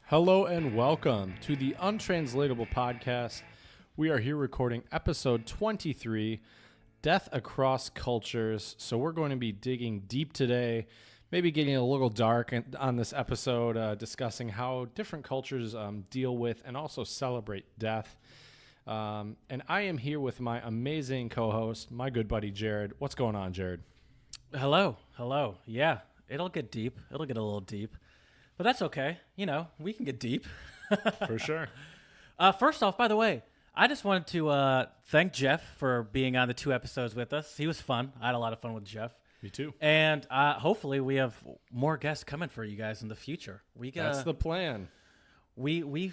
Hello and welcome to the Untranslatable Podcast. We are here recording episode 23, Death Across Cultures. So we're going to be digging deep today, maybe getting a little dark on this episode, discussing how different cultures deal with and also celebrate death. And I am here with my amazing co-host, my good buddy Jared. What's going on, Jared? Hello. Yeah, it'll get deep. It'll get a little deep. But that's okay. You know, we can get deep. For sure. First off, by the way, I just wanted to thank Jeff for being on the 2 episodes with us. He was fun. I had a lot of fun with Jeff. Me too. And hopefully we have more guests coming for you guys in the future. That's the plan. We're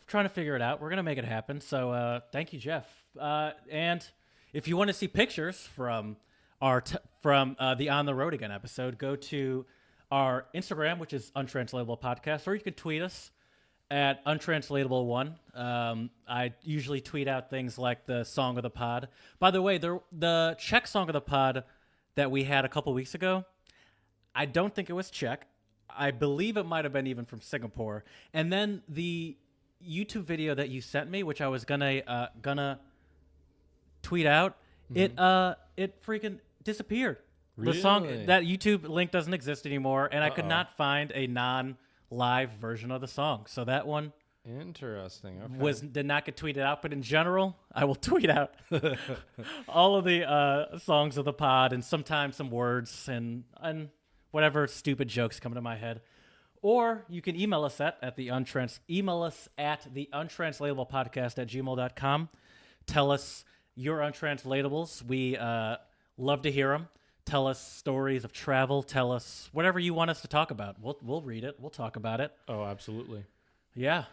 trying to figure it out. We're going to make it happen. So thank you, Jeff. And if you want to see pictures from the On the Road Again episode, go to our Instagram, which is Untranslatable Podcast, or you can tweet us at Untranslatable1. I usually tweet out things like the song of the pod. By the way, the Czech song of the pod that we had a couple weeks ago, I don't think it was Czech. I believe it might have been even from Singapore. And then the YouTube video that you sent me, which I was gonna tweet out, it freaking disappeared. Really? The song, that YouTube link doesn't exist anymore, and I could not find a non-live version of the song. So that one Interesting. Okay. did not get tweeted out. But in general, I will tweet out all of the songs of the pod and sometimes some words and whatever stupid jokes come to my head. Or you can email us at the untranslatablepodcast@gmail.com. Tell us your untranslatables. We love to hear them. Tell us stories of travel. Tell us whatever you want us to talk about. We'll read it. We'll talk about it. Oh, absolutely. Yeah.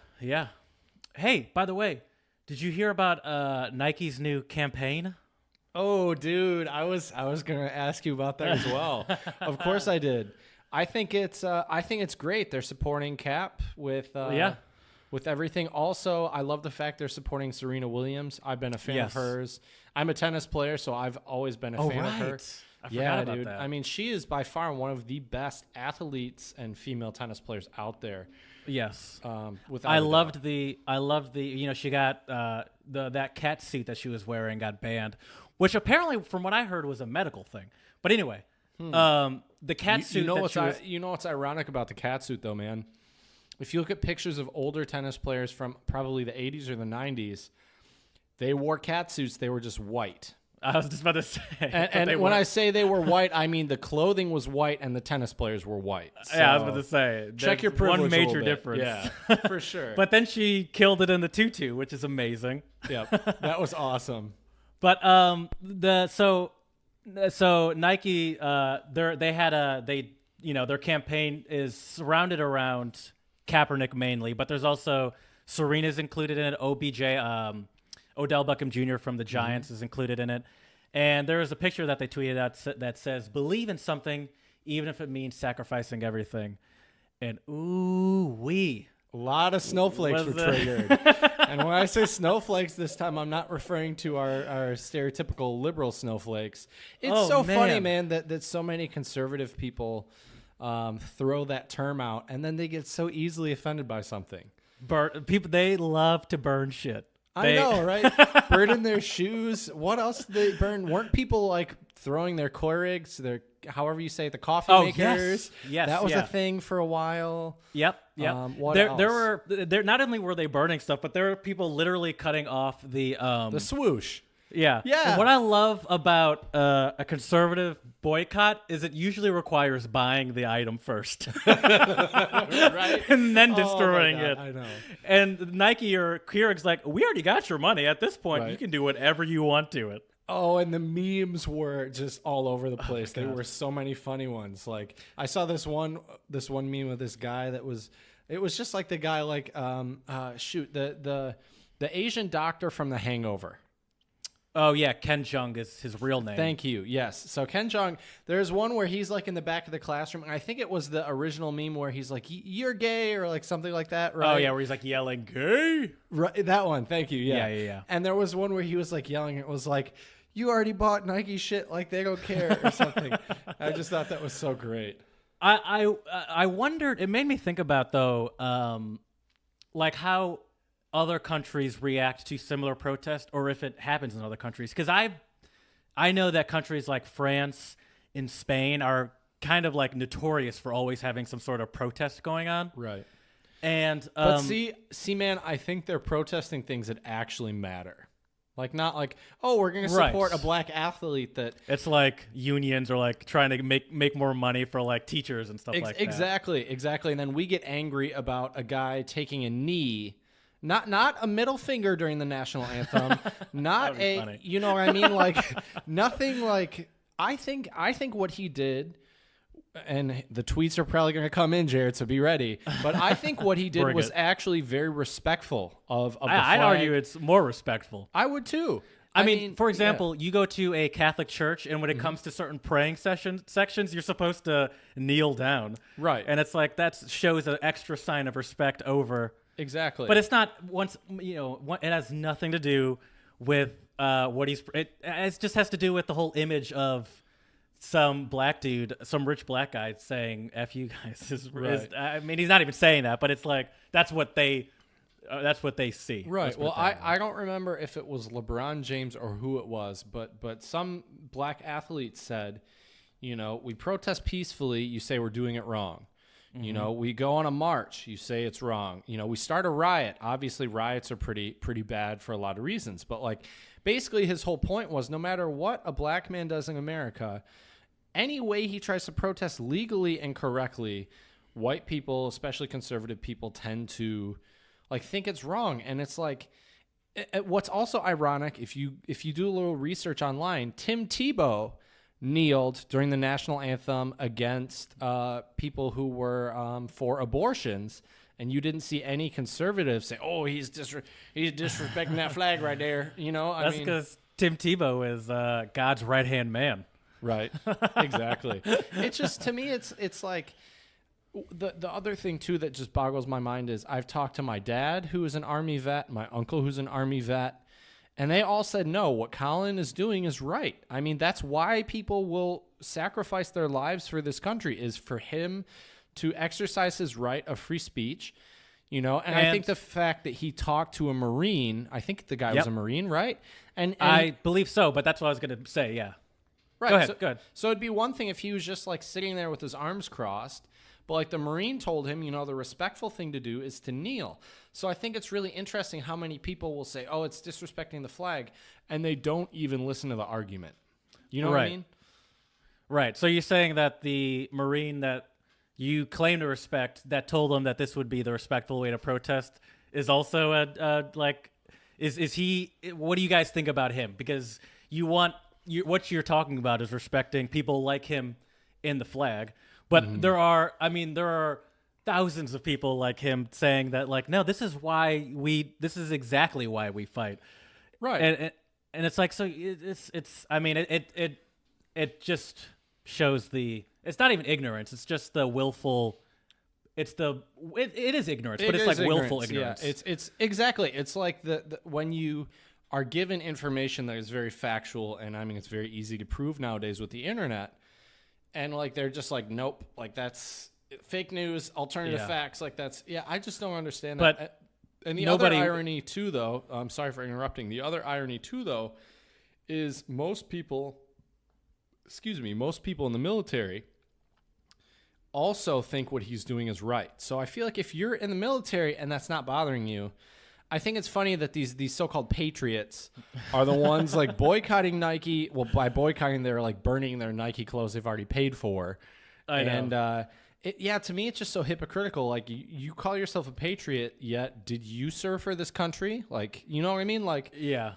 Hey, by the way, did you hear about Nike's new campaign? Oh, dude, I was gonna ask you about that as well. Of course, I did. I think it's great. They're supporting Cap with everything. Also, I love the fact they're supporting Serena Williams. I've been a fan of hers. I'm a tennis player, so I've always been a fan of her. I forgot about dude. that. I mean, she is by far one of the best athletes and female tennis players out there. Yes. I loved the she got that cat suit that she was wearing got banned, which apparently from what I heard was a medical thing. But anyway, the cat suit. You know what's ironic about the cat suit though, man? If you look at pictures of older tennis players from probably the 80s or the 90s, they wore cat suits. They were just white. I was just about to say. And when I say they were white, I mean the clothing was white and the tennis players were white. So yeah, I was about to say. Check your privilege. One major difference. Yeah, for sure. But then she killed it in the tutu, which is amazing. Yeah, that was awesome. But so Nike their campaign is surrounded around Kaepernick mainly, but there's also Serena's included in it. Odell Beckham Jr. from the Giants is included in it. And there is a picture that they tweeted out that says, "Believe in something, even if it means sacrificing everything." And a lot of snowflakes were triggered. And when I say snowflakes this time, I'm not referring to our stereotypical liberal snowflakes. It's funny, man, that so many conservative people throw that term out, and then they get so easily offended by something. People, they love to burn shit. I know, right? Burning their shoes. What else did they burn? Weren't people like throwing their Keurigs, however you say it, the coffee makers? Yes. That was a thing for a while. Yep. What else? There not only were they burning stuff, but there were people literally cutting off the swoosh. Yeah. And what I love about a conservative boycott is it usually requires buying the item first. Right? And then destroying it. I know. And Nike or Keurig's like, we already got your money. At this point, you can do whatever you want to it. Oh, and the memes were just all over the place. There were so many funny ones. Like I saw this one meme of this guy it was just like the guy like the Asian doctor from The Hangover. Oh, yeah, Ken Jeong is his real name. Thank you, yes. So Ken Jeong, there's one where he's like in the back of the classroom, and I think it was the original meme where he's like, "You're gay," or like something like that, right? Oh, yeah, where he's like yelling, "Gay!" Right, that one, thank you, yeah. Yeah. And there was one where he was like yelling, it was like, "You already bought Nike shit, like they don't care," or something. I just thought that was so great. I wondered, it made me think about, though, like how other countries react to similar protests, or if it happens in other countries. Because I know that countries like France and Spain are kind of like notorious for always having some sort of protest going on. Right. And But see, man, I think they're protesting things that actually matter. Like, not like, oh, we're going to support a black athlete that... It's like unions are like trying to make more money for like teachers and stuff like that. Exactly. And then we get angry about a guy taking a knee, not a middle finger during the national anthem, not a, funny. you know what I mean? Like, nothing like, I think what he did, and the tweets are probably going to come in, Jared, so be ready. But I think what he did was actually very respectful of the flag. I'd argue it's more respectful. I would too. I mean, for example, you go to a Catholic church, and when it comes to certain praying sections, you're supposed to kneel down. Right. And it's like that shows an extra sign of respect over. Exactly. But it's not it has nothing to do with what it just has to do with the whole image of some black dude, some rich black guy saying "F you guys." I mean, he's not even saying that, but it's like that's what they see. Right. Well, I don't remember if it was LeBron James or who it was, but some black athlete said, we protest peacefully. You say we're doing it wrong. Mm-hmm. We go on a march. You say it's wrong. We start a riot. Obviously, riots are pretty bad for a lot of reasons. But like, basically, his whole point was no matter what a black man does in America, any way he tries to protest legally and correctly, white people, especially conservative people, tend to like think it's wrong. And it's like, what's also ironic, if you do a little research online, Tim Tebow kneeled during the national anthem against people who were for abortions, and you didn't see any conservatives say, "Oh, he's disrespecting that flag right there." That's because Tim Tebow is God's right hand man. Right. Exactly. It's just, to me, it's like the other thing too that just boggles my mind is I've talked to my dad, who is an Army vet, my uncle, who's an Army vet. And they all said, no, what Colin is doing is right. I mean, that's why people will sacrifice their lives for this country, is for him to exercise his right of free speech, And I think the fact that he talked to a Marine, I think the guy was a Marine, right? And I believe so, but that's what I was going to say, yeah. Right. Go ahead. So it'd be one thing if he was just like sitting there with his arms crossed, but like the Marine told him, the respectful thing to do is to kneel. So I think it's really interesting how many people will say, oh, it's disrespecting the flag, and they don't even listen to the argument. You know what I mean? Right. So you're saying that the Marine that you claim to respect, that told them that this would be the respectful way to protest, is also is he? What do you guys think about him? Because what you're talking about is respecting people like him in the flag. But there are thousands of people like him saying that, like, no, this is exactly why we fight. Right. And it's like, so it just shows it's not even ignorance. It's just the willful, it is ignorance, but it's like willful ignorance. Yeah, it's exactly. It's like the when you are given information that is very factual, and I mean, it's very easy to prove nowadays with the internet. And like they're just like, nope, like that's fake news, alternative facts, like that's I just don't understand that. But and the other irony too, though, I'm sorry for interrupting. The other irony too, though, is most people in the military also think what he's doing is right. So I feel like if you're in the military and that's not bothering you, I think it's funny that these so-called patriots are the ones like boycotting Nike. Well, by boycotting, they're like burning their Nike clothes they've already paid for. I know. And to me, it's just so hypocritical. Like you call yourself a patriot, yet did you serve for this country? Like, you know what I mean? Like, yeah.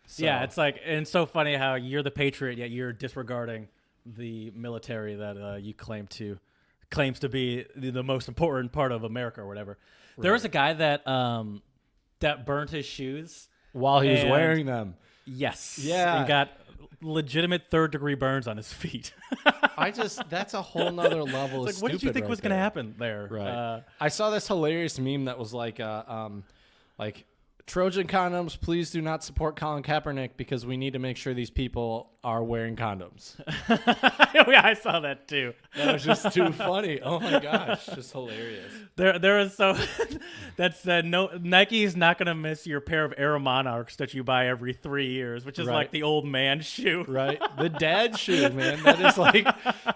It's like, and it's so funny how you're the patriot, yet you're disregarding the military that you claims to be the most important part of America or whatever. Right. There was a guy that burned his shoes while he was wearing them. Yes. Yeah. And got legitimate 3rd-degree burns on his feet. That's a whole nother level of stupid. What did you think was going to happen there? Right. I saw this hilarious meme that was like Trojan condoms, please do not support Colin Kaepernick because we need to make sure these people are wearing condoms. Yeah, I saw that too. That was just too funny. Oh my gosh, just hilarious. There is so that's no Nike's not gonna miss your pair of Air Monarchs that you buy every 3 years, which is like the old man shoe. Right, the dad shoe, man. That is like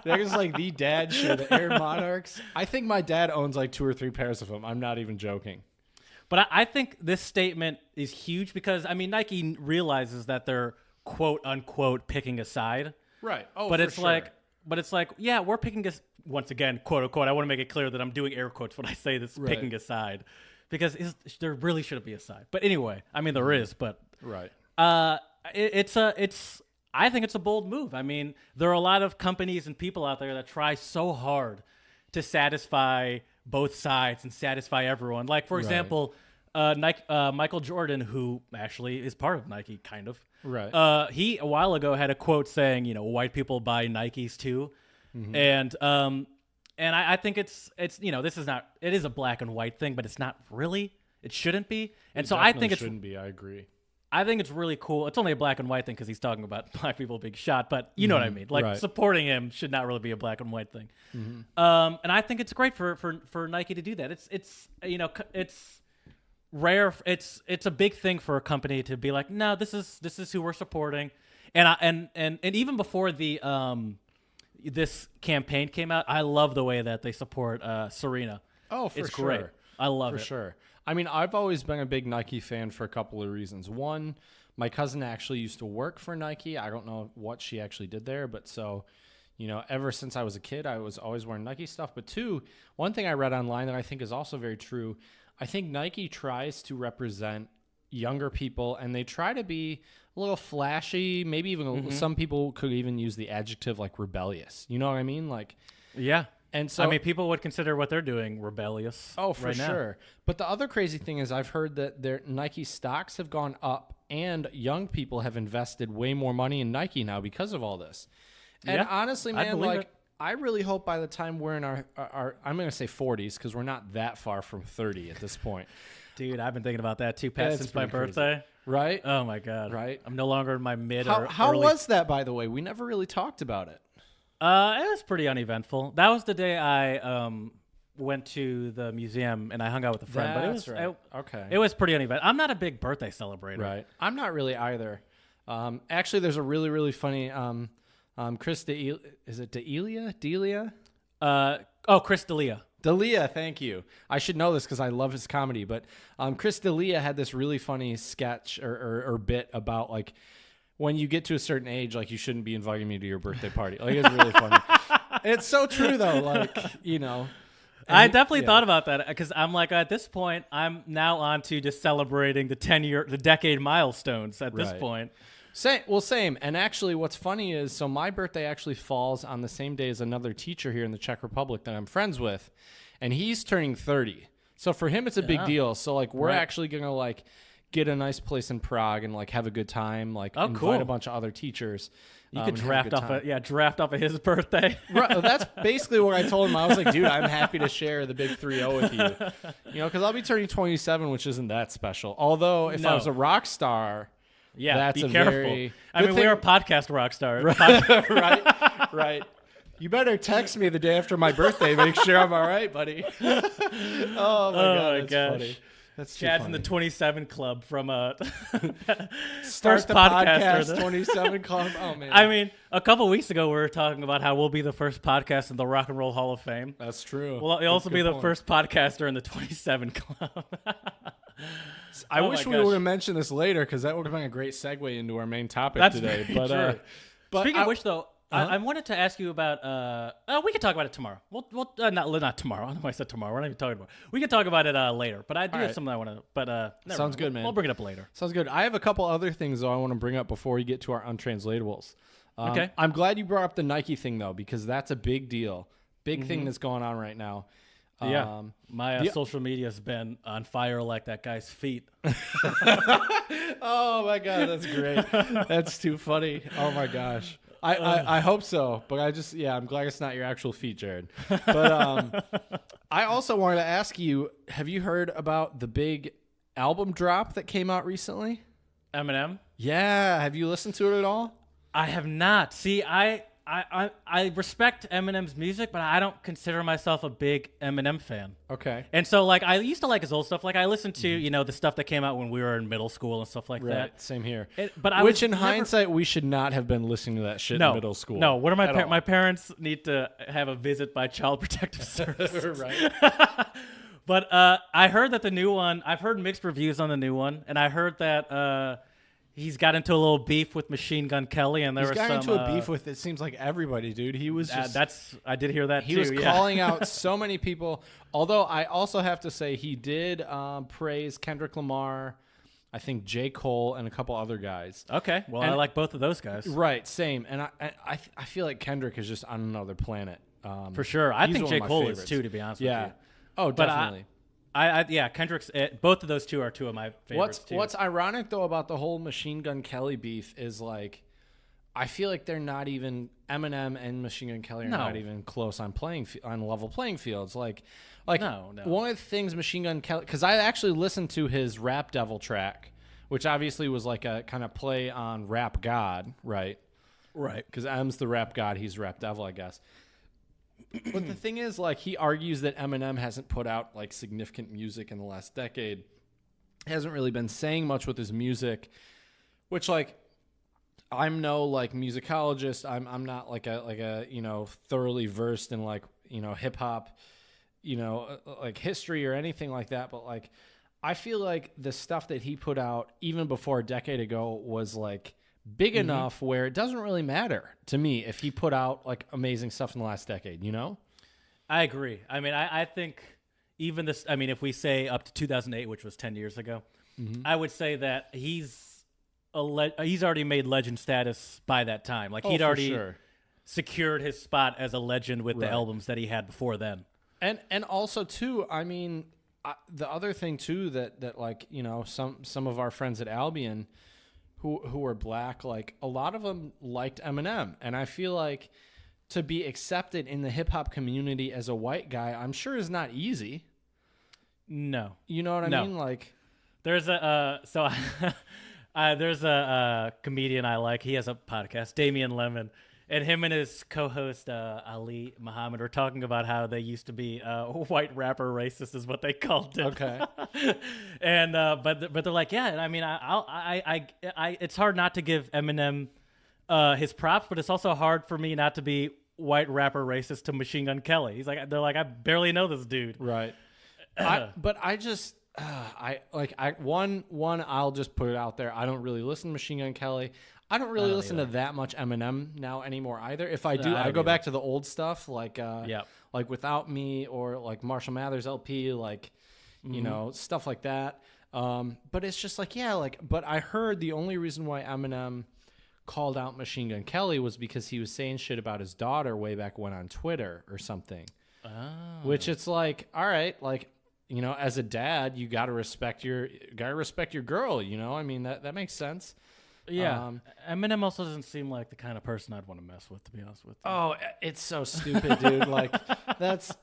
the dad shoe, the Air Monarchs. I think my dad owns like 2 or 3 pairs of them. I'm not even joking. But I think this statement is huge because, I mean, Nike realizes that they're quote unquote picking a side. Right. Oh, but for it's sure. like, yeah, we're picking a, once again, quote unquote. I want to make it clear that I'm doing air quotes when I say this, picking a side, because there really shouldn't be a side. But anyway, I mean, there is, but right. I think it's a bold move. I mean, there are a lot of companies and people out there that try so hard to satisfy both sides and satisfy everyone. Like, for example, Nike, Michael Jordan, who actually is part of Nike, kind of. Right. He a while ago had a quote saying, white people buy Nikes too, and I think it's this is not, it is a black and white thing, but it's not really. It shouldn't be, and so I think it shouldn't be. I agree. I think it's really cool. It's only a black and white thing because he's talking about black people being shot, but you know what I mean. Like supporting him should not really be a black and white thing. And I think it's great for Nike to do that. It's rare. It's a big thing for a company to be like, no, this is who we're supporting. And even before the this campaign came out, I love the way that they support Serena. Oh, for it's sure. great. I love it. For sure. I mean, I've always been a big Nike fan for a couple of reasons. One, my cousin actually used to work for Nike. I don't know what she actually did there, but so, ever since I was a kid, I was always wearing Nike stuff. But two, one thing I read online that I think is also very true, I think Nike tries to represent younger people, and they try to be a little flashy, maybe even some people could even use the adjective like rebellious. You know what I mean? Like, yeah. And so, I mean, people would consider what they're doing rebellious. Oh, for right sure. now. But the other crazy thing is I've heard that their Nike stocks have gone up and young people have invested way more money in Nike now because of all this. And Yeah, honestly, I man, believe like it. I really hope by the time we're in our I'm going to say 40s because we're not that far from 30 at this point. Dude, I've been thinking about that too, Pat, Yeah, it's since my pretty crazy. birthday. Right? Oh my God. Right. I'm no longer in my mid or How early. was that, by the way? We never really talked about it. It was pretty uneventful. That was the day I went to the museum and I hung out with a friend. But it was right. Okay. It was pretty uneventful. I'm not a big birthday celebrator. Right. I'm not really either. Actually, there's a really, really funny Chris is it Delia? Chris D'Elia. D'Elia, thank you. I should know this because I love his comedy. But Chris D'Elia had this really funny sketch or bit about like when you get to a certain age, like you shouldn't be inviting me to your birthday party. Like it's really funny. It's so true though. Like I definitely thought about that because I'm like, at this point, I'm now on to just celebrating the decade milestones at this point. Same. And actually, what's funny is, so my birthday actually falls on the same day as another teacher here in the Czech Republic that I'm friends with, and he's turning 30. So for him, it's a big deal. So like, we're actually gonna like get a nice place in Prague and like have a good time. Like invite a bunch of other teachers. You could draft off of his birthday. Right, that's basically what I told him. I was like, dude, I'm happy to share the big 3-0 with you. Because I'll be turning 27, which isn't that special. Although if I was a rock star. Yeah, that's be careful. I mean, we're a podcast rock star. Right. You better text me the day after my birthday. Make sure I'm all right, buddy. Oh, my God. That's funny. That's Chad's in the 27 club from Start first the podcast 27 club. Oh, man. I mean, a couple weeks ago, we were talking about how we'll be the first podcast in the Rock and Roll Hall of Fame. That's true. We'll also be the first podcaster in the 27 club. I wish we would have mentioned this later because that would have been a great segue into our main topic today. But speaking of which, though, I wanted to ask you about. We could talk about it tomorrow. We'll not tomorrow. I don't know why I said tomorrow. We're not even talking about it. We can talk about it later. But I do have something I want to. But sounds good, man. We'll bring it up later. Sounds good. I have a couple other things though I want to bring up before we get to our untranslatables. Okay. I'm glad you brought up the Nike thing though because that's a big deal. Big thing that's going on right now. Yeah, my social media has been on fire like that guy's feet. Oh my God, that's great. That's too funny. Oh my gosh. I hope so, but I'm glad it's not your actual feet, Jared. But I also wanted to ask you, have you heard about the big album drop that came out recently? Eminem. Yeah, have you listened to it at all? I have not. See, I respect Eminem's music, but I don't consider myself a big Eminem fan. Okay. And so, like, I used to like his old stuff. Like, I listened to, the stuff that came out when we were in middle school and stuff like Right, that. same here. Which, in hindsight, we should not have been listening to that shit in middle school. No, what are my parents need to have a visit by Child Protective Services. Right. But I heard that the new one, I've heard mixed reviews on the new one, and I heard that he's got into a little beef with Machine Gun Kelly, and He's got into a beef with, it seems like, everybody, dude. He was just... I did hear that, he was calling out so many people, although I also have to say he did praise Kendrick Lamar, I think J. Cole, and a couple other guys. Okay, well, I like both of those guys. Right, same. And I feel like Kendrick is just on another planet. For sure. I think J. Cole favorites. is, too, to be honest with you. Oh, definitely. Kendrick's. Both of those two are two of my favorites. too. What's ironic though about the whole Machine Gun Kelly beef is like, I feel like they're not even Eminem and Machine Gun Kelly are not even close on level playing fields. Like no. One of the things Machine Gun Kelly, because I actually listened to his Rap Devil track, which obviously was like a kind of play on Rap God, right? Right. Because M's the Rap God, he's Rap Devil, I guess. But the thing is, like, he argues that Eminem hasn't put out like significant music in the last decade. Hasn't really been saying much with his music, which, like, I'm no like musicologist. I'm not like a thoroughly versed in like hip hop, like history or anything like that. But like, I feel like the stuff that he put out even before a decade ago was like big enough where it doesn't really matter to me if he put out like amazing stuff in the last decade, I agree. I mean, I think even this, I mean, if we say up to 2008, which was 10 years ago, I would say that he's already made legend status by that time. Like he'd already secured his spot as a legend with the albums that he had before then. And also too, I mean, the other thing too that like, some of our friends at Albion who were black, like a lot of them liked Eminem. And I feel like to be accepted in the hip hop community as a white guy, I'm sure is not easy. No. You know what I mean? Like there's there's a comedian I like. He has a podcast, Damian Lemon. And him and his co-host Ali Muhammad are talking about how they used to be white rapper racist, is what they called it. Okay. And but they're like, yeah. And I mean, I it's hard not to give Eminem his props, but it's also hard for me not to be white rapper racist to Machine Gun Kelly. They're like, I barely know this dude. Right. But I just I'll just put it out there. I don't really listen to Machine Gun Kelly. I don't really listen to that much Eminem now anymore either. If I do, I go back to the old stuff like Without Me or like Marshall Mathers LP, like stuff like that. But it's just like but I heard the only reason why Eminem called out Machine Gun Kelly was because he was saying shit about his daughter way back when on Twitter or something. Oh. Which it's like, all right, like as a dad, you gotta respect your girl. I mean that makes sense. Yeah, Eminem also doesn't seem like the kind of person I'd want to mess with, to be honest with you. Oh, it's so stupid, dude. Like that's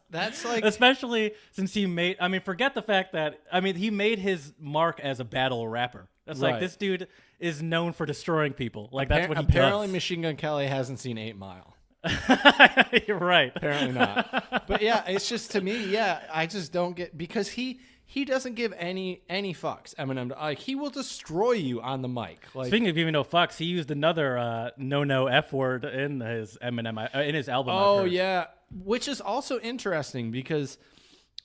like, especially since forget the fact that he made his mark as a battle rapper. That's like this dude is known for destroying people. Like that's what he apparently does. Machine Gun Kelly hasn't seen 8 Mile. You're right. Apparently not. But yeah, it's just to me, I just don't get, because he doesn't give any fucks. Eminem, like he will destroy you on the mic. Like, speaking of giving no fucks, he used another no F word in his Eminem in his album. Oh yeah, which is also interesting because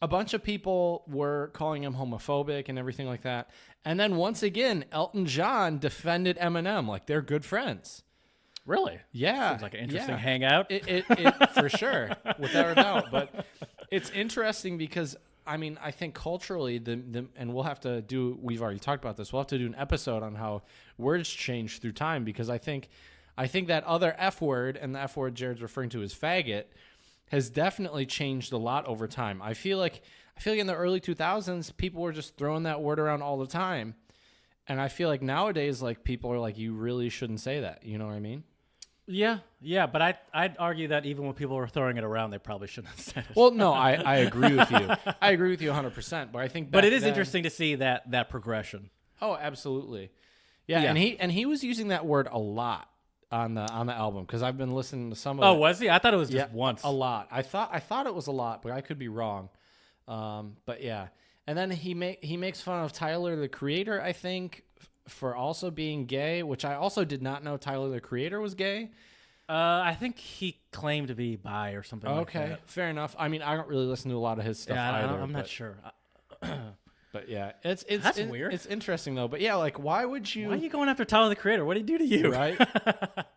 a bunch of people were calling him homophobic and everything like that, and then once again, Elton John defended Eminem like they're good friends. Really? Yeah. Seems like an interesting hangout. It for sure, without a doubt. But it's interesting because I think culturally, and we'll have to do. We've already talked about this. We'll have to do an episode on how words change through time, because I think that other F word, and the F word Jared's referring to as faggot, has definitely changed a lot over time. I feel like in the early 2000s, people were just throwing that word around all the time, and I feel like nowadays, like people are like, you really shouldn't say that. You know what I mean? Yeah, but I'd argue that even when people were throwing it around, they probably shouldn't have said it. Well, no, I agree with you. I agree with you 100%. But I think, But it is interesting to see that progression. Oh, absolutely. Yeah, and he was using that word a lot on the album because I've been listening to some of it. Oh, was he? I thought it was just once. A lot. I thought it was a lot, but I could be wrong. But yeah, and then he makes fun of Tyler the Creator, I think, for also being gay, which I also did not know Tyler the Creator was gay. I think he claimed to be bi or something. Okay, like that. fair enough. I mean, I don't really listen to a lot of his stuff either. I'm not sure. But yeah, it's weird. It's interesting though. But yeah, like, why would you? Why are you going after Tyler the Creator? What did he do to you? Right.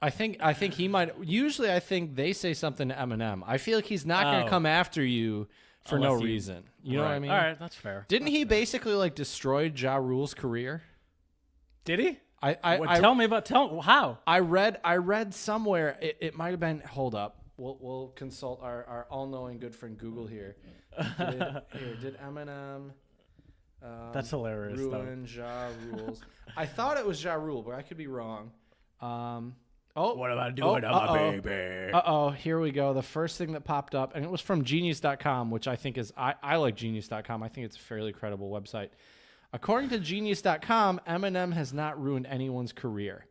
I think he might. Usually, I think they say something to Eminem. I feel like he's not going to come after you for no reason. You know what I mean? All right, that's fair. Didn't he basically like destroy Ja Rule's career? Did he? Tell how. I read somewhere. It might have been. Hold up. We'll consult our all-knowing good friend Google here. Did Eminem? That's hilarious. Ruin Ja Rules. I thought it was Ja Rule, but I could be wrong. What am I doing on my baby? Here we go. The first thing that popped up, and it was from Genius.com, which I think is, I like Genius.com. I think it's a fairly credible website. According to Genius.com, Eminem has not ruined anyone's career.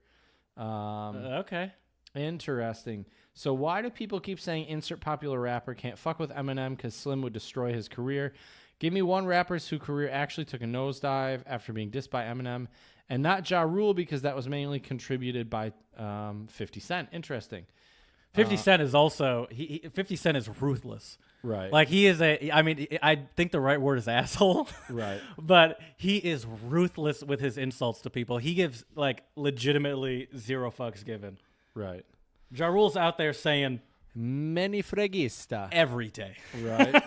Okay. Interesting. So why do people keep saying insert popular rapper can't fuck with Eminem because Slim would destroy his career? Give me one rapper whose career actually took a nosedive after being dissed by Eminem, and not Ja Rule because that was mainly contributed by 50 Cent. Interesting. 50 Cent is also 50 Cent is ruthless. Right. Like he is I think the right word is asshole. Right. But he is ruthless with his insults to people. He gives like legitimately zero fucks given. Right. Ja Rule's out there saying Many fregista every day. Right.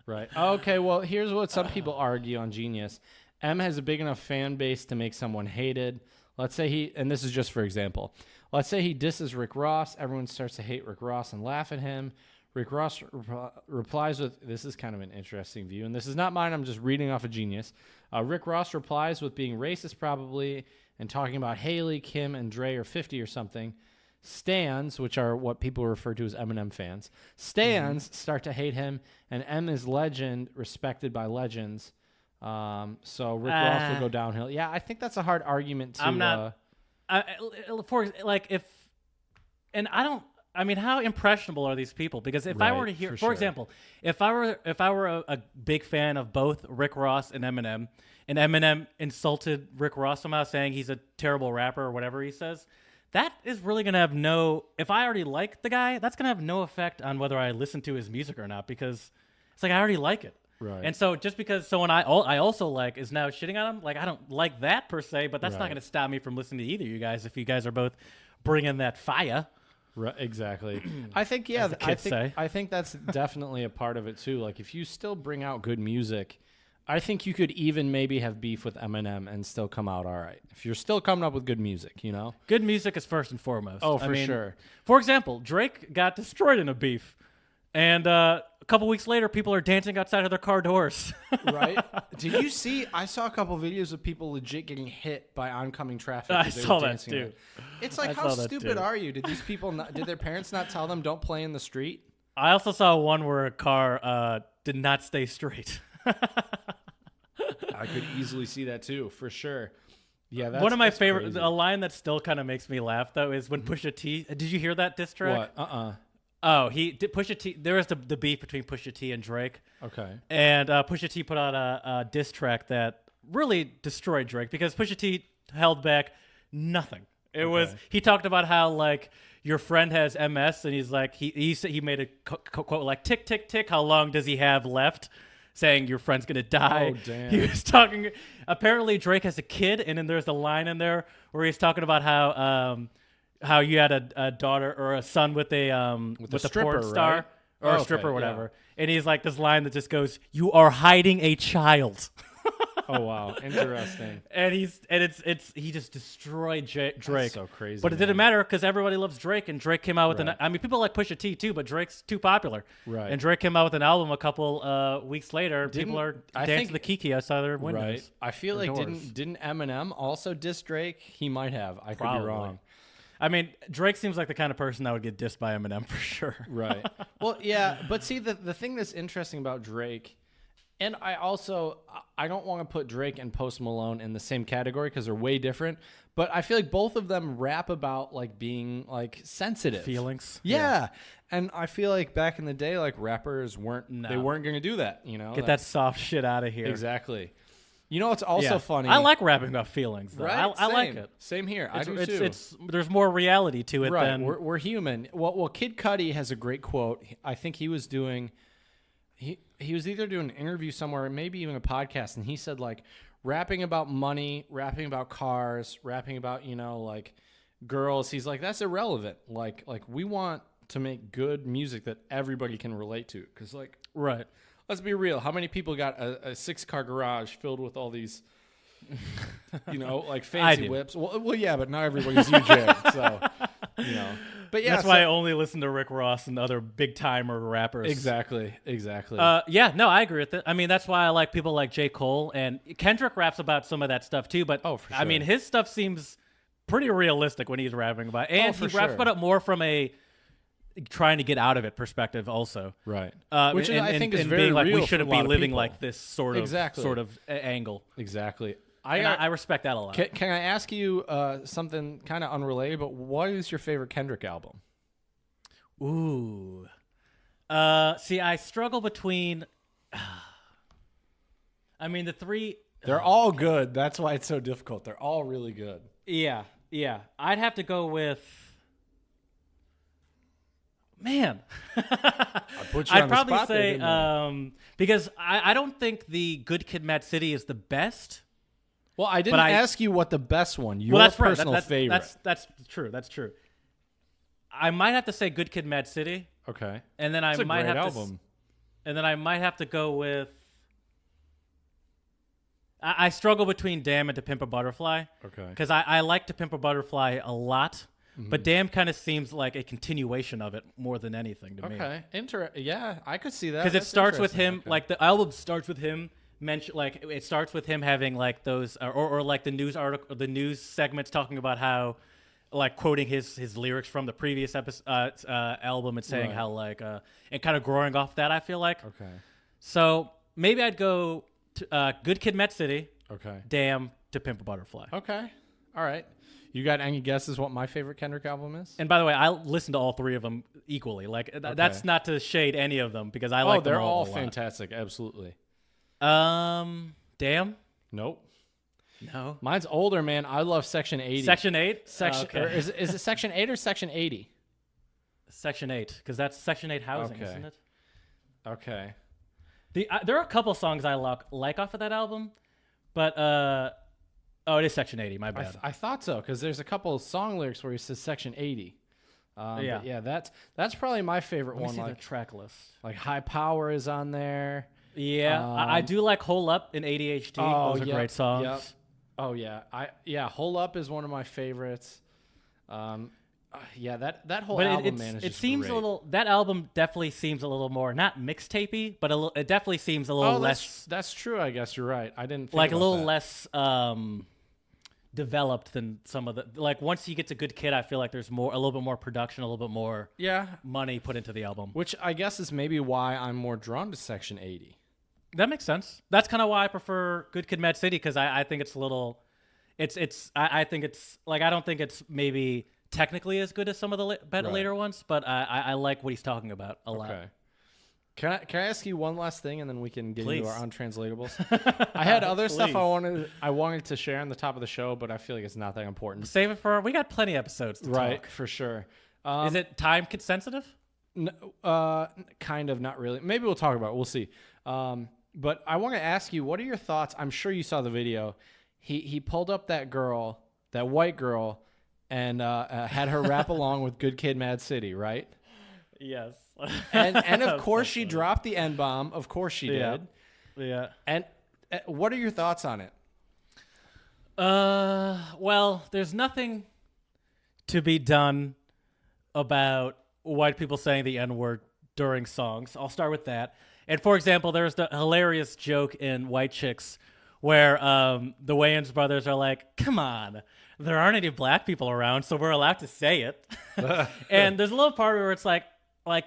Right. Okay, well, here's what some people argue on Genius. M has a big enough fan base to make someone hated. Let's say and this is just for example, let's say he disses Rick Ross. Everyone starts to hate Rick Ross and laugh at him. Rick Ross replies with, this is kind of an interesting view, and this is not mine, I'm just reading off of Genius. Rick Ross replies with being racist probably and talking about Haley, Kim, and Dre are 50 or something. Stans, which are what people refer to as Eminem fans, start to hate him, and M is legend, respected by legends. So Rick Ross will go downhill. Yeah, I think that's a hard argument to. I'm not. I mean, how impressionable are these people? Because if I were to hear, for example, if I were a big fan of both Rick Ross and Eminem insulted Rick Ross somehow, saying he's a terrible rapper or whatever he says. That is really going to have if I already like the guy, that's going to have no effect on whether I listen to his music or not, because it's like I already like it. Right. And so just because someone I also like is now shitting on him, like I don't like that per se, but that's not going to stop me from listening to either of you guys if you guys are both bringing that fire. Right, exactly. I think, yeah, I think that's definitely a part of it too. Like if you still bring out good music, I think you could even maybe have beef with Eminem and still come out all right. If you're still coming up with good music, you know? Good music is first and foremost. Oh, for sure. For example, Drake got destroyed in a beef. And a couple weeks later, people are dancing outside of their car doors. Right? Did you see? I saw a couple videos of people legit getting hit by oncoming traffic. I saw that too. It's like, how stupid are you? Did these people did their parents not tell them don't play in the street? I also saw one where a car did not stay straight. I could easily see that too, for sure. Yeah, that's one of my favorite. Crazy. A line that still kind of makes me laugh though is when Pusha T. Did you hear that diss track? What? Oh, he did. Pusha T. There was the beef between Pusha T and Drake. Okay. And Pusha T put out a diss track that really destroyed Drake because Pusha T held back nothing. He talked about how like your friend has MS and he's like he made a quote like tick tick tick. How long does he have left? Saying your friend's gonna die. Oh damn! He was talking. Apparently, Drake has a kid, and then there's a line in there where he's talking about how you had a daughter or a son with a stripper, porn star right? or a stripper or whatever, and he's like this line that just goes, "You are hiding a child." Oh wow, interesting. And he just destroyed Drake. That's so crazy. But it didn't matter because everybody loves Drake, and Drake came out with I mean, people like Pusha T too, but Drake's too popular. Right. And Drake came out with an album a couple weeks later. People are dancing the Kiki outside their windows. Right. I feel like didn't Eminem also diss Drake? He might have. I could be wrong. I mean, Drake seems like the kind of person that would get dissed by Eminem for sure. Right. Well, yeah, but see, the thing that's interesting about Drake, and I don't want to put Drake and Post Malone in the same category because they're way different, but I feel like both of them rap about like being like sensitive. Feelings. Yeah. And I feel like back in the day, like rappers weren't No. going to do that, you know? Get that soft shit out of here. Exactly. You know what's also funny? I like rapping about feelings, though. Right? I like it. Same here. I do too. There's more reality to it Right. than... We're human. Well, Kid Cudi has a great quote. I think he was doing... He was either doing an interview somewhere or maybe even a podcast, and he said, like, rapping about money, rapping about cars, rapping about, you know, like, girls. He's like, that's irrelevant. Like we want to make good music that everybody can relate to. Because, like... Right. Let's be real. How many people got a 6-car garage filled with all these, you know, like fancy whips? Well, yeah, but not everybody's you, Jared. So, you know. But yeah, that's why I only listen to Rick Ross and other big timer rappers. Exactly. Yeah, no, I agree with it. I mean, that's why I like people like J. Cole, and Kendrick raps about some of that stuff too. But for sure. I mean, his stuff seems pretty realistic when he's rapping about it. And he raps about it more from a trying to get out of it perspective also. Right. Which I think is very being like, we shouldn't be living like this sort of angle. Exactly. I respect that a lot. Can I ask you something kind of unrelated, but what is your favorite Kendrick album? Ooh. See, I struggle between... I mean, the three... They're all good. That's why it's so difficult. They're all really good. Yeah. I'd have to go with... Man, I'd probably say because I don't think the Good Kid, Mad City is the best. Well, I didn't ask you what the best one. Your personal favorite. That's true. That's true. I might have to say Good Kid, Mad City. Okay, and then I might have to. And then I might have to go with. I struggle between Damn and To Pimp a Butterfly. Okay, because I like To Pimp a Butterfly a lot. Mm-hmm. But Damn kind of seems like a continuation of it more than anything to me. Okay, yeah, I could see that. Because it starts with him, like the album starts with him like it starts with him having like those or like the news article, the news segments talking about how, like quoting his lyrics from the previous album and saying how like and kind of growing off that. I feel like. Okay. So maybe I'd go to Good Kid, Mad City. Okay. Damn, To Pimp a Butterfly. Okay. All right. You got any guesses what my favorite Kendrick album is? And by the way, I listen to all three of them equally. Like that's not to shade any of them because I like them all. They're all fantastic. Absolutely. Damn. Nope. No. Mine's older, man. I love Section 80. Section 8? Okay. Is it Section 8 or Section 80? Section 8, because that's Section 8 housing, isn't it? Okay. There are a couple songs I like off of that album, but oh, it is Section 80. My bad. I thought so because there's a couple of song lyrics where he says Section 80. Yeah, that's probably my favorite one. Like the track list, like High Power is on there. Yeah, I do like Hole Up and ADHD. Those are great songs. Yep. Oh yeah, Hole Up is one of my favorites. Yeah, that whole album, man, is just seems great. a little. That album definitely seems a little more not mixtapey, but it definitely seems a little less. That's true. I guess you're right. I didn't think like about a little that. less developed than some of the. Like once you get to Good Kid, I feel like there's a little bit more production, a little bit more money put into the album. Which I guess is maybe why I'm more drawn to Section 80. That makes sense. That's kind of why I prefer Good Kid, Mad City because I think it's a little. I think it's like I don't think it's maybe technically as good as some of the later ones, but I like what he's talking about a lot. Can I ask you one last thing, and then we can get into our untranslatables? I had other stuff I wanted to share on the top of the show, but I feel like it's not that important. Save it for we got plenty of episodes to talk. For sure. Is it time sensitive? Kind of, not really. Maybe we'll talk about it. We'll see. But I want to ask you, what are your thoughts? I'm sure you saw the video. He pulled up that girl, that white girl, and had her rap along with Good Kid, Mad City, right? Yes. And of course she dropped the N-bomb. Of course she did. Yeah. And what are your thoughts on it? Well, there's nothing to be done about white people saying the N-word during songs. I'll start with that. And for example, there's the hilarious joke in White Chicks where the Wayans brothers are like, come on, there aren't any black people around, so we're allowed to say it. And there's a little part where it's like,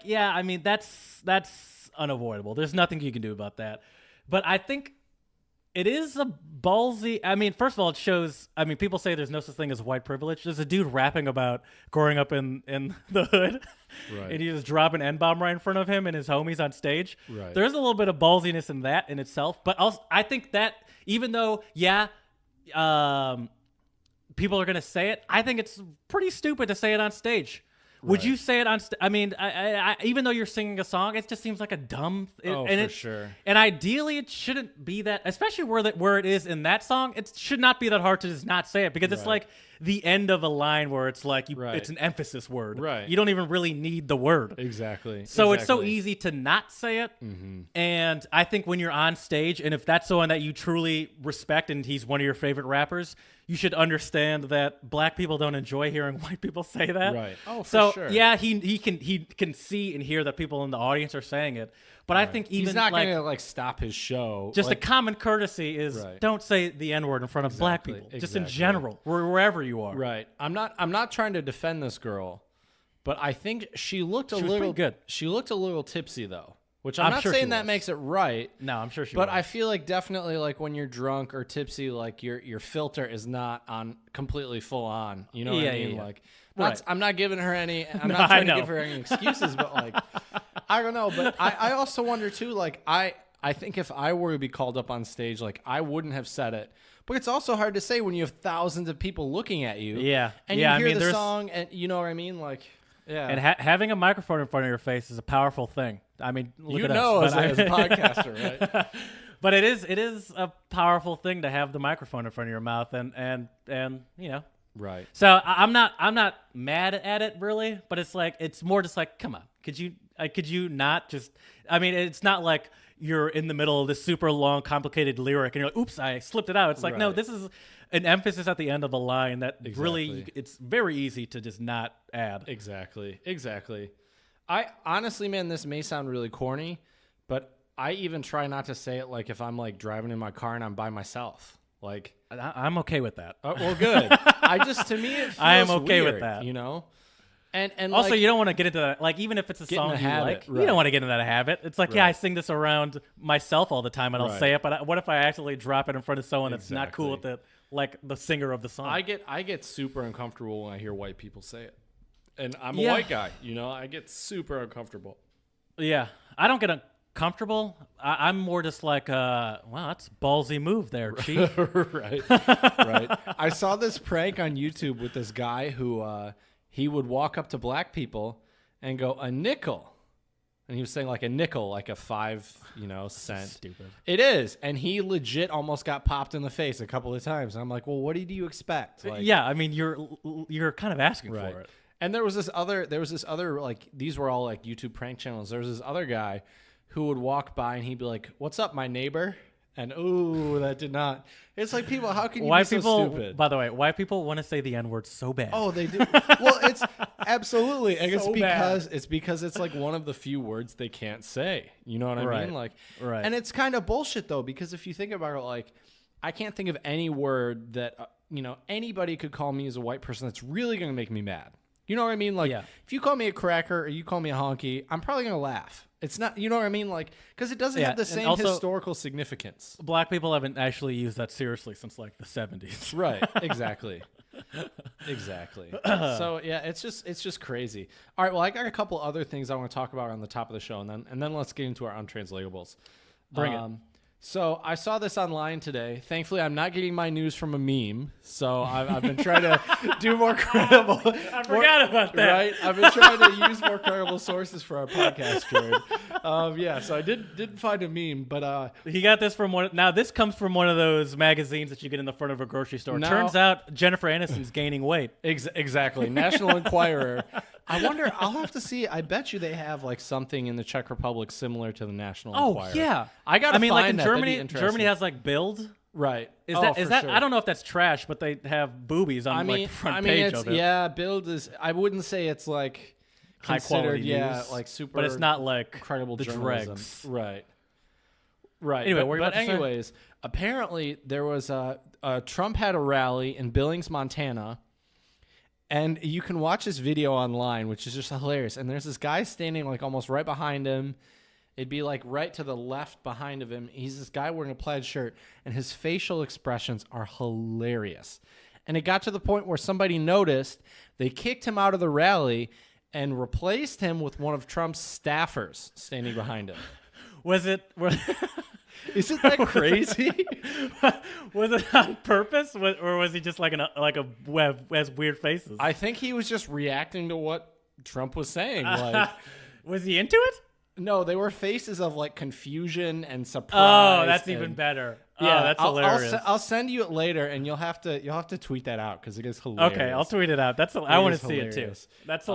yeah, I mean, that's unavoidable. There's nothing you can do about that. But I think it is a ballsy. I mean, first of all, it shows. I mean, people say there's no such thing as white privilege. There's a dude rapping about growing up in the hood, Right. and he just drop an N-bomb right in front of him and his homies on stage. Right. There's a little bit of ballsiness in that in itself. But also, I think that even though, people are gonna say it, I think it's pretty stupid to say it on stage. Would you say it on? I mean, I even though you're singing a song, it just seems like a dumb. For sure. And ideally, it shouldn't be that, especially where it is in that song. It should not be that hard to just not say it because it's like the end of a line where it's like it's an emphasis word. Right. You don't even really need the word. Exactly. So it's so easy to not say it. Mm-hmm. And I think when you're on stage, and if that's someone that you truly respect and he's one of your favorite rappers, you should understand that black people don't enjoy hearing white people say that. Right. Oh, for so, sure. yeah, he can see and hear that people in the audience are saying it. But I think even he's not gonna like stop his show. Just like, a common courtesy is don't say the N-word in front of black people. Just in general, wherever you are. Right. I'm not trying to defend this girl, but I think she looked a little good. She looked a little tipsy though, which I'm not sure saying that makes it right. No, I'm sure she But was. I feel like definitely like when you're drunk or tipsy, like your filter is not on completely full on. You know what I mean? Yeah. Like Right. I'm not giving her any. I'm not trying to give her any excuses, but like I don't know. But I also wonder too. Like I think if I were to be called up on stage, like I wouldn't have said it. But it's also hard to say when you have thousands of people looking at you. Yeah. And yeah, you hear I mean, the song, and you know what I mean, like. Yeah. And having a microphone in front of your face is a powerful thing. I mean, look at us. us. As a podcaster, right? But it is a powerful thing to have the microphone in front of your mouth, and you know. Right. So I'm not mad at it really, but it's more just like, come on, could you not just? I mean, it's not like you're in the middle of this super long, complicated lyric, and you're like, oops, I slipped it out. It's like, no, this is an emphasis at the end of a line that really, it's very easy to just not add. Exactly. I honestly, man, this may sound really corny, but I even try not to say it like if I'm like driving in my car and I'm by myself. Like I'm okay with that. Well, good. To me, it feels I am okay weird, with that. You know? And also, like, you don't want to get into that. Like, even if it's a song you like, you don't want to get into that habit. It's like, I sing this around myself all the time, and I'll say it. But what if I accidentally drop it in front of someone that's not cool with it, like the singer of the song? I get super uncomfortable when I hear white people say it, and I'm a white guy. You know, I get super uncomfortable. Yeah, I don't get uncomfortable. I'm more just like, wow, that's a ballsy move there, Chief. Right. I saw this prank on YouTube with this guy who he would walk up to black people and go, a nickel. And he was saying like a nickel, like a 5, cent. Stupid. It is. And he legit almost got popped in the face a couple of times. And I'm like, well, what did you expect? Like, yeah, I mean, you're kind of asking for it. And there was this other, like, these were all like YouTube prank channels. There was this other guy who would walk by and he'd be like, what's up, my neighbor? And ooh, that did not. It's like, people, how can you be so stupid? By the way, white people want to say the N-word so bad. Oh, they do. Well, it's absolutely. And So it's because it's like one of the few words they can't say. You know what I mean? Like, right. And it's kind of bullshit though, because if you think about it, like, I can't think of any word that anybody could call me as a white person that's really going to make me mad. You know what I mean? Like, if you call me a cracker or you call me a honky, I'm probably going to laugh. It's not, you know what I mean? Like, because it doesn't have the same historical significance. Black people haven't actually used that seriously since like the 70s. Right. Exactly. So yeah, it's just crazy. All right. Well, I got a couple other things I want to talk about on the top of the show, and then let's get into our untranslatables. Bring it. So I saw this online today. Thankfully, I'm not getting my news from a meme. So I've been trying to do more credible. I forgot about that. Right? I've been trying to use more credible sources for our podcast, Jared. So I didn't find a meme, but he got this from one. Now this comes from one of those magazines that you get in the front of a grocery store. Turns out Jennifer Aniston's gaining weight. Exactly. National Enquirer. I wonder. I'll have to see. I bet you they have like something in the Czech Republic similar to the National Enquirer. Oh yeah. I mean, like in that. Germany has like Bild. Right. Is that? Sure. I don't know if that's trash, but they have boobies on like the front page of it. Yeah, Bild is. I wouldn't say it's like high quality news, like super. But it's not like incredible the journalism. dregs. Right. Right. Anyway, but, what were you but about to say? anyways, apparently there was Trump had a rally in Billings, Montana, and you can watch this video online, which is just hilarious. And there's this guy standing like almost right behind him. It'd be like right to the left behind of him. He's this guy wearing a plaid shirt, and his facial expressions are hilarious. And it got to the point where somebody noticed. They kicked him out of the rally and replaced him with one of Trump's staffers standing behind him. Isn't that crazy? Was it on purpose, or was he just like a web has weird faces? I think he was just reacting to what Trump was saying. Like, was he into it? no, they were faces of like confusion and surprise. Oh, that's and, even better. Yeah, Oh, that's hilarious. I'll send you it later, and you'll have to tweet that out because it is hilarious. Okay, I'll tweet it out. I want to see it too. hilarious. That's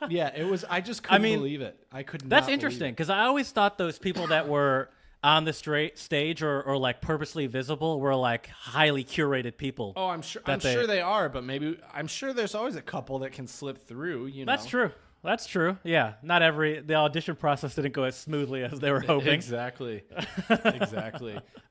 Yeah, it was. I just couldn't believe it. I could not. That's believe interesting it. because I always thought those people that were on the stage or like purposely visible were like highly curated people. Oh, I'm sure. I'm sure they are, but I'm sure there's always a couple that can slip through. You know, That's true. That's true. Yeah, not the audition process didn't go as smoothly as they were hoping. Exactly.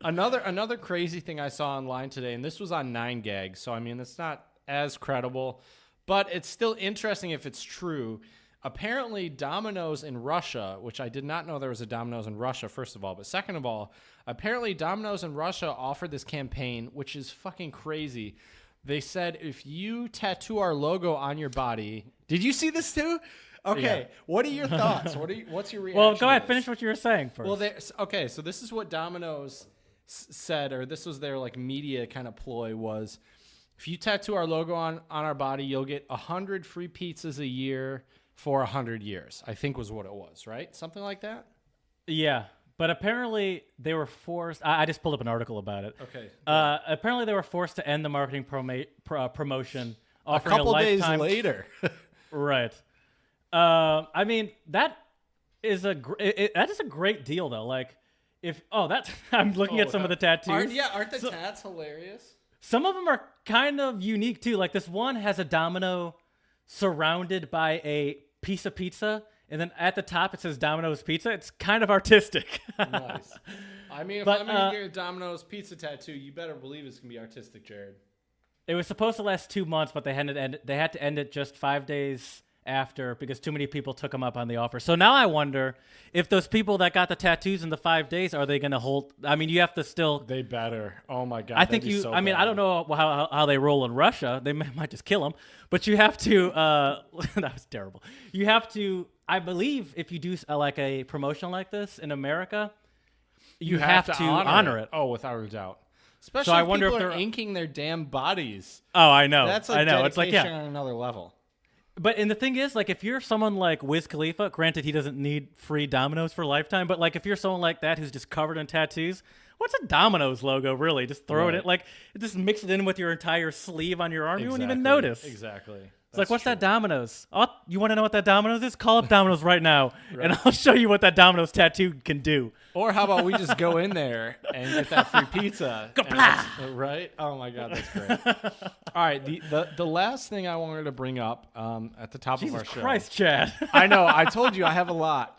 Another crazy thing I saw online today, and this was on 9gag, so I mean it's not as credible, but it's still interesting if it's true. Apparently, Domino's in Russia, which I did not know there was a Domino's in Russia, first of all, but second of all, apparently Domino's in Russia offered this campaign, which is fucking crazy. They said, if you tattoo our logo on your body, did you see this too? Okay, yeah. What are your thoughts? What's your reaction? Well, go ahead, finish what you were saying first. Well, okay, so this is what Domino's said, or this was their like media kind of ploy was, if you tattoo our logo on our body, you'll get 100 free pizzas a year for 100 years, I think was what it was, right? Something like that? Yeah, but apparently they were forced. I just pulled up an article about it. Okay. Apparently they were forced to end the marketing promotion. A couple days later. Right. I mean, that is a great deal, though. Like, I'm looking at some of the tattoos. Aren't the tats hilarious? Some of them are kind of unique, too. Like, this one has a domino surrounded by a piece of pizza, and then at the top it says Domino's Pizza. It's kind of artistic. Nice. I mean, if I'm going to get a Domino's Pizza tattoo, you better believe it's going to be artistic, Jared. It was supposed to last 2 months, but they had to end it just 5 days after because too many people took them up on the offer. So now I wonder if those people that got the tattoos in the 5 days, are they going to hold? I mean, you have to still. They better. Oh my God. I think you. So I mean, I don't know how they roll in Russia. They might just kill them. But you have to. That was terrible. You have to. I believe if you do like a promotion like this in America, you have to honor it. Oh, without a doubt. Especially so I if wonder people if are they're inking their damn bodies. Oh, I know. That's like dedication. It's like on another level. And the thing is, like, if you're someone like Wiz Khalifa, granted he doesn't need free Domino's for a lifetime, but like if you're someone like that who's just covered in tattoos, what's a Domino's logo really? Just throw it like just mix it in with your entire sleeve on your arm. You wouldn't even notice. Exactly. It's like, what's that Domino's? Oh, you want to know what that Domino's is? Call up Domino's right now, and I'll show you what that Domino's tattoo can do. Or how about we just go in there and get that free pizza? Right? Oh my God, that's great. All right, the last thing I wanted to bring up at the top of our show. Jesus Christ, Chad. I know. I told you I have a lot.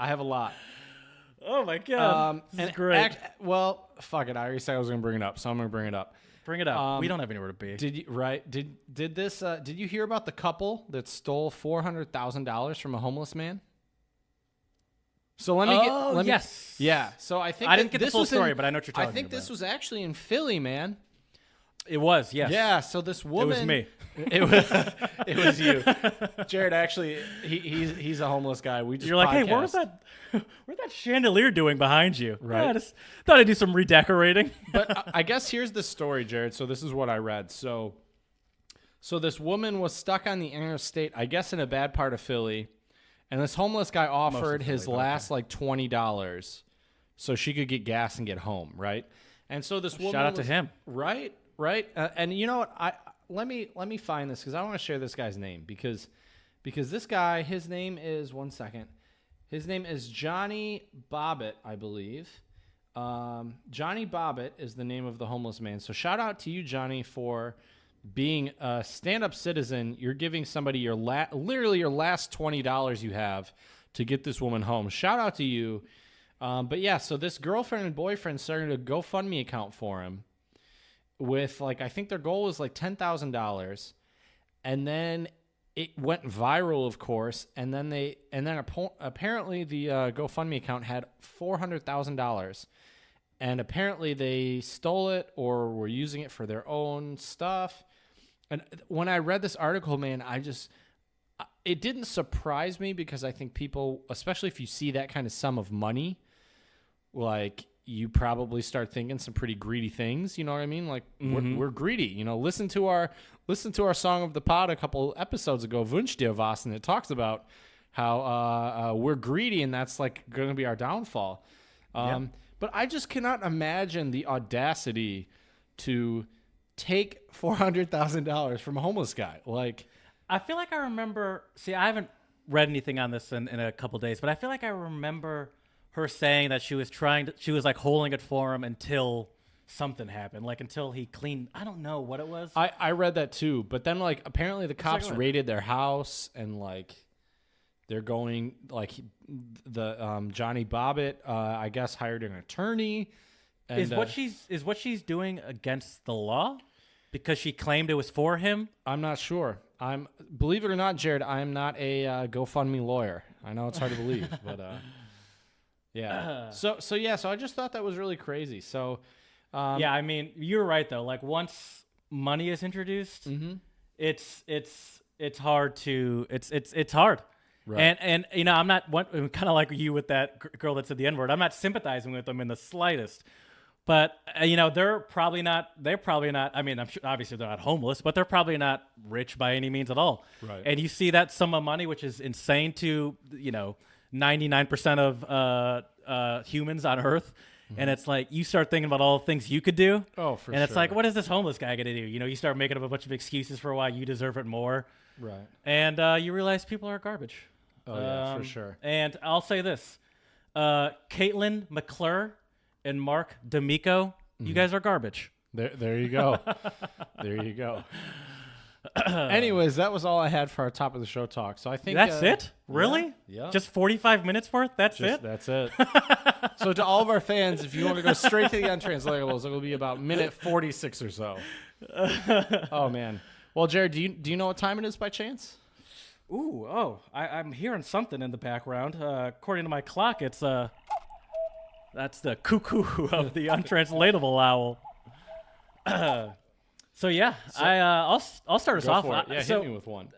Oh my God, this is great. Well, fuck it. I already said I was going to bring it up, so I'm going to bring it up. Bring it up. We don't have anywhere to be. Did you hear about the couple that stole $400,000 from a homeless man? So yes. Yeah. So I think I didn't get the full story, but I know what you're talking about. I think this was actually in Philly, man. It was, yes. Yeah. So this woman. It was me. It was you, Jared. Actually, he's a homeless guy. You're like, hey, where's that chandelier doing behind you? Right. I just thought I'd do some redecorating. But I guess here's the story, Jared. So this is what I read. So this woman was stuck on the interstate, I guess, in a bad part of Philly, and this homeless guy offered his last like $20 so she could get gas and get home, right? And so this woman shout out to him, right. And you know what? Let me find this because I want to share this guy's name because this guy, his name is his name is Johnny Bobbitt, I believe. Johnny Bobbitt is the name of the homeless man. So shout out to you, Johnny, for being a stand-up citizen. You're giving somebody literally your last $20 you have to get this woman home. Shout out to you. But yeah, so this girlfriend and boyfriend started a GoFundMe account for him with like, I think their goal was like $10,000. And then it went viral, of course. And then apparently the GoFundMe account had $400,000. And apparently they stole it or were using it for their own stuff. And when I read this article, man, it didn't surprise me because I think people, especially if you see that kind of sum of money, like you probably start thinking some pretty greedy things. You know what I mean? Like we're greedy. You know, listen to our song of the pod a couple episodes ago, Wunsch dir was, and it talks about how we're greedy and that's like going to be our downfall. But I just cannot imagine the audacity to take $400,000 from a homeless guy. Like, I feel like I remember. See, I haven't read anything on this in a couple days, but I feel like I remember her saying that she was like holding it for him until something happened, like until he cleaned. I don't know what it was. I read that too, but then like apparently the cops raided their house and like they're going like the Johnny Bobbitt I guess hired an attorney. And, is what she's doing against the law because she claimed it was for him? I'm not sure. Believe it or not, Jared, I'm not a GoFundMe lawyer. I know it's hard to believe, but yeah. So I just thought that was really crazy. So yeah, I mean, you're right though. Like once money is introduced, it's hard to it's hard. Right. And you know, I'm not kind of like you with that girl that said the N-word. I'm not sympathizing with them in the slightest. But you know, they're probably not. I mean, I'm sure, obviously they're not homeless, but they're probably not rich by any means at all. Right. And you see that sum of money, which is insane to 99% of humans on Earth, and it's like you start thinking about all the things you could do. Oh, for sure. And it's like, what is this homeless guy gonna do? You know, you start making up a bunch of excuses for why you deserve it more. Right. And you realize people are garbage. Oh yeah, for sure. And I'll say this: Caitlin McClure and Mark D'Amico, you guys are garbage. There you go. There you go. Anyways, that was all I had for our top of the show talk. So I think that's it. Really? Yeah. Just 45 minutes worth? That's it. That's it. So to all of our fans, if you want to go straight to the Untranslatables, it will be about minute 46 or so. Oh man. Well, Jared, do you know what time it is by chance? I'm hearing something in the background. According to my clock, it's that's the cuckoo of the untranslatable owl. So yeah, I'll start us off. Yeah, hit me with one.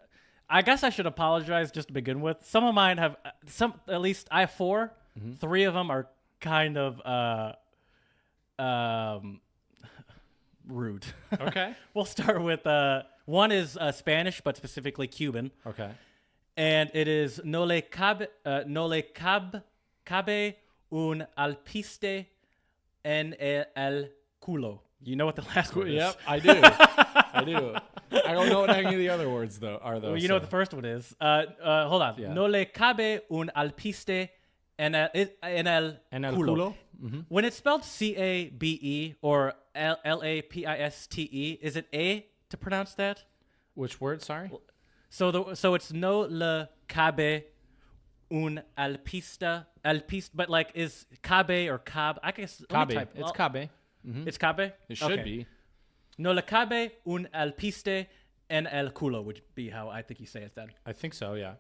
I guess I should apologize just to begin with. Some of mine have at least I have 4. 3 of them are kind of rude. Okay. We'll start with one is Spanish, but specifically Cuban. Okay. And it is no le cabe un alpiste en el culo. You know what the last word is? Yep, I do. I do. I don't know what any of the other words are though. Well, you know what the first one is. Hold on. Yeah. No le cabe un alpiste en el culo. When it's spelled CABE or LAPISTE, is it A to pronounce that? Which word? Sorry. So it's no le cabe un alpiste, but like is cabe or cab? I guess cabe. It's cabe. It's cabe. It should be. No le cabe un alpiste en el culo would be how I think you say it then. I think so. Yeah.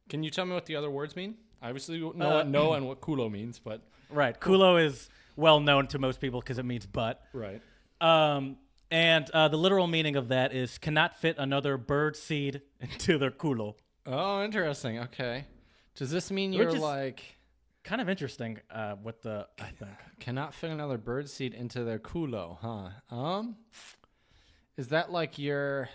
Can you tell me what the other words mean? I obviously know what no and what culo means, but right. Culo is well known to most people because it means butt. Right. And the literal meaning of that is cannot fit another bird seed into their culo. Oh, interesting. Okay. Does this mean you're like kind of interesting? I think cannot fit another bird seed into their culo, huh? Is that like you're?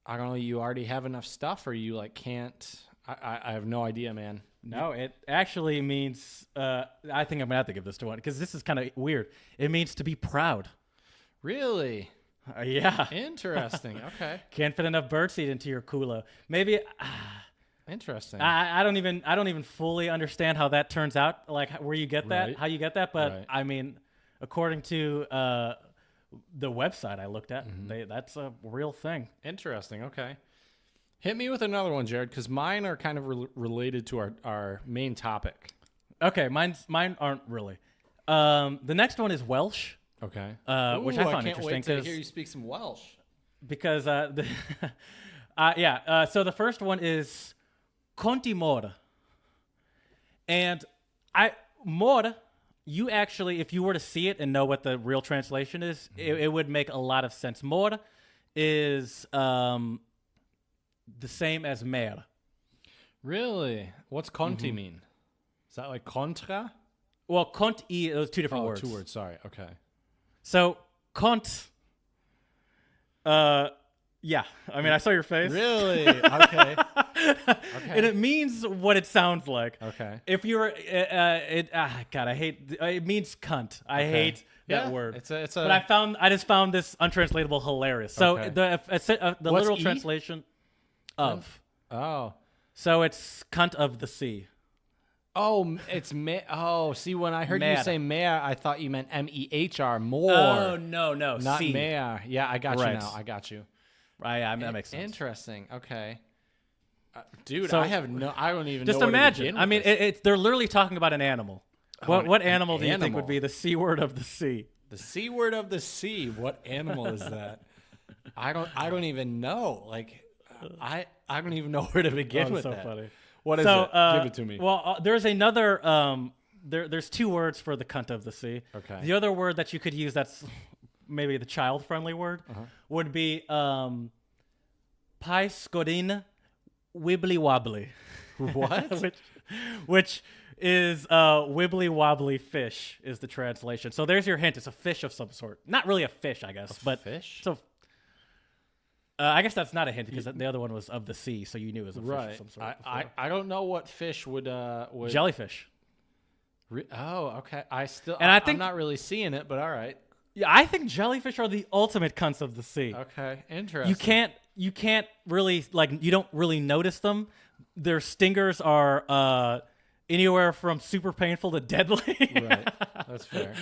I don't know. You already have enough stuff, or you like can't? I have no idea, man. No, it actually means. I think I'm gonna have to give this to one because this is kind of weird. It means to be proud. Really? Yeah. Interesting. Okay. Can't fit enough birdseed into your culo. Maybe. Interesting. I don't even fully understand how that turns out. Like where you get that, how you get that. But I mean, according to the website I looked at, that's a real thing. Interesting. Okay. Hit me with another one, Jared, because mine are kind of related to our main topic. Okay, mine aren't really. The next one is Welsh. Okay. Which I found interesting. Can't wait to hear you speak some Welsh. Because so the first one is Conti Mor. And Mor, you actually, if you were to see it and know what the real translation is, it would make a lot of sense. Mor is the same as mer. Really? What's Conti mean? Is that like contra? Well, Conti, those two different words. 2 words. Sorry. Okay. So Cont. Yeah. I mean, I saw your face. Really? Okay. And it means what it sounds like. Okay. If you're, God, I hate. It means cunt. I hate that word. It's a. But I just found this untranslatable hilarious. So the literal E? translation of. Oh. So it's cunt of the sea. Oh, it's oh, see, when I heard you say mayor, I thought you meant MEHR, more. Oh, no, not sea. mayor. Yeah, I got you now. I got you. Right, that makes sense. Interesting. Okay. Dude, So, I don't even just know imagine. I mean, they're literally talking about an animal. What animal do you think would be the C word of the sea? The C word of the sea. What animal is that? I don't even know. Like, I don't even know where to begin with so that. Funny. What is it? Give it to me. Well, there's another. There's 2 words for the cunt of the sea. Okay. The other word that you could use that's maybe the child-friendly word would be Paiscorin wibbly wobbly. What? which is wibbly wobbly fish is the translation. So there's your hint. It's a fish of some sort. Not really a fish, I guess, but fish. So I guess that's not a hint because the other one was of the sea, so you knew it was a fish of some sort. I don't know what fish would jellyfish. Okay. I think I'm not really seeing it, but all right. Yeah, I think jellyfish are the ultimate cunts of the sea. Okay, interesting. You can't really you don't really notice them. Their stingers are anywhere from super painful to deadly. Right, that's fair.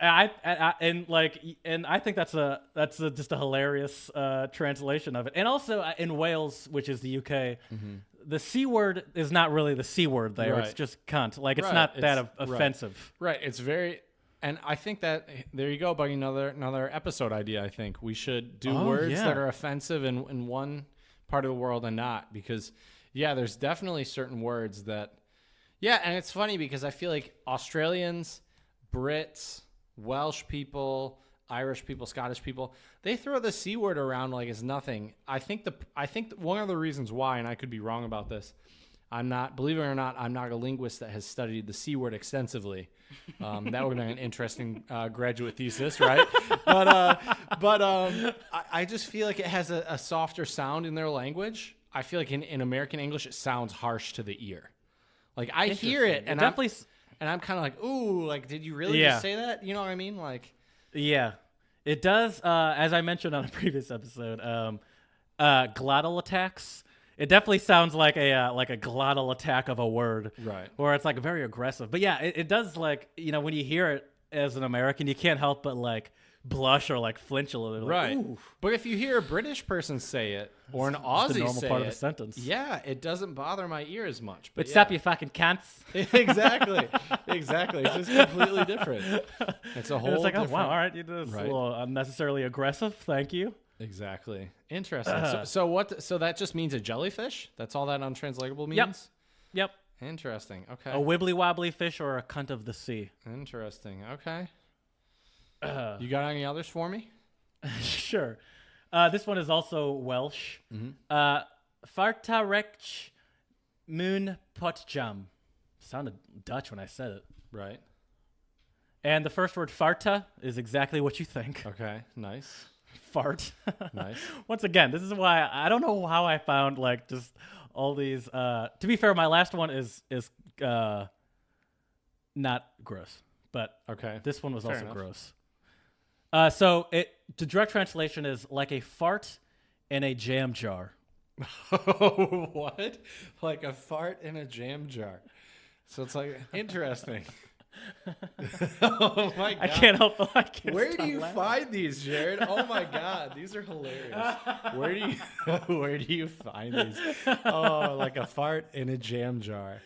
And I think that's just a hilarious translation of it. And also in Wales, which is the UK, the C word is not really the C word there. Right. It's just cunt. Like it's not that offensive. Right. It's very. And I think that there you go, Buggy. Another episode idea. I think we should do words that are offensive in one part of the world and not, because there's definitely certain words that and it's funny because I feel like Australians, Brits, Welsh people, Irish people, Scottish people, they throw the C word around like it's nothing. I think one of the reasons why, and I could be wrong about this, believe it or not, I'm not a linguist that has studied the C word extensively. That would have been an interesting graduate thesis, right? But I just feel like it has a softer sound in their language. I feel like in American English, it sounds harsh to the ear. Like I hear it, and I'm kind of like, ooh, like, did you really just say that? You know what I mean? Like, yeah, it does. As I mentioned on a previous episode, glottal attacks. It definitely sounds like a glottal attack of a word, right? Or it's like very aggressive. But yeah, it does, like, when you hear it as an American, you can't help but like blush or like flinch a little, right? Like, but if you hear a British person say it or an Aussie the normal say part it, of the sentence, it doesn't bother my ear as much. But stop you fucking cunts. Exactly. It's just completely different. It's a whole. It's like, different... oh wow, all right, you did this a little unnecessarily aggressive. Thank you. Exactly. Interesting. So that just means a jellyfish? That's all that untranslatable means? Yep. Interesting. Okay. A wibbly wobbly fish or a cunt of the sea. Interesting. Okay. You got any others for me? Sure. This one is also Welsh. Fartarech moon potjam. Sounded Dutch when I said it. Right. And the first word, farta, is exactly what you think. Okay. Nice. Fart. Nice. Once again, this is why I don't know how I found like just all these. To be fair, my last one is not gross, but this one was Fair also enough. gross. So the direct translation is like a fart in a jam jar. What? Like a fart in a jam jar. So it's like interesting. Oh my god! I can't help. Where do you find these, Jared? Oh my god, these are hilarious. Where do you find these? Oh, like a fart in a jam jar.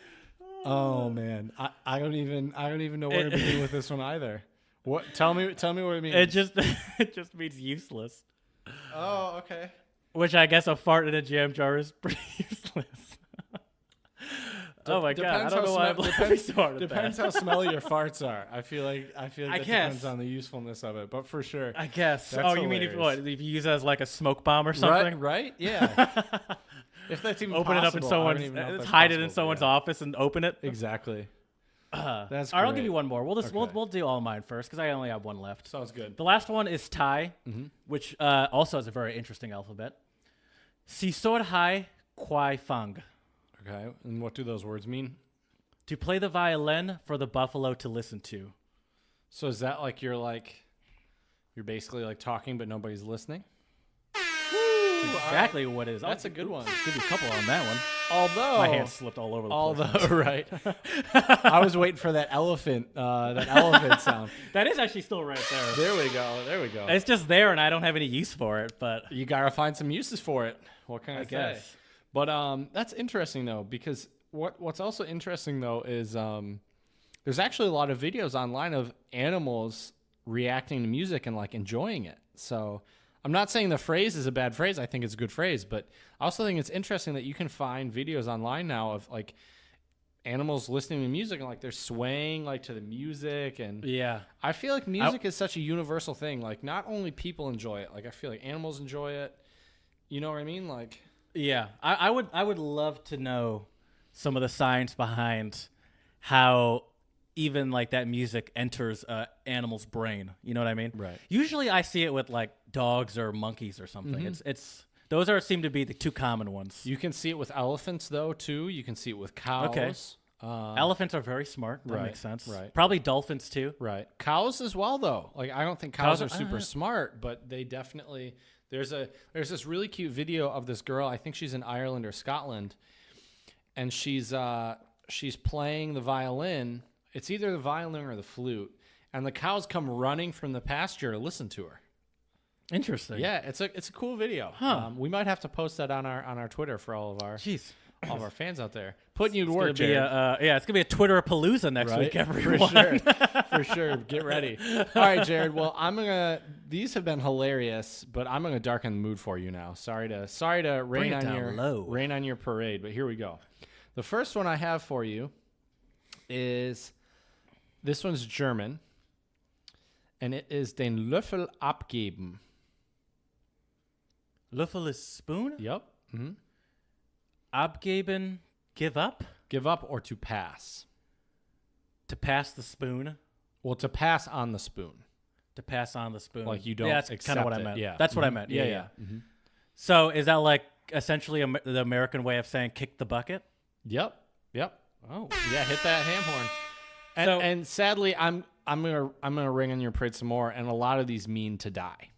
Oh man, I don't even know where to begin with this one either. What? Tell me what it means. It just means useless. Oh, okay. Which I guess a fart in a jam jar is pretty useless. Oh my god! I don't know why I'm laughing so hard at that. Depends how smelly your farts are. I feel like that guess. depends on the usefulness of it, but for sure. I guess. That's you mean hilarious. if you use it as like a smoke bomb or something? Right? Yeah. If that's even Open it up in possible, I don't someone's, even know if that's hide it in possible, someone's yeah. office and open it. Exactly. That's All right, I'll great. give you one more. We'll Okay. we'll do all mine first because I only have one left. Sounds good. The last one is Thai, which also has a very interesting alphabet. Sisor hai kwai fang. Okay, and what do those words mean? To play the violin for the buffalo to listen to. So is that like you're basically like talking but nobody's listening? Exactly what it is. That's a good one. Give you a couple on that one. Although My hand slipped all over the place. right. I was waiting for that elephant sound. That is actually still right there. There we go. It's just there, and I don't have any use for it. But You gotta find some uses for it. What can I say? guess. But that's interesting though, because what's also interesting though is there's actually a lot of videos online of animals reacting to music and like enjoying it. So I'm not saying the phrase is a bad phrase. I think it's a good phrase, but I also think it's interesting that you can find videos online now of like animals listening to music and like they're swaying like to the music. And yeah, I feel like music is such a universal thing. Like not only people enjoy it, like I feel like animals enjoy it. You know what I mean? Like, yeah. I would love to know some of the science behind how even like that music enters an animal's brain. You know what I mean? Right. Usually I see it with like dogs or monkeys or something. It's those seem to be the two common ones. you can see it with elephants though too. You can see it with cows. Okay. Elephants are very smart. That right, makes sense. right. Probably dolphins too. Right. Cows as well though. Like I don't think cows Cows are are- super smart, but they definitely there's this really cute video of this girl. I think she's in Ireland or Scotland, and she's playing the violin. It's either the violin or the flute, and the cows come running from the pasture to listen to her. Interesting. Yeah, it's a cool video. Huh. We might have to post that on our Twitter for all of our Jeez. fans out there. Putting you to It's work, gonna be Jared. it's gonna be a Twitter palooza next Right? week, everyone. For sure. Get ready. All right, Jared. Well, these have been hilarious, but I'm gonna darken the mood for you now. Sorry to rain it on down low. rain on your parade, but here we go. The first one I have for you is this one's German, and it is den Löffel abgeben. Löffel is spoon. Yep. Mm-hmm. Abgeben, give up. Give up or to pass. To pass the spoon. Well, to pass on the spoon. To pass on the spoon. Like you don't Yeah, that's kind accept of what I it. meant. Yeah. That's what I Mhm. meant. Yeah, Yeah, yeah. yeah. So is that like essentially the American way of saying kick the bucket? Yep. Oh. Yeah, hit that ham horn. And, So- and sadly, I'm gonna ring on your parade some more, and a lot of these mean to die.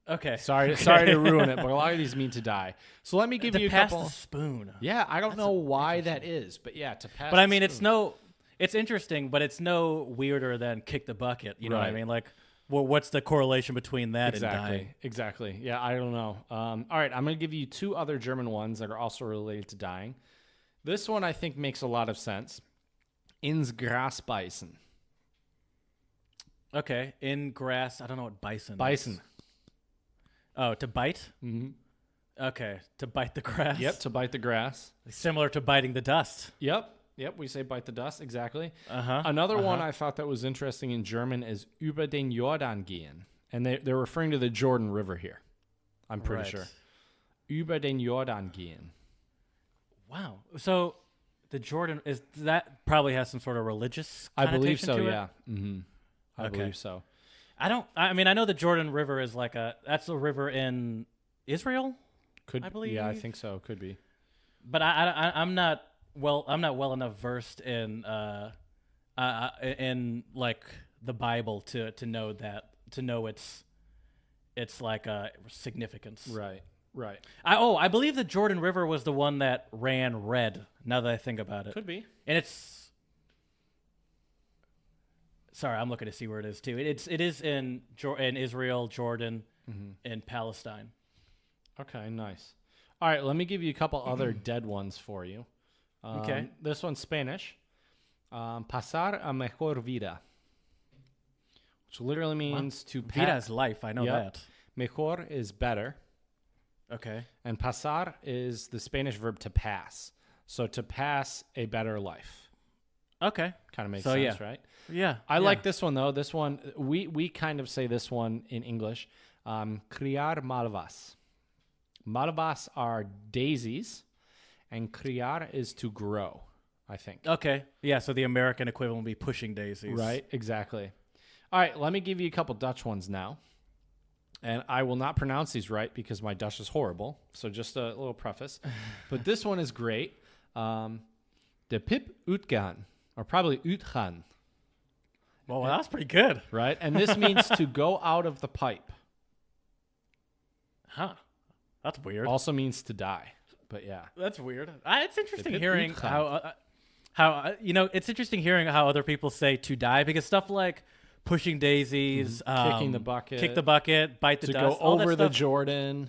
Okay. Sorry to ruin it, but a lot of these mean to die. So let me give To you a pass couple. the spoon. Yeah, I don't know why that is, but yeah, to pass. But I the mean, spoon. it's interesting, but it's no weirder than kick the bucket. You know what I Right. mean? Like, well, what's the correlation between that and dying? Exactly. Yeah, I don't know. All right, I'm gonna give you two other German ones that are also related to dying. This one I think makes a lot of sense. Ins Gras beißen. Okay. In grass, I don't know what bison is. Bison. Oh, to bite? Mm-hmm. Okay. To bite the grass? Yep, to bite the grass. Similar to biting the dust. Yep, we say bite the dust, exactly. Uh-huh. Another one I thought that was interesting in German is über den Jordan gehen. And they're referring to the Jordan River here. I'm pretty Right. sure. Über den Jordan gehen. Wow. So the Jordan that probably has some sort of religious I believe connotation so, to it? yeah. Mm-hmm. I Okay. believe so. I mean, I know the Jordan River is that's a river in Israel, Could I believe. Yeah, I think so. Could be. but I'm not well enough versed in like the Bible to know its like significance. Right. I believe the Jordan River was the one that ran red. Now that I think about it, Could be. and it's. Sorry, I'm looking to see where it is too. It is in Israel, Jordan, and Palestine. Okay, nice. All right, let me give you a couple other dead ones for you. Okay. This one's Spanish. Pasar a mejor vida, which literally means to pass. Vida is life. I know Yep. that. Mejor is better. Okay. And pasar is the Spanish verb to pass. So to pass a better life. Okay. Kind of makes So, sense, yeah. right? Yeah. I like this one, though. This one, we kind of say this one in English. Criar malvas. Malvas are daisies, and criar is to grow, I think. Okay. Yeah. So the American equivalent would be pushing daisies. Right, exactly. All right, let me give you a couple Dutch ones now. And I will not pronounce these right because my Dutch is horrible. So just a little preface. But this one is great. De pip uitgaan, or probably uitgaan, Well, that's pretty good. right? And this means to go out of the pipe. Huh. That's weird. Also means to die. But yeah. That's weird. It's interesting pip hearing uitgaan. how it's interesting hearing how other people say to die, because stuff like pushing daisies, Kicking the bucket. kick the bucket, bite the To dust, go all that over the stuff- Jordan.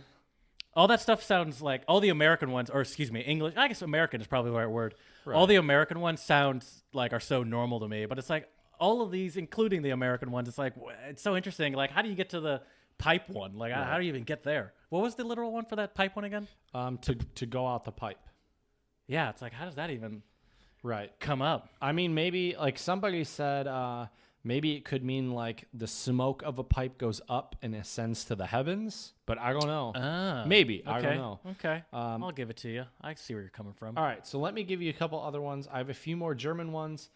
all that stuff sounds like all the American ones, or excuse me, English. I guess American is probably the right word. Right. All the American ones sounds like are so normal to me, but it's like all of these, including the American ones, it's like it's so interesting. Like, how do you get to the pipe one? Like, how do you even get there? What was the literal one for that pipe one again? To go out the pipe. Yeah, it's like, how does that even Right. come up? I mean, maybe like somebody said, maybe it could mean like the smoke of a pipe goes up and ascends to the heavens, but I don't know. Maybe. I don't know. Okay, I'll give it to you. I see where you're coming from. All right, so let me give you a couple other ones. I have a few more German ones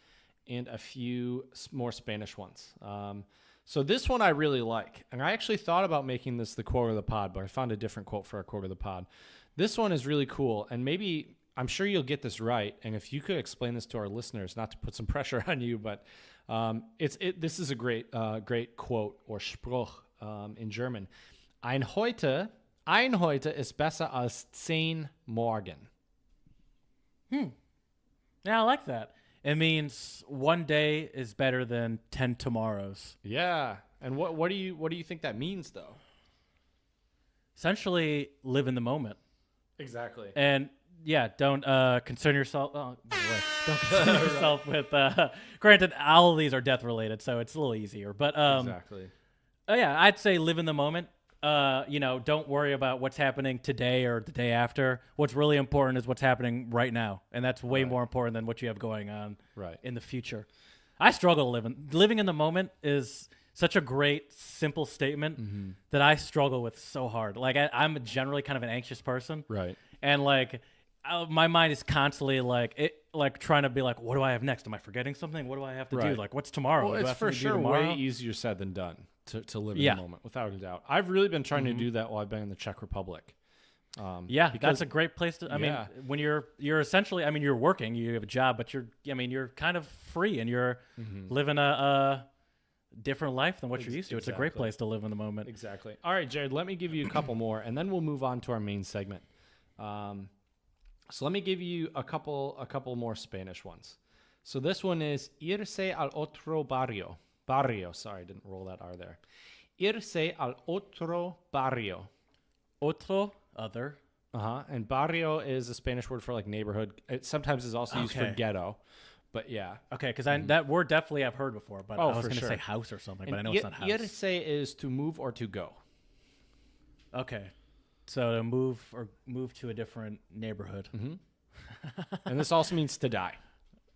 and a few more Spanish ones. So this one I really like, and I actually thought about making this the quote of the pod, but I found a different quote for our quote of the pod. This one is really cool, and maybe I'm sure you'll get this right. And if you could explain this to our listeners, not to put some pressure on you, but this is a great quote or Spruch in German. Ein heute ist besser als 10 morgen. Yeah, I like that. It means one day is better than 10 tomorrows. Yeah, and what do you think that means though? Essentially, live in the moment. Exactly. And yeah, don't concern yourself. Oh, boy. Don't concern yourself with. Granted, all of these are death related, so it's a little easier. But Exactly. yeah, I'd say live in the moment. Don't worry about what's happening today or the day after. What's really important is what's happening right now, and that's way more important than what you have going on in the future. I struggle living in the moment is such a great, simple statement that I struggle with so hard. Like I'm generally kind of an anxious person, Right. and like my mind is constantly like trying to be like, what do I have next? Am I forgetting something? What do I have to do? Right. Like, what's tomorrow? Well, What do I it's have for to do sure tomorrow? way easier said than done to live in Yeah. the moment, without a doubt. I've really been trying to do that while I've been in the Czech Republic. Yeah, because- that's a great place to. I mean, Yeah. when you're essentially, I mean, you're working, you have a job, but you're kind of free and you're living a different life than what you're used to. It's a great Exactly. place to live in the moment. Exactly. All right, Jared, let me give you a couple more, and then we'll move on to our main segment. So let me give you a couple more Spanish ones. So this one is irse al otro barrio. Barrio, sorry, I didn't roll that R there. Irse al otro barrio. Otro, other. And barrio is a Spanish word for like neighborhood. It sometimes is also used for Okay. ghetto. But yeah. Okay, because that word definitely I've heard before, but Oh, I was for going to sure. say house or something, but I And know it's not house. irse is to move or to go. Okay, so to move to a different neighborhood. And this also means to die.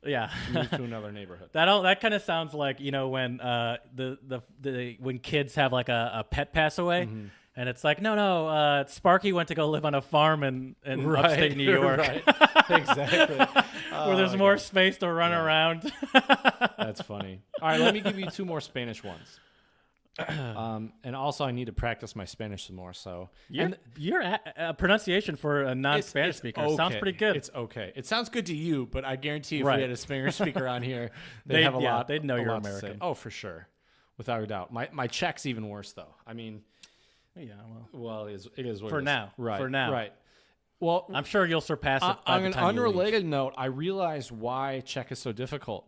Yeah. Move to another neighborhood. That kind of sounds like, when when kids have like a pet pass away, and it's like no, Sparky went to go live on a farm in upstate New York, Right. Exactly. where there's more space to run around. That's funny. All right, let me give you two more Spanish ones. And also, I need to practice my Spanish some more. So Your pronunciation for a non-Spanish it's speaker sounds okay. pretty good. It's okay. It sounds good to you, but I guarantee if Right. we had a Spanish speaker on here, they'd They'd- have a yeah, lot. they'd know a you're lot to say. American. Oh, for sure, without a doubt. My Czech's even worse though. I mean, Yeah, well, it is what For it is. now. Right. For now. Right. Well, I'm sure you'll surpass it by on the an time you leave. unrelated note, I realized why Czech is so difficult.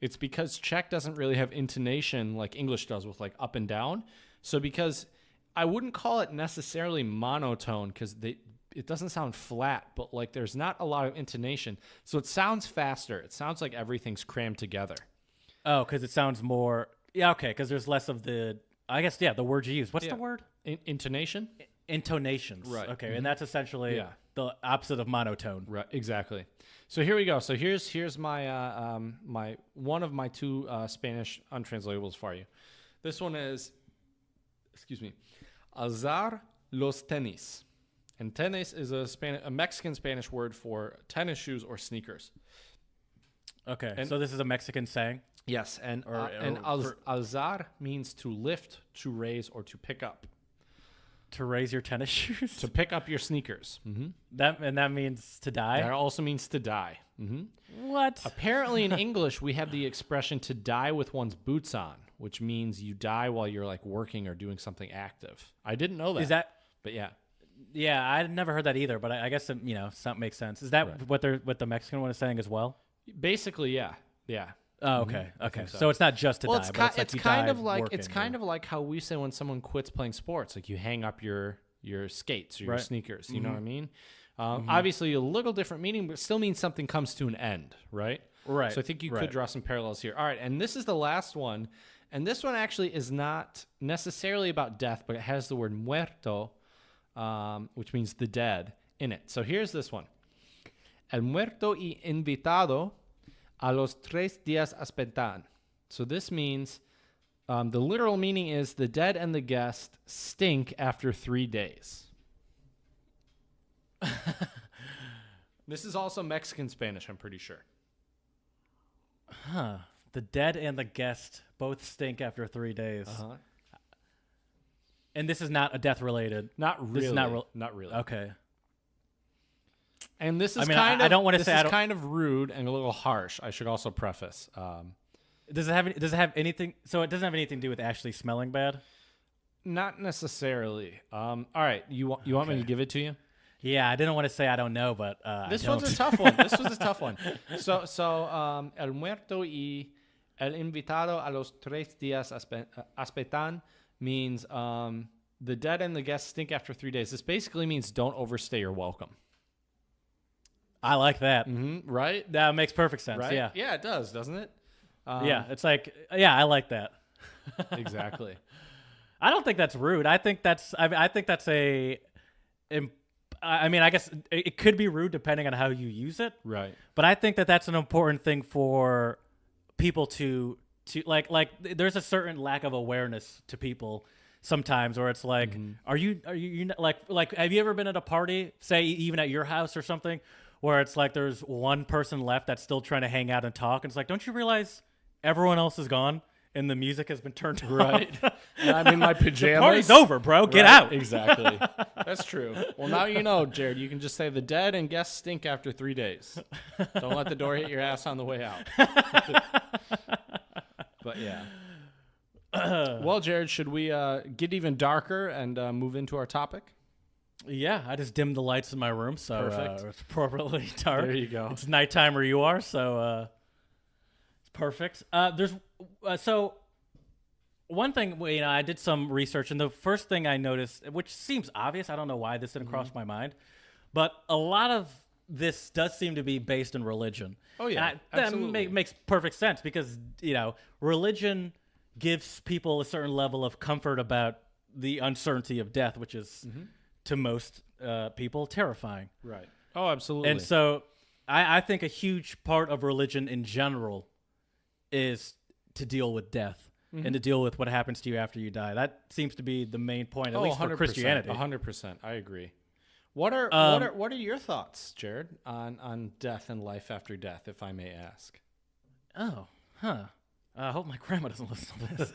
It's because Czech doesn't really have intonation like English does with like up and down. So because I wouldn't call it necessarily monotone because it doesn't sound flat, but like there's not a lot of intonation. So it sounds faster. It sounds like everything's crammed together. Oh, because it sounds more. Yeah, okay. Because there's less of the. I guess the word you use. What's the word? Intonation. Intonations. Right. Okay, and that's essentially the opposite of monotone. Right. Exactly. So here we go. So here's my my one of my two Spanish untranslatables for you. This one is, excuse me, alzar los tenis. And tenis is a Mexican Spanish word for tennis shoes or sneakers. Okay, And so this is a Mexican saying? Yes, and alzar means to lift, to raise, or to pick up. To raise your tennis shoes? To pick up your sneakers. Mm-hmm. That means to die? That also means to die. Mm-hmm. What? Apparently in English, we have the expression to die with one's boots on, which means you die while you're like working or doing something active. I didn't know that. Is that... But yeah. Yeah, I'd never heard that either, but I guess, something makes sense. Is that what the Mexican one is saying as well? Basically, yeah. Yeah. Oh, okay. Okay. so. So it's not just to die, but it's kind of like how we say when someone quits playing sports, like you hang up your skates or your sneakers. You know what I mean? Obviously, a little different meaning, but it still means something comes to an end, right? Right. So I think you could draw some parallels here. All right, and this is the last one, and this one actually is not necessarily about death, but it has the word muerto, which means the dead, in it. So here's this one: el muerto y invitado a los 3 días espantan. So this means, the literal meaning is the dead and the guest stink after 3 days. This is also Mexican Spanish, I'm pretty sure. Huh. The dead and the guest both stink after 3 days. Uh-huh. And this is not a death related. Not really. Not really. Okay. And this is I don't want to say kind of rude and a little harsh. I should also preface. Does it have anything? So it doesn't have anything to do with actually smelling bad? Not necessarily. All right, you want me to give it to you? Yeah, I didn't want to say I don't know, but this one's a tough one. This was a tough one. So el muerto y el invitado a los 3 días espantan means the dead and the guests stink after 3 days. This basically means don't overstay your welcome. I like that. Mm-hmm, right? That makes perfect sense. Right? Yeah. Yeah, it does, doesn't it? Yeah, it's like, I like that. Exactly. I don't think that's rude. I think that's a. I guess it could be rude depending on how you use it. Right. But I think that's an important thing for people to like. There's a certain lack of awareness to people sometimes, where it's like, are you like have you ever been at a party, say even at your house or something, where it's like there's one person left that's still trying to hang out and talk, and it's like, don't you realize everyone else is gone and the music has been turned off? Right. And I'm in my pajamas. The party's over, bro. Get out. Exactly. That's true. Well, now you know, Jared. You can just say the dead and guests stink after 3 days. Don't let the door hit your ass on the way out. But yeah. Well, Jared, should we get even darker and move into our topic? Yeah, I just dimmed the lights in my room, so it's appropriately dark. There you go. It's nighttime where you are, so it's perfect. So one thing, I did some research, and the first thing I noticed, which seems obvious, I don't know why this didn't cross my mind, but a lot of this does seem to be based in religion. Oh yeah, absolutely. That makes perfect sense because religion gives people a certain level of comfort about the uncertainty of death, which is to most people terrifying. Right. Oh, absolutely. And so I think a huge part of religion in general is to deal with death and to deal with what happens to you after you die. That seems to be the main point, at least for Christianity. 100%. I agree. What are your thoughts, Jared, on death and life after death, if I may ask? Oh, huh. I hope my grandma doesn't listen to this.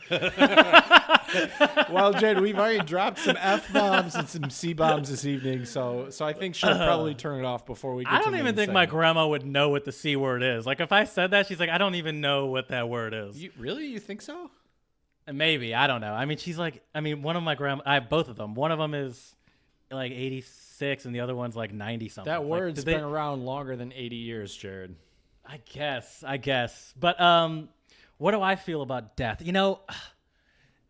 Well, Jared, we've already dropped some F-bombs and some C-bombs this evening, so I think she'll probably turn it off before we get to I don't even think my grandma would know what the C word is. Like, if I said that, she's like, I don't even know what that word is. Really? You think so? Maybe. I don't know. I mean, she's like, one of my grandma, I have both of them. One of them is like 86 and the other one's like 90-something. That word's been around longer than 80 years, Jared. I guess. But what do I feel about death?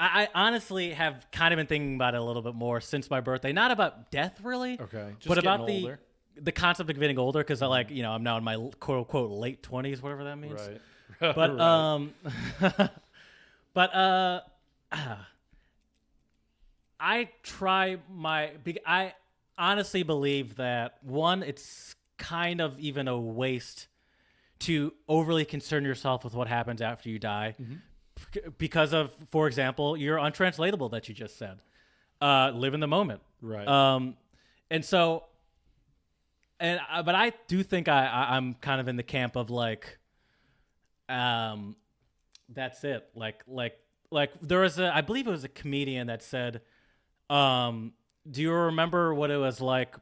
I honestly have kind of been thinking about it a little bit more since my birthday. Not about death, really. Okay. Just but about getting older. the concept of getting older, because I'm now in my quote unquote late 20s, whatever that means. Right. But Right. but I honestly believe that one, it's kind of even a waste to overly concern yourself with what happens after you die, because of, for example, your untranslatable that you just said. Live in the moment. Right. But I do think I'm kind of in the camp of like, that's it. Like there was I believe it was a comedian that said, do you remember what it was like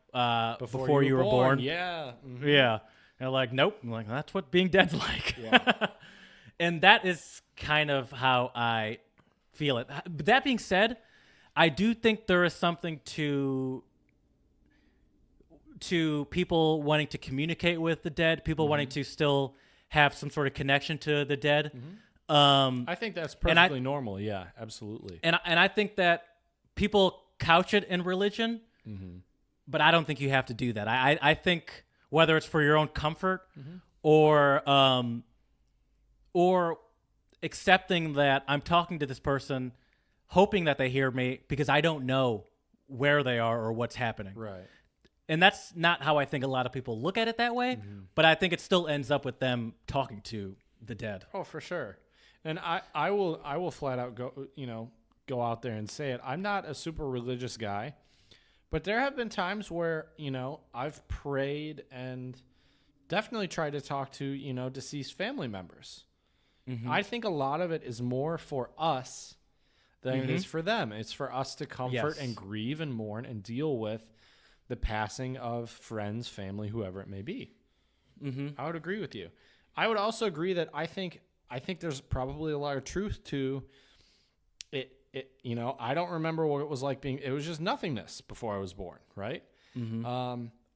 before you were born? Yeah. Mm-hmm. Yeah. And they're like, nope. I'm like, that's what being dead's like. Yeah. And that is kind of how I feel it. But that being said, I do think there is something to people wanting to communicate with the dead, people wanting to still have some sort of connection to the dead. I think that's perfectly normal. Yeah, absolutely. And I think that people couch it in religion, but I don't think you have to do that. I think whether it's for your own comfort or accepting that I'm talking to this person, hoping that they hear me because I don't know where they are or what's happening. Right. And that's not how I think a lot of people look at it that way, but I think it still ends up with them talking to the dead. Oh, for sure. And I will flat out go out there and say it. I'm not a super religious guy, but there have been times where, I've prayed and definitely tried to talk to, deceased family members. I think a lot of it is more for us than it is for them. It's for us to comfort and grieve and mourn and deal with the passing of friends, family, whoever it may be. I would agree with you. I would also agree that I think there's probably a lot of truth to it. I don't remember what it was like it was just nothingness before I was born, right?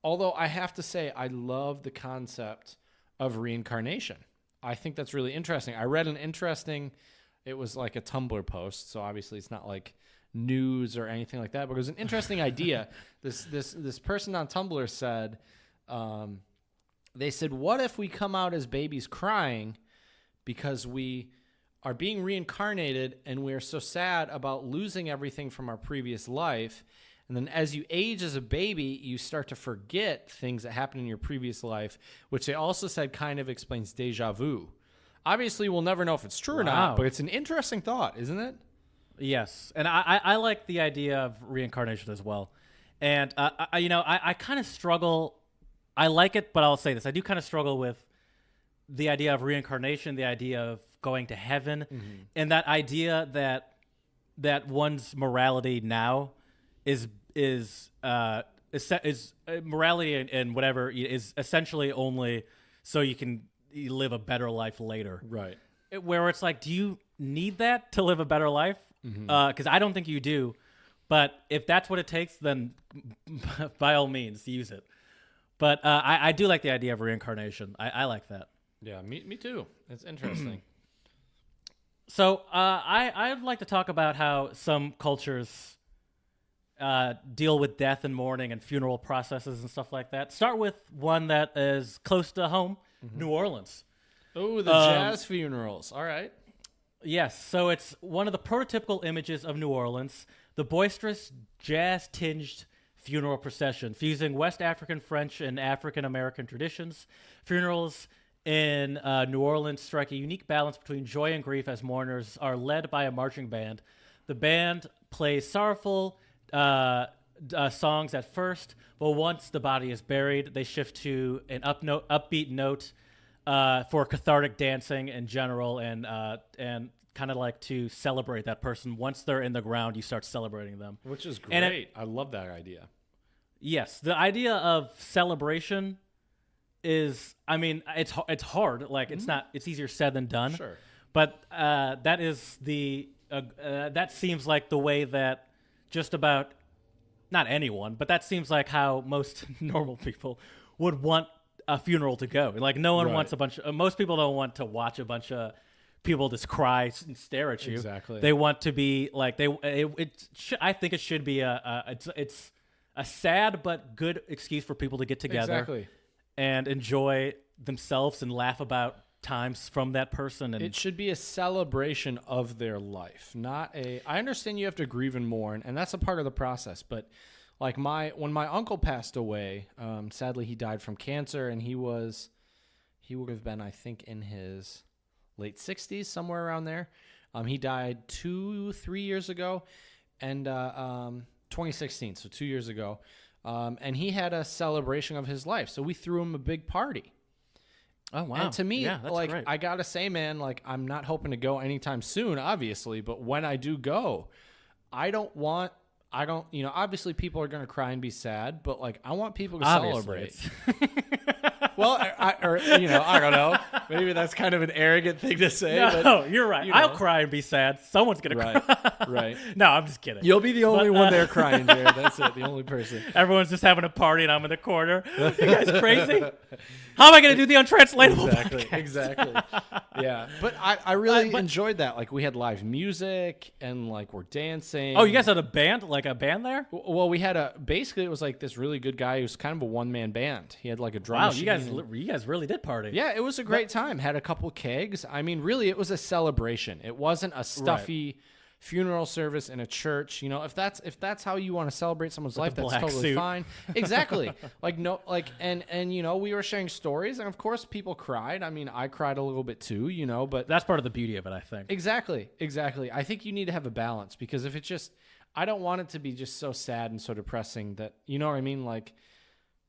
Although I have to say, I love the concept of reincarnation. I think that's really interesting. I read it was like a Tumblr post, so obviously it's not like news or anything like that, but it was an interesting idea. This person on Tumblr said, they said, what if we come out as babies crying because we are being reincarnated and we're so sad about losing everything from our previous life, and then as you age as a baby, you start to forget things that happened in your previous life, which they also said kind of explains deja vu. Obviously, we'll never know if it's true or not, but it's an interesting thought, isn't it? Yes, and I like the idea of reincarnation as well. And, I kind of struggle. I like it, but I'll say this. I do kind of struggle with the idea of reincarnation, the idea of going to heaven, and that idea that one's morality now is morality and whatever is essentially only so you can live a better life later. Right. Where it's like, do you need that to live a better life? Because I don't think you do. But if that's what it takes, then by all means, use it. But I do like the idea of reincarnation. I like that. Yeah, me too. It's interesting. So I'd like to talk about how some cultures deal with death and mourning and funeral processes and stuff like that. Start with one that is close to home, New Orleans. Oh, the jazz funerals. All right. Yes, so it's one of the prototypical images of New Orleans, the boisterous, jazz-tinged funeral procession, fusing West African, French, and African American traditions. Funerals in New Orleans strike a unique balance between joy and grief as mourners are led by a marching band. The band plays sorrowful songs at first, but once the body is buried, they shift to an upbeat note for cathartic dancing in general, and kind of like to celebrate that person. Once they're in the ground, you start celebrating them. Which is great. I love that idea. Yes, the idea of celebration is, it's hard. Like, it's easier said than done. Sure. But that is that seems like the way that just about, not anyone, but that seems like how most normal people would want a funeral to go. Like, no one wants most people don't want to watch a bunch of people just cry and stare at you. Exactly. They want to be like I think it should be it's a sad but good excuse for people to get together and enjoy themselves and laugh about times from that person. And it should be a celebration of their life, not a. I understand you have to grieve and mourn, and that's a part of the process. But like when my uncle passed away, sadly he died from cancer, and he would have been, I think, in his late 60s, somewhere around there. He died 2-3 years ago, and 2016, so 2 years ago, and he had a celebration of his life. So we threw him a big party. Oh, wow. And to me, that's like, great. I gotta say, man, like, I'm not hoping to go anytime soon, obviously, but when I do go, obviously people are gonna cry and be sad, but like, I want people to celebrate. Well, I don't know. Maybe that's kind of an arrogant thing to say. No, but, you're right. I'll cry and be sad. Someone's gonna cry. Right. No, I'm just kidding. You'll be the only one there crying, Jared. That's it. The only person. Everyone's just having a party and I'm in the corner. You guys crazy? How am I going to do the untranslatable podcast? Exactly. Yeah. But I really enjoyed that. Like, we had live music and, like, we're dancing. Oh, you guys had a band? Like a band there? Well, we had basically it was like this really good guy who was kind of a one-man band. He had like a drum machine. You guys really did party. Yeah, it was a great time. Had a couple kegs. I mean, really, it was a celebration. It wasn't a stuffy funeral service in a church. You know, if that's how you want to celebrate someone's life, that's totally fine. Exactly. And you know, we were sharing stories, and of course people cried. I mean, I cried a little bit too, you know, but that's part of the beauty of it, I think. Exactly. I think you need to have a balance, because if it's just, I don't want it to be just so sad and so depressing that, you know what I mean? Like,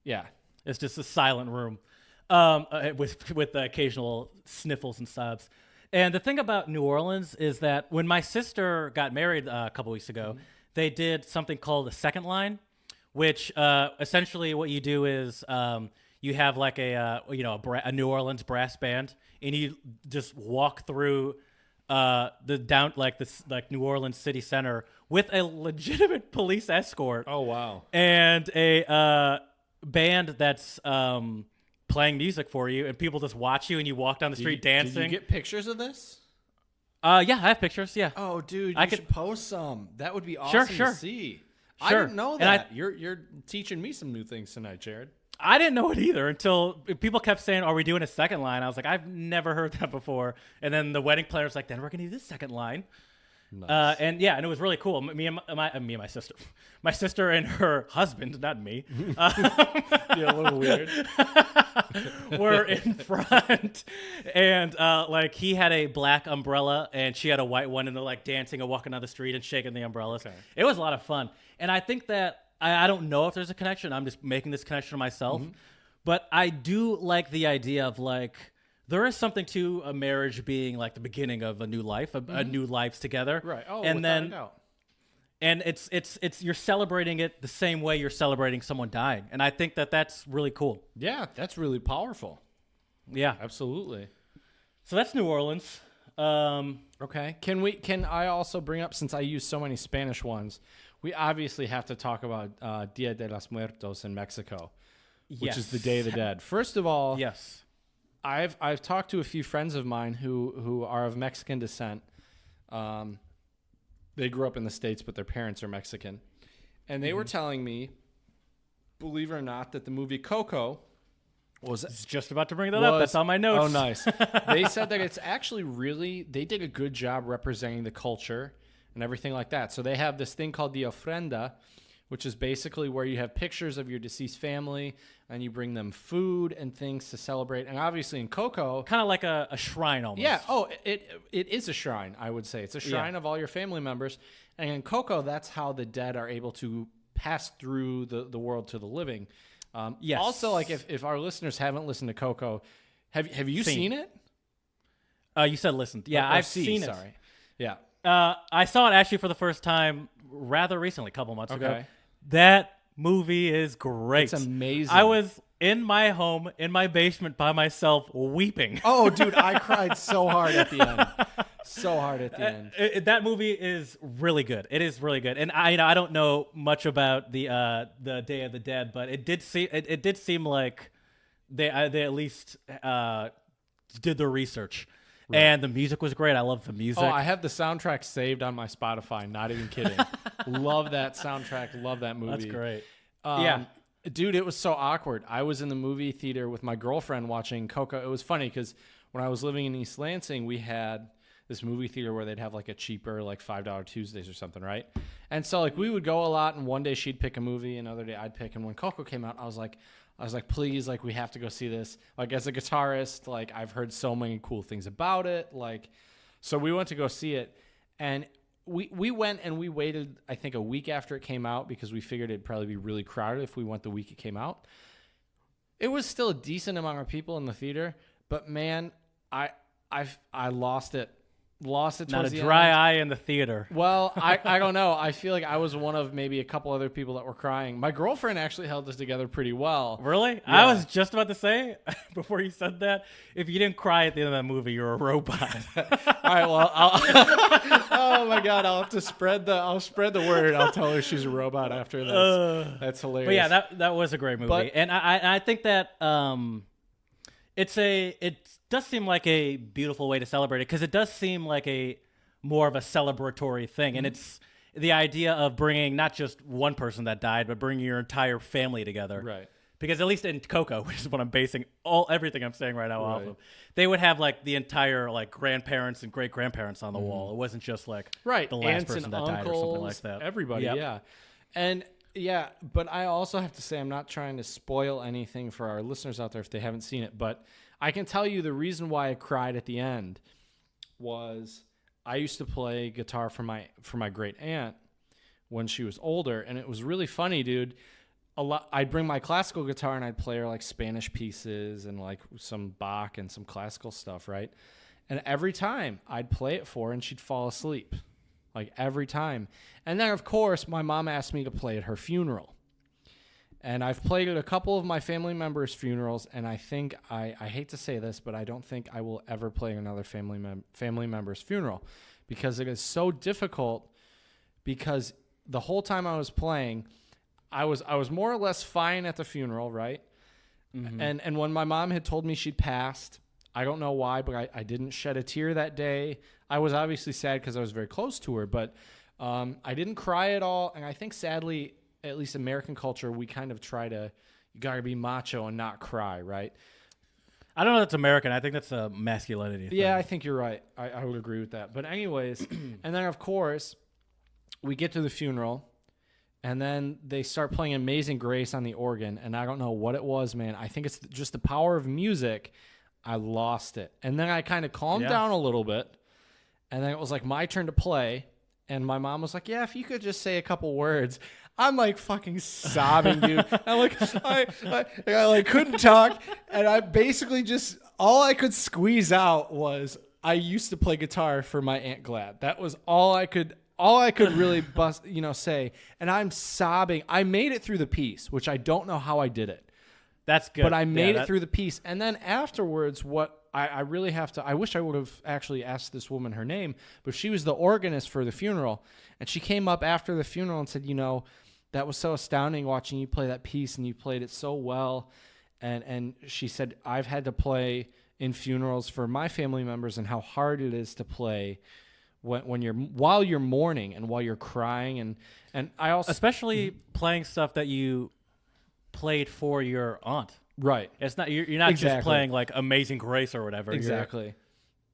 yeah. It's just a silent room with the occasional sniffles and sobs. And the thing about New Orleans is that when my sister got married a couple weeks ago, they did something called a second line, which essentially what you do is you have like a New Orleans brass band, and you just walk through New Orleans city center with a legitimate police escort. Oh wow! And a band that's playing music for you, and people just watch you, and you walk down the street dancing. Did you get pictures of this? Yeah, I have pictures. Yeah. Oh, dude, you should post some. That would be awesome sure. to see. Sure. I didn't know that. You're teaching me some new things tonight, Jared. I didn't know it either until people kept saying, "Are we doing a second line?" I was like, "I've never heard that before." And then the wedding planner was like, "Then we're gonna do this second line." Nice. And it was really cool. Me and my sister and her husband, not me, a little weird, were in front, and he had a black umbrella and she had a white one, and they're like dancing and walking down the street and shaking the umbrellas. Okay. It was a lot of fun, and I think that I don't know if there's a connection. I'm just making this connection myself, but I do like the idea of like, there is something to a marriage being like the beginning of a new life, a new lives together. Right. Oh, and without a doubt. And it's you're celebrating it the same way you're celebrating someone dying. And I think that that's really cool. Yeah, that's really powerful. Yeah. Absolutely. So that's New Orleans. Okay. Can I also bring up, since I use so many Spanish ones, we obviously have to talk about Dia de los Muertos in Mexico, which is the Day of the Dead. First of all, yes. I've talked to a few friends of mine who are of Mexican descent. They grew up in the States, but their parents are Mexican. And they were telling me, believe it or not, that the movie Coco was just about to bring that up. That's on my notes. Oh, nice. They said that it's actually they did a good job representing the culture and everything like that. So they have this thing called the ofrenda, which is basically where you have pictures of your deceased family and you bring them food and things to celebrate. And obviously in Coco, kind of like a shrine almost. Yeah. Oh, it is a shrine, I would say. It's a shrine of all your family members. And in Coco, that's how the dead are able to pass through the world to the living. Yes. Also, like if our listeners haven't listened to Coco, have you seen it? You said listened. Yeah, I've seen it. Sorry. Yeah. I saw it actually for the first time rather recently, a couple months ago. That movie is great. It's amazing. I was in my home, in my basement by myself, weeping. Oh, dude, I cried so hard at the end. So hard at the end. That movie is really good. It is really good. And I don't know much about the Day of the Dead, but it did seem like they at least did their research. Right. And the music was great. I love the music. Oh, I have the soundtrack saved on my Spotify. Not even kidding. Love that soundtrack. Love that movie. That's great. Dude, it was so awkward. I was in the movie theater with my girlfriend watching Coco. It was funny because when I was living in East Lansing, we had this movie theater where they'd have like a cheaper, like $5 Tuesdays or something, right? And so like we would go a lot, and one day she'd pick a movie, another day I'd pick. And when Coco came out, I was like, please, like, we have to go see this. Like, as a guitarist, like, I've heard so many cool things about it. Like, so we went to go see it, and we went and we waited, I think, a week after it came out because we figured it'd probably be really crowded if we went the week it came out. It was still a decent amount of people in the theater, but man, I lost it. Lost it Not towards a the dry end. eye in the theater. Well, I don't know. I feel like I was one of maybe a couple other people that were crying. My girlfriend actually held this together pretty well. Really? Yeah. I was just about to say, before you said that, if you didn't cry at the end of that movie, you're a robot. All right, well, oh my God, I'll have to spread the word. I'll tell her she's a robot after this. That's hilarious. But yeah, that was a great movie. But- and I think that it does seem like a beautiful way to celebrate it, because it does seem like a more of a celebratory thing. And it's the idea of bringing not just one person that died, but bringing your entire family together. Right. Because at least in Coco, which is what I'm basing everything I'm saying right now off Right. of, they would have like the entire like grandparents and great grandparents on the wall. It wasn't just like Right. the last Aunts person and that died or uncles, something like that. Everybody, Yep. yeah. And yeah, but I also have to say, I'm not trying to spoil anything for our listeners out there if they haven't seen it, but I can tell you the reason why I cried at the end was I used to play guitar for my great aunt when she was older, and it was really funny, dude. I'd bring my classical guitar and I'd play her like Spanish pieces and like some Bach and some classical stuff, right? And every time I'd play it for her and she'd fall asleep, like every time. And then of course my mom asked me to play at her funeral. And I've played at a couple of my family members' funerals, and I think I hate to say this, but I don't think I will ever play another family member's funeral, because it is so difficult. Because the whole time I was playing, I was more or less fine at the funeral, right? Mm-hmm. And when my mom had told me she'd passed, I don't know why, but I didn't shed a tear that day. I was obviously sad because I was very close to her, but I didn't cry at all. And I think sadly, at least American culture, we kind of try to, you got to be macho and not cry, right? I don't know if that's American. I think that's a masculinity thing. Yeah, I think you're right. I would agree with that. But anyways, and then of course, we get to the funeral, and then they start playing Amazing Grace on the organ, and I don't know what it was, man. I think it's just the power of music. I lost it. And then I kind of calmed down a little bit, and then it was like my turn to play, and my mom was like, yeah, if you could just say a couple words. I'm like fucking sobbing, dude. I'm like, I like couldn't talk, and I basically just, all I could squeeze out was, I used to play guitar for my Aunt Glad. That was all I could really say. And I'm sobbing. I made it through the piece, which I don't know how I did it. That's good. But I made it through the piece. And then afterwards, what I really have to, I wish I would have actually asked this woman her name, but she was the organist for the funeral. And she came up after the funeral and said, that was so astounding watching you play that piece, and you played it so well. And she said, I've had to play in funerals for my family members, and how hard it is to play while you're mourning and while you're crying. And I also, especially playing stuff that you played for your aunt. Right. It's not, you're not Exactly. just playing like Amazing Grace or whatever. Exactly.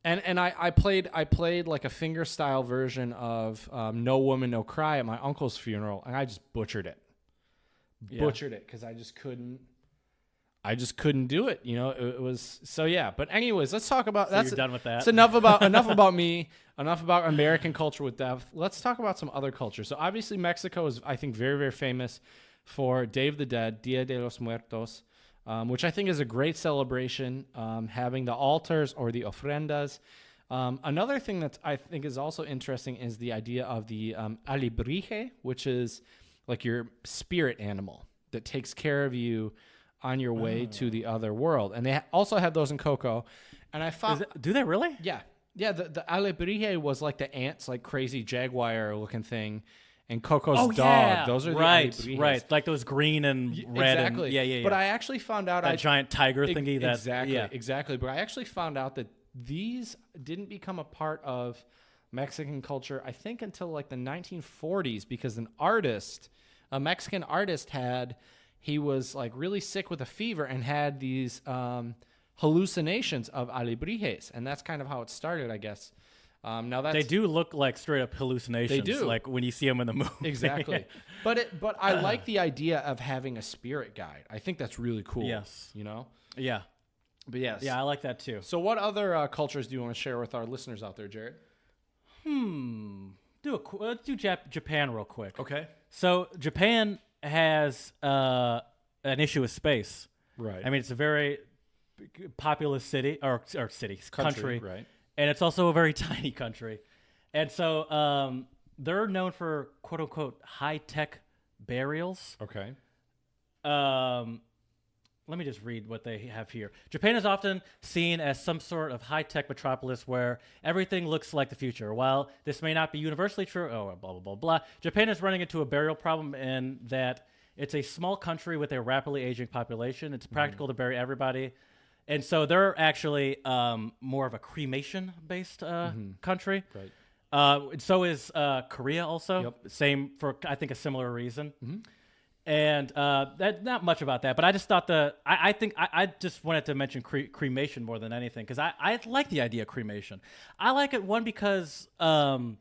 And I played like a finger style version of No Woman No Cry at my uncle's funeral, and I just butchered it. Butchered it because I just couldn't do it. It was so, yeah. But anyways, let's talk about You're done with that. It's enough about me, enough about American culture with death. Let's talk about some other culture. So obviously Mexico is, I think, very, very famous for Day of the Dead, Dia de los Muertos. Which I think is a great celebration, having the altars or the ofrendas. Another thing that I think is also interesting is the idea of the alebrije, which is like your spirit animal that takes care of you on your way to the other world. And they also have those in Coco. And I found... Do they really? Yeah. Yeah, the alebrije was like the ants, like crazy jaguar-looking thing. And Coco's dog. Yeah. Those are the alebrijes. Right. Like those green and red. Exactly. And, yeah. But I actually found out... That giant tiger thingy. Exactly. But I actually found out that these didn't become a part of Mexican culture, I think, until like the 1940s, because a Mexican artist he was like really sick with a fever and had these hallucinations of alebrijes, and that's kind of how it started, I guess. Now they do look like straight up hallucinations. They do, like when you see them in the movie. Exactly. But I like the idea of having a spirit guide. I think that's really cool. Yes. You know. Yeah. But yes. Yeah, I like that too. So, what other cultures do you want to share with our listeners out there, Jared? Let's do Japan real quick. Okay. So Japan has an issue with space. Right. I mean, it's a very populous city or country, right? And it's also a very tiny country, and so they're known for quote unquote high tech burials. Okay. Let me just read what they have here. Japan is often seen as some sort of high-tech metropolis where everything looks like the future. While this may not be universally true, blah, blah, blah, blah, Japan is running into a burial problem in that it's a small country with a rapidly aging population. It's practical to bury everybody. And so they're actually more of a cremation-based country. Right. So is Korea also. Yep. Same for, I think, a similar reason. Mm-hmm. And that not much about that, but I just thought I think I just wanted to mention cremation more than anything because I like the idea of cremation. I like it because it's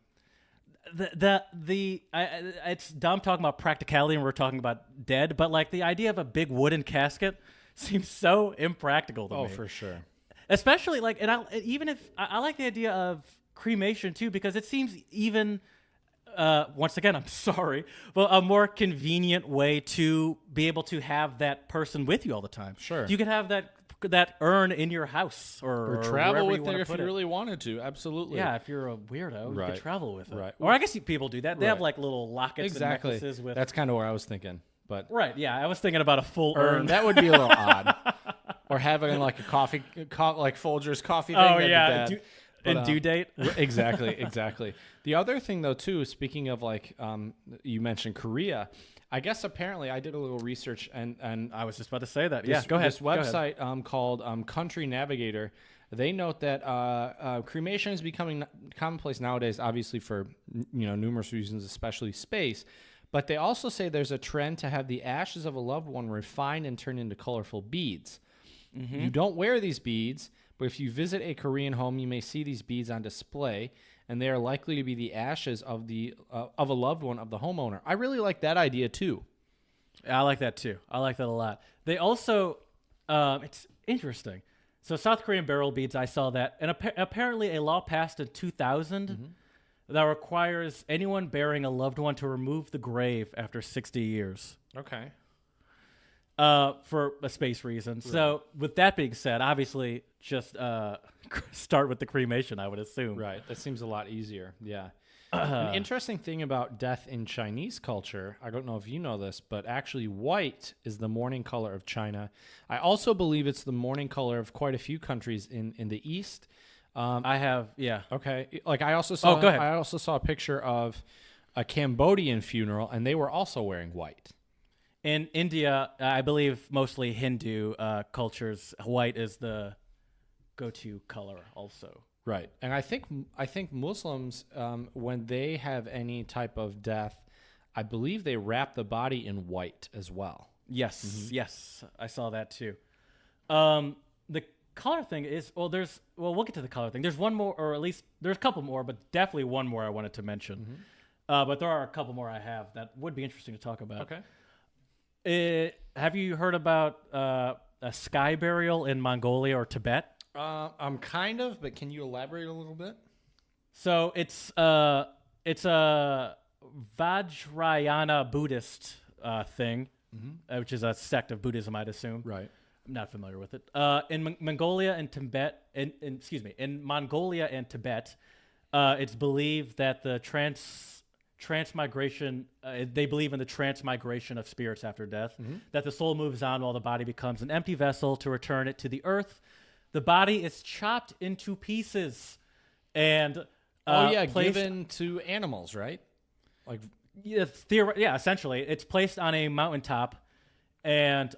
dumb talking about practicality and we're talking about dead, but like the idea of a big wooden casket seems so impractical to me. Oh, for sure. Especially like, and I like the idea of cremation too because it seems even. Once again, I'm sorry, but a more convenient way to be able to have that person with you all the time. Sure. You could have that urn in your house or travel with it if you really wanted to. Absolutely. Yeah, if you're a weirdo, you could travel with it. Right. Or I guess people do that. They have like little lockets and necklaces with. That's kind of where I was thinking. But right, yeah, I was thinking about a full urn. That would be a little odd. Or having like a coffee, like Folgers coffee thing. Oh, yeah. Due date. Exactly. The other thing, though, too, speaking of like you mentioned Korea, I guess apparently I did a little research and I was just about to say that. This, go ahead. This website called Country Navigator, they note that cremation is becoming commonplace nowadays, obviously for numerous reasons, especially space. But they also say there's a trend to have the ashes of a loved one refined and turned into colorful beads. Mm-hmm. You don't wear these beads, but if you visit a Korean home, you may see these beads on display, and they are likely to be the ashes of a loved one of the homeowner. I really like that idea too. I like that too. I like that a lot. They also, it's interesting. So South Korean burial beads, I saw that, and apparently a law passed in 2000 that requires anyone burying a loved one to remove the grave after 60 years. Okay. For a space reason. Right. So with that being said, obviously just start with the cremation, I would assume. Right. That seems a lot easier. Yeah. An interesting thing about death in Chinese culture, I don't know if you know this, but actually white is the mourning color of China. I also believe it's the mourning color of quite a few countries in the East. I have, yeah. Okay. Like I also saw go ahead. I also saw a picture of a Cambodian funeral, and they were also wearing white. In India, I believe mostly Hindu cultures, white is the go-to color also. Right. And I think Muslims, when they have any type of death, I believe they wrap the body in white as well. Yes, yes. I saw that too. The color thing is, we'll get to the color thing. There's one more, or at least there's a couple more, but definitely one more I wanted to mention. But there are a couple more I have that would be interesting to talk about. Okay. Have you heard about a sky burial in Mongolia or Tibet? I'm kind of, but can you elaborate a little bit? So it's a Vajrayana Buddhist thing, which is a sect of Buddhism, I'd assume. Right. I'm not familiar with it. In Mongolia and Tibet, in Mongolia and Tibet, it's believed that the transmigration, they believe in the transmigration of spirits after death, that the soul moves on while the body becomes an empty vessel to return it to the earth. The body is chopped into pieces and given to animals, right? Like, essentially, it's placed on a mountaintop and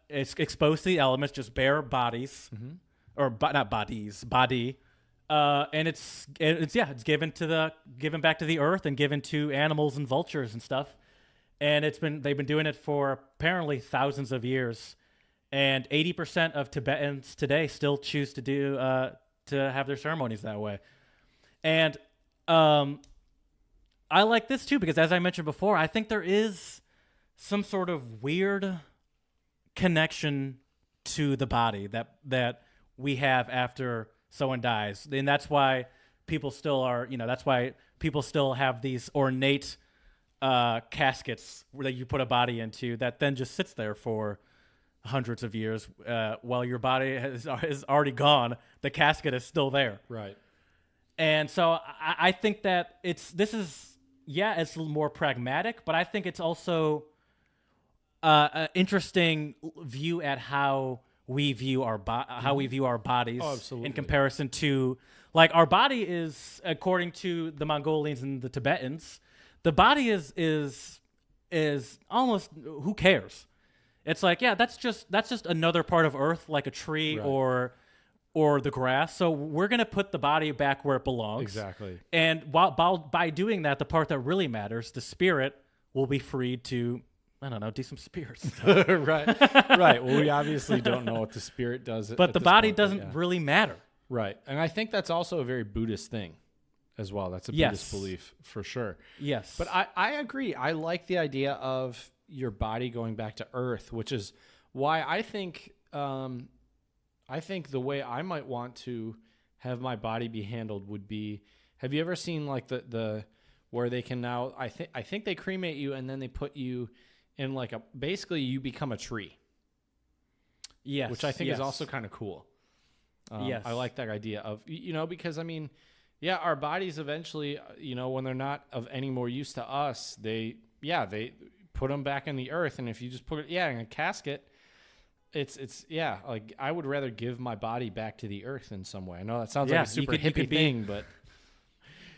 it's exposed to the elements, just bare bodies, not bodies, body. And it's given back to the earth and given to animals and vultures and stuff. And they've been doing it for apparently thousands of years. And 80% of Tibetans today still choose to have their ceremonies that way. And I like this too because, as I mentioned before, I think there is some sort of weird connection to the body that we have after someone dies, and that's why people still have these ornate caskets that you put a body into that then just sits there for hundreds of years while your body is already gone. The casket is still there, Right. and so I think that it's a little more pragmatic, but I think it's also an interesting view at how we view our bodies in comparison to, like, our body is, according to the Mongolians and the Tibetans, the body is almost, who cares? It's like, yeah, that's just another part of Earth, like a tree or the grass. So we're gonna put the body back where it belongs. Exactly. And by doing that, the part that really matters, the spirit, will be freed to, I don't know, do some spears. Right. Right. Well, we obviously don't know what the spirit does. But the body doesn't really matter. Right. And I think that's also a very Buddhist thing as well. That's a Buddhist belief for sure. Yes. But I agree. I like the idea of your body going back to earth, which is why I think the way I might want to have my body be handled would be, have you ever seen like the where they can now, I think they cremate you and then they put you in like basically you become a tree. Yes. Which I think is also kind of cool. Yes. I like that idea of, because I mean, yeah, our bodies eventually, when they're not of any more use to us, they put them back in the earth. And if you just put it, in a casket, it's like I would rather give my body back to the earth in some way. I know that sounds like a super hippie thing, but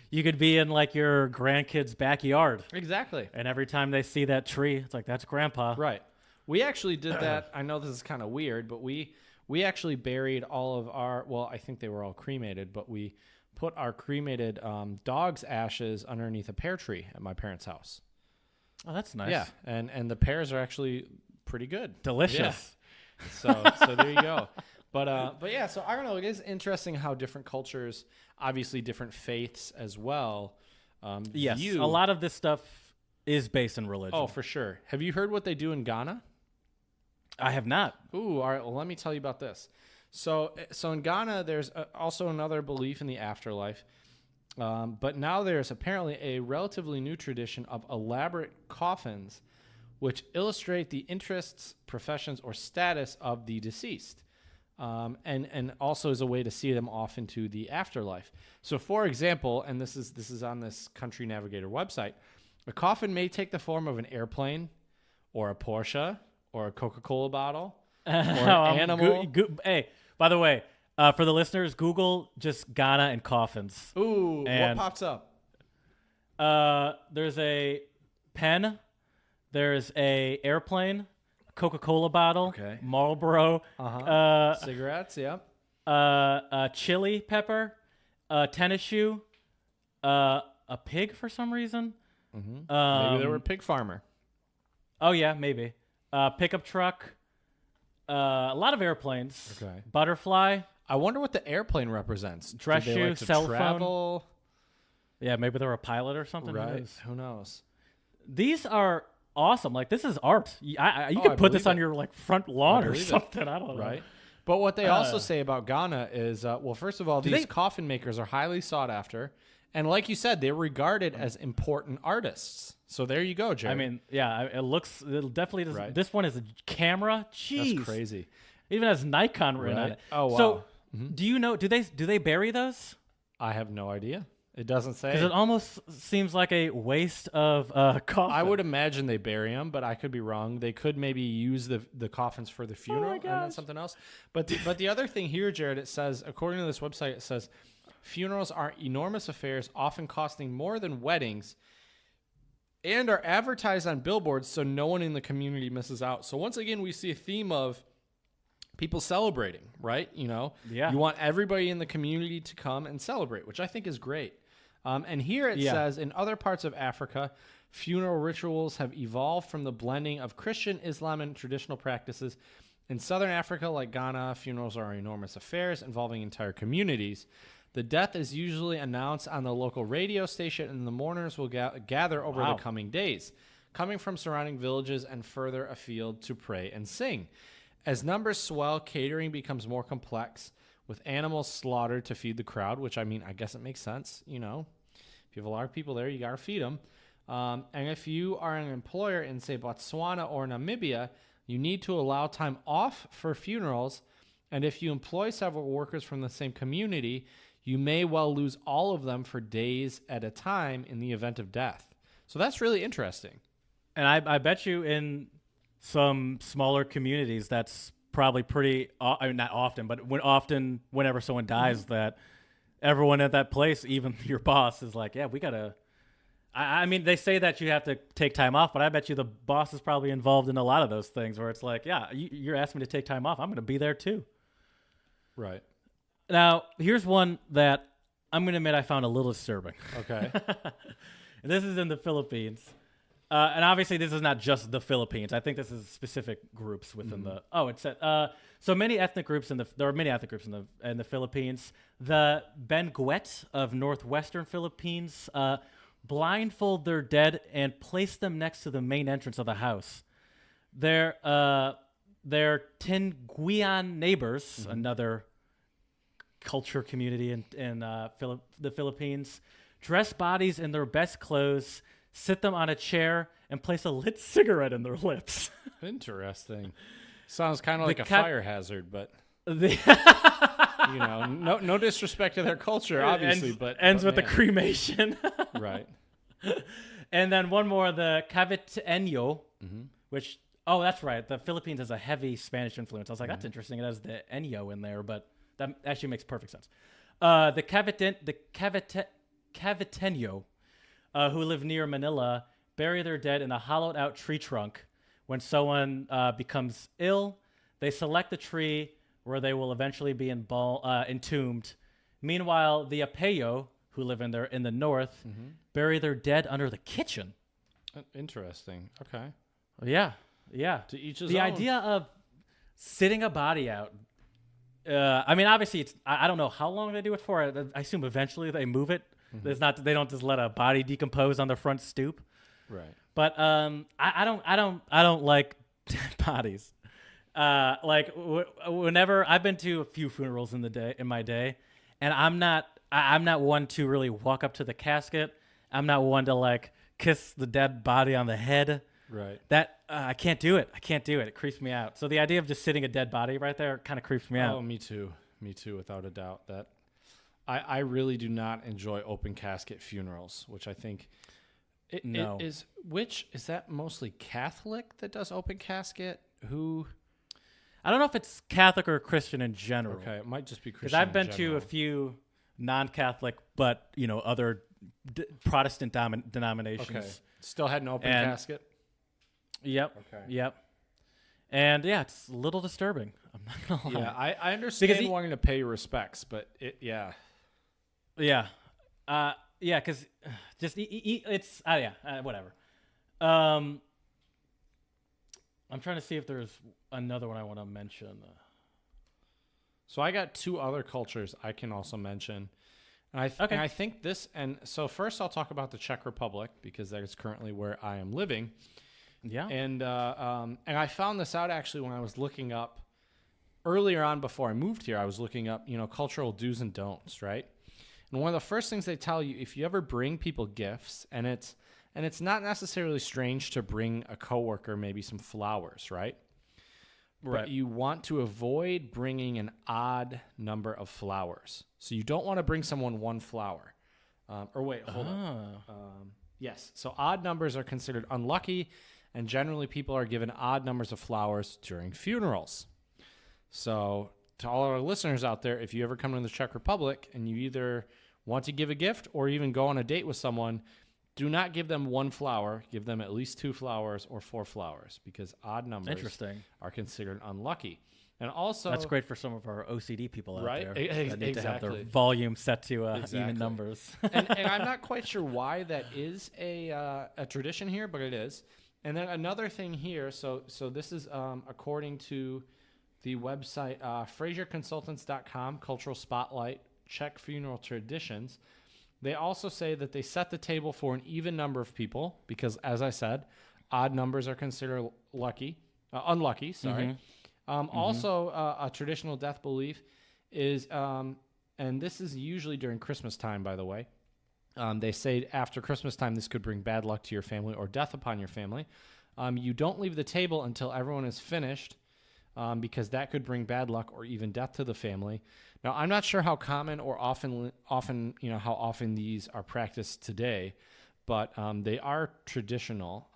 you could be in like your grandkid's backyard. Exactly. And every time they see that tree, it's like, that's Grandpa. Right. We actually did that. I know this is kind of weird, but we actually buried all of our, well, I think they were all cremated, but we put our cremated dog's ashes underneath a pear tree at my parents' house. Oh, that's nice. Yeah. And the pears are actually pretty good. Delicious. Yeah. So there you go. But yeah, so I don't know. It is interesting how different cultures, obviously different faiths as well. Yes, a lot of this stuff is based in religion. Oh, for sure. Have you heard what they do in Ghana? I have not. Ooh, all right. Well, let me tell you about this. So in Ghana, there's also another belief in the afterlife. But now there's apparently a relatively new tradition of elaborate coffins which illustrate the interests, professions, or status of the deceased. And also as a way to see them off into the afterlife. So, for example, and this is on this Country Navigator website, a coffin may take the form of an airplane, or a Porsche, or a Coca-Cola bottle, or an animal. Hey, by the way, for the listeners, Google just Ghana and coffins. Ooh, and, what pops up? There's a pen. There's a airplane. Coca-Cola bottle, okay. Marlboro, cigarettes, yep. Chili pepper, tennis shoe, a pig for some reason. Mm-hmm. Maybe they were a pig farmer. Oh yeah, maybe. Pickup truck, a lot of airplanes. Okay. Butterfly. I wonder what the airplane represents. Dress shoe, like to cell travel? phone. Yeah, maybe they were a pilot or something. Right. Who knows? These are awesome. Like, this is art. You could put this on your like front lawn or something. I don't know. Right. But what they also say about Ghana is, well, first of all, these coffin makers are highly sought after. And like you said, they're regarded as important artists. So there you go, Jared. I mean, yeah, it definitely does. Right. This one is a camera. Jeez. That's crazy. It even has Nikon written on it. Oh, wow. So do you know, do they bury those? I have no idea. It doesn't say. Because it almost seems like a waste of coffin. I would imagine they bury them, but I could be wrong. They could maybe use the coffins for the funeral and then something else. But the other thing here, Jared, it says, according to this website, it says, funerals are enormous affairs, often costing more than weddings, and are advertised on billboards so no one in the community misses out. So once again, we see a theme of people celebrating, right? Yeah. You want everybody in the community to come and celebrate, which I think is great. And here it says, in other parts of Africa, funeral rituals have evolved from the blending of Christian, Islam, and traditional practices. In southern Africa, like Ghana, funerals are enormous affairs involving entire communities. The death is usually announced on the local radio station, and the mourners will gather over the coming days, coming from surrounding villages and further afield to pray and sing. As numbers swell, catering becomes more complex, with animals slaughtered to feed the crowd, which, I mean, I guess it makes sense. If you have a lot of people there, you got to feed them. And if you are an employer in, say, Botswana or Namibia, you need to allow time off for funerals. And if you employ several workers from the same community, you may well lose all of them for days at a time in the event of death. So that's really interesting. And I bet you in some smaller communities, that's probably pretty, not often, but whenever someone dies, that everyone at that place, even your boss, is like, yeah, we got to, I mean, they say that you have to take time off, but I bet you the boss is probably involved in a lot of those things where it's like, yeah, you're asking me to take time off. I'm going to be there too. Right. Now, here's one that I'm going to admit I found a little disturbing. Okay. And this is in the Philippines. And obviously, this is not just the Philippines. I think this is specific groups within the. Oh, it said so many ethnic groups there are many ethnic groups in the Philippines. The Benguet of northwestern Philippines blindfold their dead and place them next to the main entrance of the house. Their Tinguian neighbors, another culture community in the Philippines, dress bodies in their best clothes, sit them on a chair, and place a lit cigarette in their lips. Interesting. Sounds kind of like a fire hazard, but no disrespect to their culture, obviously, but ends with the man. cremation. Right. And then one more, the caviteño, which that's right. The Philippines has a heavy Spanish influence. I was like, that's interesting. It has the eño in there, but that actually makes perfect sense. The caviteño, who live near Manila, bury their dead in a hollowed-out tree trunk. When someone becomes ill, they select the tree where they will eventually be entombed. Meanwhile, the Apeo, who live in the north, bury their dead under the kitchen. Interesting. Okay. Yeah. To each his the own. idea of sitting a body out. I mean, obviously, it's. I don't know how long they do it for. I assume eventually they move it. It's not. They don't just let a body decompose on the front stoop. Right. But I don't like dead bodies. Whenever I've been to a few funerals in my day, and I'm not one to really walk up to the casket. I'm not one to like kiss the dead body on the head. Right. That I can't do it. It creeps me out. So the idea of just sitting a dead body right there kind of creeps me out. Oh, me too, without a doubt. That I really do not enjoy open casket funerals, which I think is that mostly Catholic that does open casket? Who? I don't know if it's Catholic or Christian in general. Okay, it might just be Christian. Because I've been to a few non-Catholic, but other Protestant denominations. Okay. Still had an open casket. Yep. Okay. Yep. And it's a little disturbing. I'm not gonna lie. Yeah, I understand wanting to pay respects, but Yeah, because just it's whatever. I'm trying to see if there's another one I want to mention. So I got two other cultures I can also mention, and I think this. And so first, I'll talk about the Czech Republic because that is currently where I am living. Yeah, and I found this out actually when I was looking up earlier on before I moved here. I was looking up cultural do's and don'ts, right? And one of the first things they tell you, if you ever bring people gifts, and it's not necessarily strange to bring a coworker maybe some flowers, right? Right. But you want to avoid bringing an odd number of flowers. So you don't want to bring someone one flower. Hold on. Yes. So odd numbers are considered unlucky, and generally people are given odd numbers of flowers during funerals. So to all our listeners out there, if you ever come to the Czech Republic and you either want to give a gift or even go on a date with someone, do not give them one flower. Give them at least 2 flowers or 4 flowers because odd numbers are considered unlucky. And also, That's great for some of our OCD people out Right? there that need to have their Exactly. volume set to Exactly. even numbers. and I'm not quite sure why that is a tradition here, but it is. And then another thing here, so this is according to the website FrazierConsultants.com, Cultural Spotlight, Czech Funeral Traditions. They also say that they set the table for an even number of people because, as I said, odd numbers are considered unlucky. Sorry. Also, a traditional death belief is, and this is usually during Christmas time, by the way. They say after Christmas time, this could bring bad luck to your family or death upon your family. You don't leave the table until everyone is finished, because that could bring bad luck or even death to the family. Now, I'm not sure how common or often, how often these are practiced today, but they are traditional.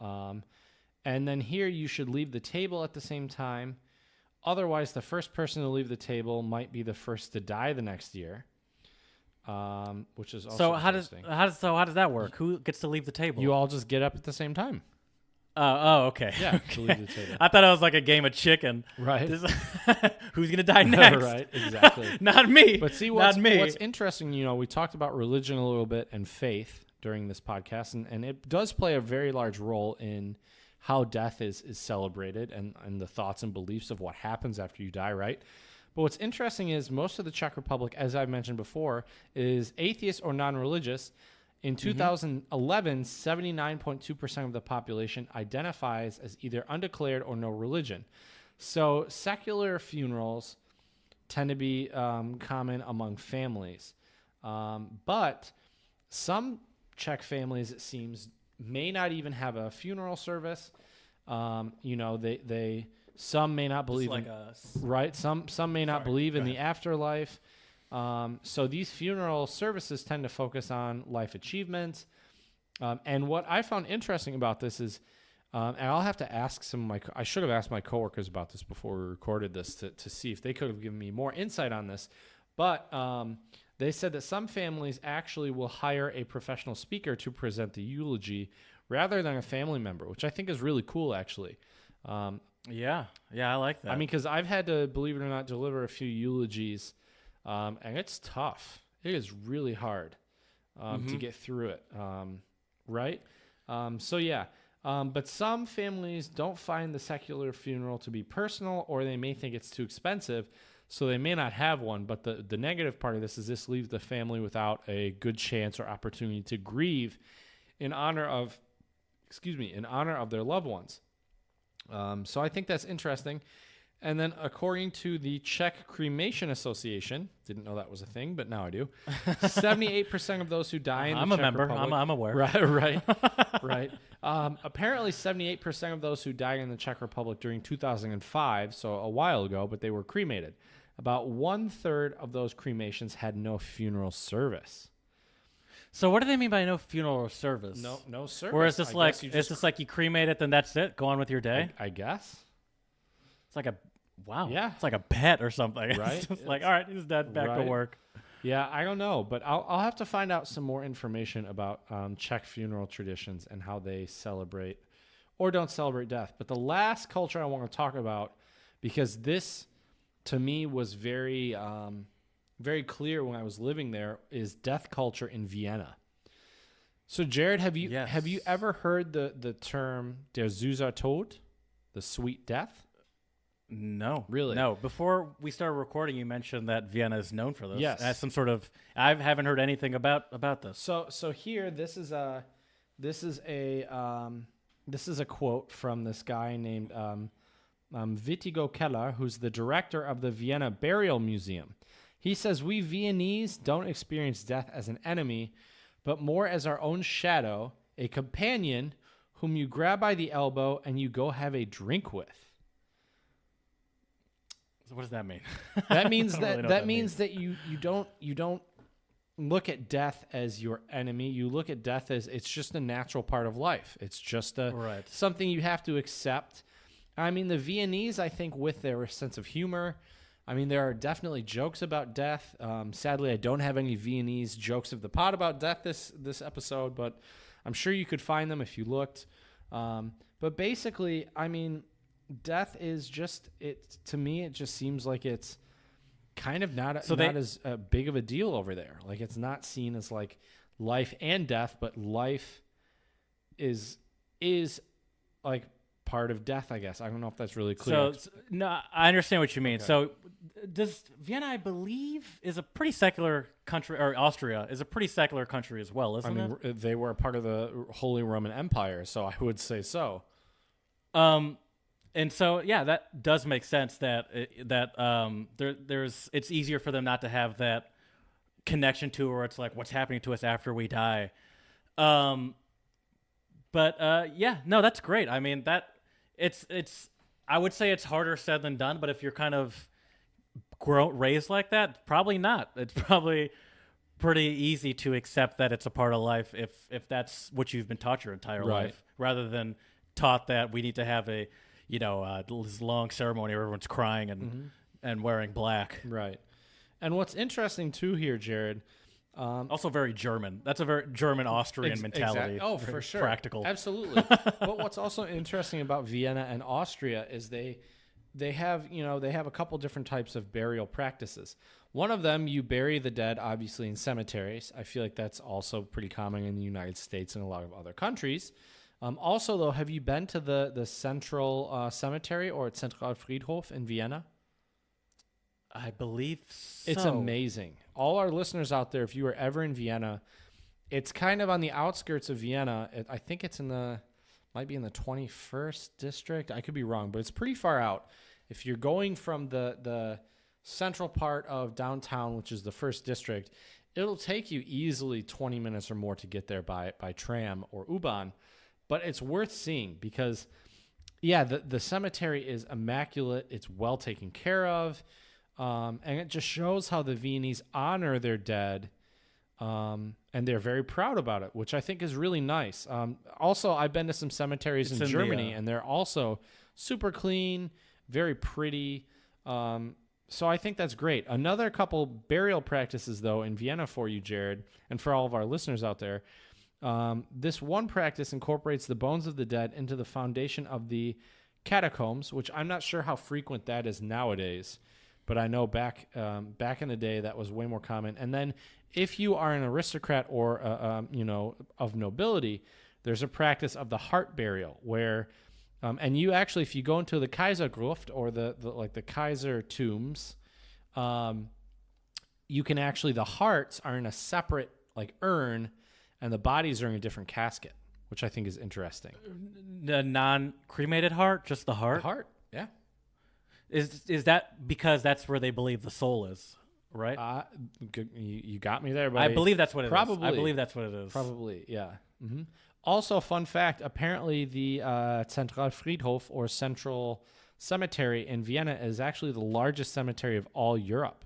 And then here, you should leave the table at the same time. Otherwise, the first person to leave the table might be the first to die the next year, which is also interesting. How does that work? Who gets to leave the table? You all just get up at the same time. Okay. Yeah, Okay. to leave the table. I thought it was like a game of chicken. Right. Who's gonna die next? Right, exactly. Not me. But see, not me. what's interesting, we talked about religion a little bit and faith during this podcast, and it does play a very large role in how death is celebrated and the thoughts and beliefs of what happens after you die, right? But what's interesting is most of the Czech Republic, as I've mentioned before, is atheist or non-religious. In 2011, 79.2% of the population identifies as either undeclared or no religion. So secular funerals tend to be common among families. But some Czech families, it seems, may not even have a funeral service. They some may not believe like right. Some may not believe in the afterlife. So these funeral services tend to focus on life achievements. And what I found interesting about this is, and I'll have to ask I should have asked my coworkers about this before we recorded this to see if they could have given me more insight on this. But they said that some families actually will hire a professional speaker to present the eulogy rather than a family member, which I think is really cool, actually. Yeah, I like that. I mean, because I've had to, believe it or not, deliver a few eulogies, and it's tough. It is really hard to get through it, right? But some families don't find the secular funeral to be personal, or they may think it's too expensive, so they may not have one. But the negative part of this leaves the family without a good chance or opportunity to grieve in honor of their loved ones. So I think that's interesting. And then according to the Czech Cremation Association, didn't know that was a thing, but now I do. 78% of those who die in the I'm Czech a member. Republic, I'm aware. Right. Apparently 78% of those who died in the Czech Republic during 2005, so a while ago, but they were cremated. About 1/3 of those cremations had no funeral service. So what do they mean by no funeral service? No service. Or is this like you cremate it, then that's it? Go on with your day? I guess. It's like wow. Yeah. It's like a pet or something. Right. It's just like, all right, he's dead, back to work. Yeah, I don't know, but I'll have to find out some more information about Czech funeral traditions and how they celebrate or don't celebrate death. But the last culture I want to talk about, because this to me was very very clear when I was living there, is death culture in Vienna. So Jared, have you ever heard the term der süße Tod, the sweet death? No. Really? No. Before we started recording, you mentioned that Vienna is known for this. Yes. As some sort of, I haven't heard anything about this. So here, this is a quote from this guy named Wittigo Keller, who's the director of the Vienna Burial Museum. He says, "We Viennese don't experience death as an enemy, but more as our own shadow, a companion whom you grab by the elbow and you go have a drink with." So what does that mean? That means that you don't look at death as your enemy. You look at death as it's just a natural part of life. It's just something you have to accept. I mean, the Viennese, I think, with their sense of humor, I mean, there are definitely jokes about death. Sadly, I don't have any Viennese jokes of the pod about death this episode, but I'm sure you could find them if you looked. But basically, I mean, death is just it to me. It just seems like it's kind of not as big of a deal over there. Like it's not seen as like life and death, but life is like part of death, I guess. I don't know if that's really clear. So no, I understand what you mean. Okay. So does Vienna, I believe, is a pretty secular country, or Austria is a pretty secular country as well, isn't it? They were a part of the Holy Roman Empire, so I would say so. And so yeah, that does make sense that there's it's easier for them not to have that connection to where it's like what's happening to us after we die. But yeah, no, that's great. I mean, that it's I would say it's harder said than done, but if you're kind of raised like that, probably not. It's probably pretty easy to accept that it's a part of life if that's what you've been taught your entire life, rather than taught that we need to have a this long ceremony where everyone's crying and wearing black. Right. And what's interesting too here, Jared. Also very German. That's a very German-Austrian mentality. Exactly. Oh, for sure. Practical. Absolutely. But what's also interesting about Vienna and Austria is they have a couple different types of burial practices. One of them, you bury the dead, obviously, in cemeteries. I feel like that's also pretty common in the United States and a lot of other countries. Also, though, have you been to the Central Cemetery or Zentralfriedhof in Vienna? I believe so. It's amazing. All our listeners out there, if you were ever in Vienna, it's kind of on the outskirts of Vienna. I think it's might be in the 21st district. I could be wrong, but it's pretty far out. If you're going from the central part of downtown, which is the first district, it'll take you easily 20 minutes or more to get there by tram or U-Bahn. But it's worth seeing because, yeah, the cemetery is immaculate. It's well taken care of. And it just shows how the Viennese honor their dead, and they're very proud about it, which I think is really nice. Also, I've been to some cemeteries in Germany, and they're also super clean, very pretty. So I think that's great. Another couple burial practices, though, in Vienna for you, Jared, and for all of our listeners out there. This one practice incorporates the bones of the dead into the foundation of the catacombs, which I'm not sure how frequent that is nowadays. But I know back in the day that was way more common. And then if you are an aristocrat or of nobility, there's a practice of the heart burial where, and you actually, if you go into the Kaisergruft or the Kaiser tombs, you can actually, the hearts are in a separate like urn, and the bodies are in a different casket, which I think is interesting. The non-cremated heart, just the heart. The heart, yeah. Is that because that's where they believe the soul is, right? You got me there, but I believe that's what it is. Probably. I believe that's what it is. Probably, yeah. Mm-hmm. Also, fun fact, apparently the Zentralfriedhof or Central Cemetery in Vienna is actually the largest cemetery of all Europe.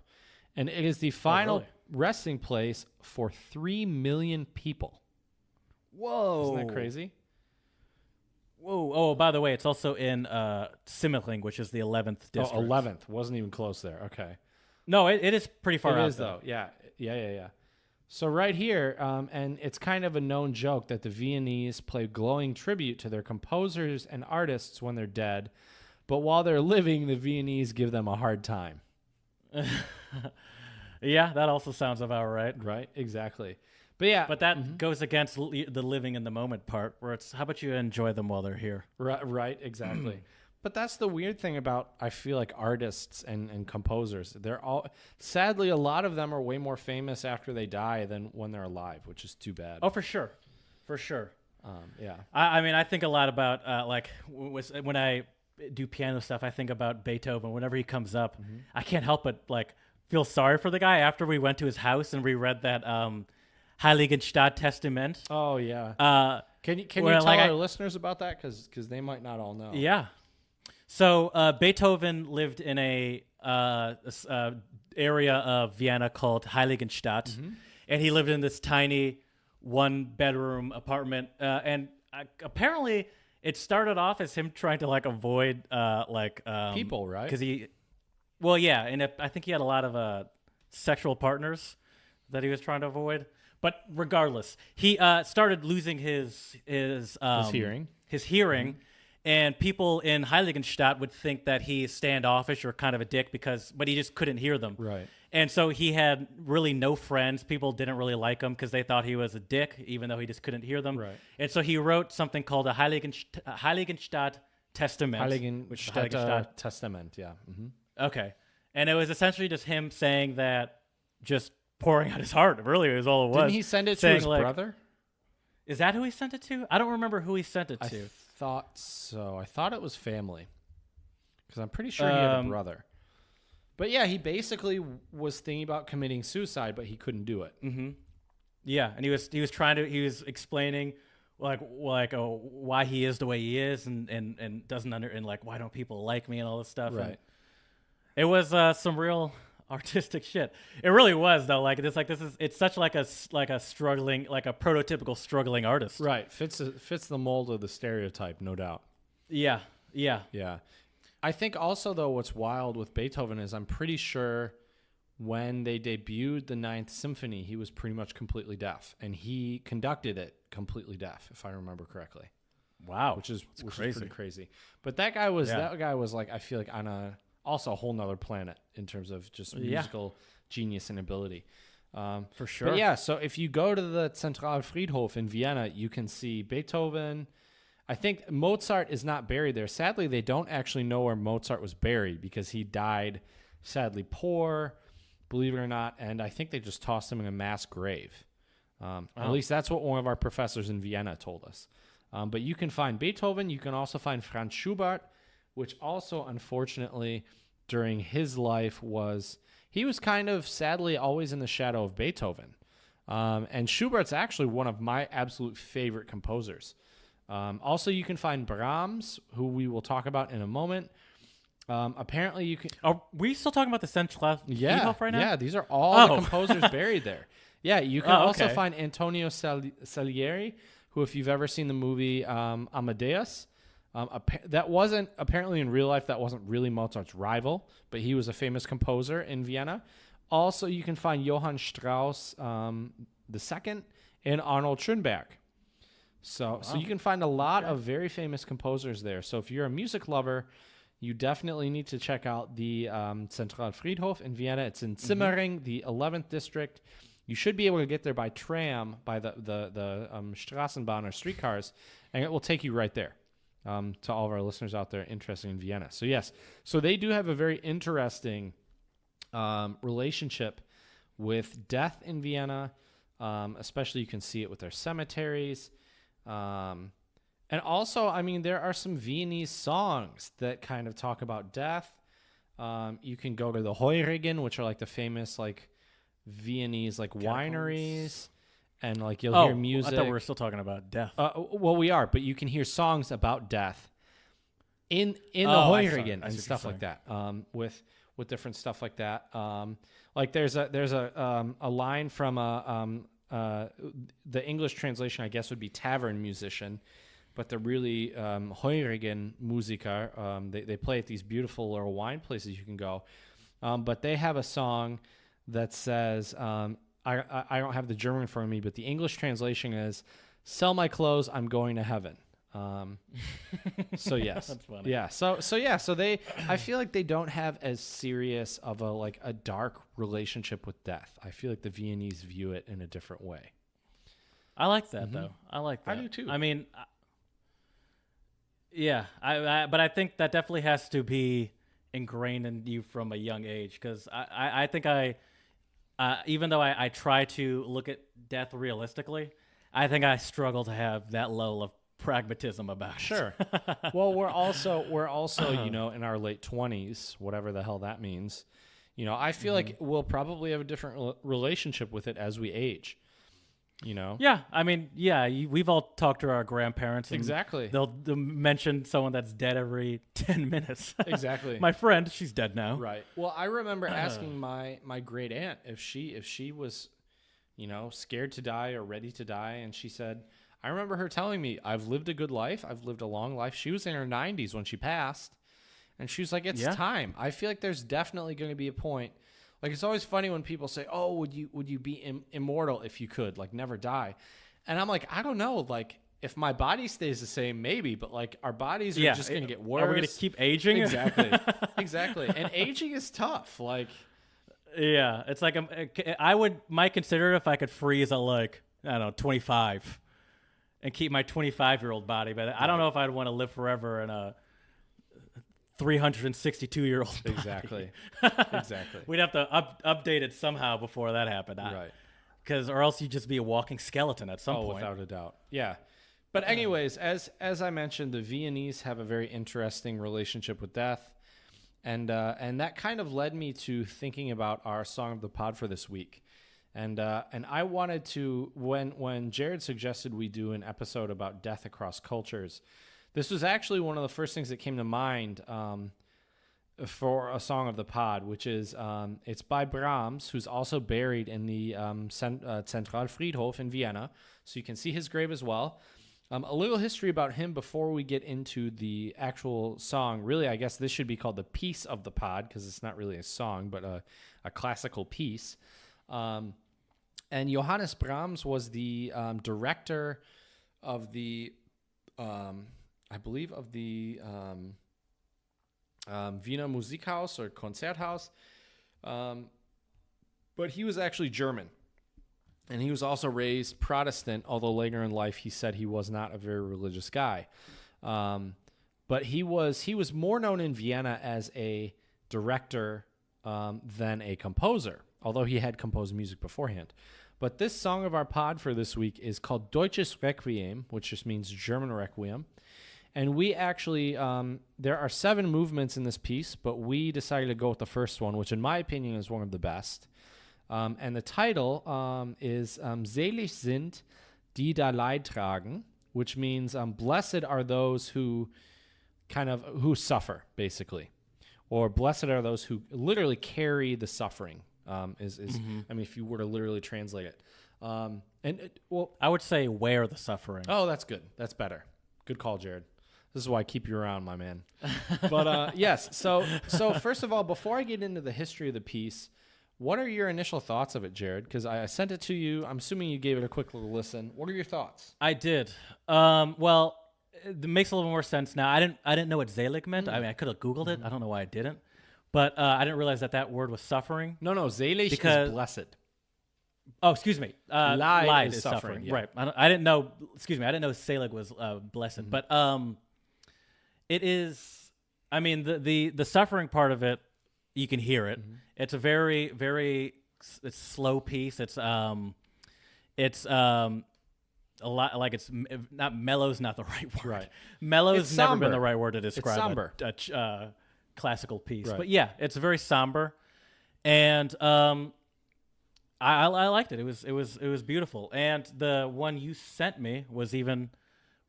And it is the final resting place for 3 million people. Whoa. Isn't that crazy? Whoa! Oh, by the way, it's also in Simmeling, which is the 11th district. Oh, 11th. Wasn't even close there. Okay. No, it is pretty far out. It is, though. Yeah. So right here, and it's kind of a known joke that the Viennese play glowing tribute to their composers and artists when they're dead, but while they're living, the Viennese give them a hard time. Yeah, that also sounds about right. Right, exactly. But yeah, but that goes against the living in the moment part, where it's how about you enjoy them while they're here? Right, exactly. But that's the weird thing about, I feel like, artists and composers. They're all, sadly, a lot of them are way more famous after they die than when they're alive, which is too bad. Oh, for sure. Yeah. I mean, I think a lot about when I do piano stuff, I think about Beethoven. Whenever he comes up, I can't help but feel sorry for the guy after we went to his house and we read that Heiligenstadt Testament. Oh yeah. Can you tell our listeners about that because they might not all know. Yeah. So Beethoven lived in a area of Vienna called Heiligenstadt, and he lived in this tiny 1-bedroom apartment. And apparently, it started off as him trying to avoid people, right? Because and I think he had a lot of sexual partners that he was trying to avoid. But regardless, he started losing his hearing. And people in Heiligenstadt would think that he's standoffish or kind of a dick but he just couldn't hear them. Right. And so he had really no friends. People didn't really like him because they thought he was a dick, even though he just couldn't hear them. Right. And so he wrote something called a Heiligenstadt Testament. Heiligenstadt Testament, yeah. Mm-hmm. Okay. And it was essentially just him saying that, just pouring out his heart. Really, it was all it was. Didn't he send it to his brother? Is that who he sent it to? I don't remember who he sent it to. I thought so. I thought it was family. Because I'm pretty sure he had a brother. But yeah, he basically was thinking about committing suicide, but he couldn't do it. Mm-hmm. Yeah, and he was explaining why he is the way he is and doesn't and like why don't people like me and all this stuff. Right. And it was some real artistic shit. It really was though. It's such like a struggling, like a prototypical struggling artist. Right. Fits the mold of the stereotype, no doubt. Yeah. I think also though what's wild with Beethoven is I'm pretty sure when they debuted the Ninth Symphony, he was pretty much completely deaf, and he conducted it completely deaf, if I remember correctly. Wow, which is pretty crazy. But that guy was like I feel like on a whole nother planet in terms of just musical genius and ability. For sure. But yeah, so if you go to the Zentralfriedhof in Vienna, you can see Beethoven. I think Mozart is not buried there. Sadly, they don't actually know where Mozart was buried because he died sadly poor, believe it or not, and I think they just tossed him in a mass grave. At least that's what one of our professors in Vienna told us. But you can find Beethoven. You can also find Franz Schubert, which also, unfortunately, during his life he was kind of sadly always in the shadow of Beethoven. And Schubert's actually one of my absolute favorite composers. Also, you can find Brahms, who we will talk about in a moment. Apparently, you can. Are we still talking about the Central Friedhof right now? Yeah, these are all the composers buried there. Yeah, you can also find Antonio Salieri, who, if you've ever seen the movie Amadeus, that wasn't apparently in real life. That wasn't really Mozart's rival, but he was a famous composer in Vienna. Also, you can find Johann Strauss II and Arnold Schoenberg. So you can find a lot of very famous composers there. So if you're a music lover, you definitely need to check out the Zentralfriedhof in Vienna. It's in Simmering, the 11th district. You should be able to get there by tram, by the Straßenbahn or streetcars, and it will take you right there. To all of our listeners out there interested in Vienna. So yes, so they do have a very interesting relationship with death in Vienna. Especially you can see it with their cemeteries. And also, I mean, there are some Viennese songs that kind of talk about death. You can go to the Heurigen, which are like the famous like Viennese like wineries, and like you'll hear music. I thought we were still talking about death. Well, we are, but you can hear songs about death in the Heurigen and stuff like that. With different stuff like that. Like there's a line from the English translation, I guess, would be tavern musician, but they're really Heurigen Musiker. They play at these beautiful little wine places you can go. But they have a song that says, I don't have the German for me, but the English translation is, "Sell my clothes, I'm going to heaven." So yes, that's funny. Yeah. So they, I feel like they don't have as serious of a dark relationship with death. I feel like the Viennese view it in a different way. I like that though. I like that. I do too. I mean, yeah, but I think that definitely has to be ingrained in you from a young age, because I think even though I try to look at death realistically, I think I struggle to have that level of pragmatism about it. Sure. Well, we're also in our late 20s, whatever the hell that means. I feel like we'll probably have a different relationship with it as we age. Yeah, I mean, we've all talked to our grandparents. And exactly. They'll mention someone that's dead every 10 minutes. Exactly. My friend, she's dead now. Right. Well, I remember asking my great aunt if she was, scared to die or ready to die, and she said, I remember her telling me, I've lived a good life. I've lived a long life. She was in her 90s when she passed, and she was like, it's time. I feel like there's definitely going to be a point. Like, it's always funny when people say, oh, would you be immortal if you could, like, never die? And I'm like, I don't know. Like, if my body stays the same, maybe, but like our bodies are just going to get worse. Are we going to keep aging? Exactly. Exactly. And aging is tough. Like, yeah, it's like might consider it if I could freeze at like, I don't know, 25 and keep my 25-year-old body, but I don't know if I'd want to live forever in a 362-year-old body. Exactly. Exactly. We'd have to update it somehow before that happened. Right. Or else you'd just be a walking skeleton at some point. Without a doubt. Yeah. But anyways, as I mentioned, the Viennese have a very interesting relationship with death. And that kind of led me to thinking about our song of the pod for this week. And I wanted to, when Jared suggested we do an episode about death across cultures, this was actually one of the first things that came to mind for a song of the pod, which is it's by Brahms, who's also buried in the Zentralfriedhof in Vienna. So you can see his grave as well. A little history about him before we get into the actual song. Really, I guess this should be called the piece of the pod because it's not really a song, but a classical piece. And Johannes Brahms was the director of the, I believe, of the Wiener Musikhaus or Konzerthaus. But he was actually German. And he was also raised Protestant, although later in life he said he was not a very religious guy. But he was more known in Vienna as a director than a composer, although he had composed music beforehand. But this song of our pod for this week is called Deutsches Requiem, which just means German Requiem. And we actually, there are 7 movements in this piece, but we decided to go with the first one, which in my opinion is one of the best. And the title is Selig sind, die da Leid tragen, which means blessed are those who who suffer, basicly. Or blessed are those who literally carry the suffering, I mean, if you were to literally translate it. I would say wear the suffering. Oh, that's good. That's better. Good call, Jared. This is why I keep you around, my man. But yes, so first of all, before I get into the history of the piece, what are your initial thoughts of it, Jared? Because I sent it to you. I'm assuming you gave it a quick little listen. What are your thoughts? I did. Well, it makes a little more sense now. I didn't know what Selig meant. I mean, I could have Googled it. I don't know why I didn't. But I didn't realize that word was suffering. No, Selig is blessed. Oh, excuse me. Leid is suffering. Yeah. Right. I didn't know. Excuse me. I didn't know Selig was blessed. But it is. I mean, the suffering part of it, you can hear it. It's a very, very slow piece. It's a lot like it's not mellow's not the right word. Right. Mellow's never been the right word to describe a classical piece. Right. But yeah, it's very somber, and I liked it. It was beautiful. And the one you sent me was even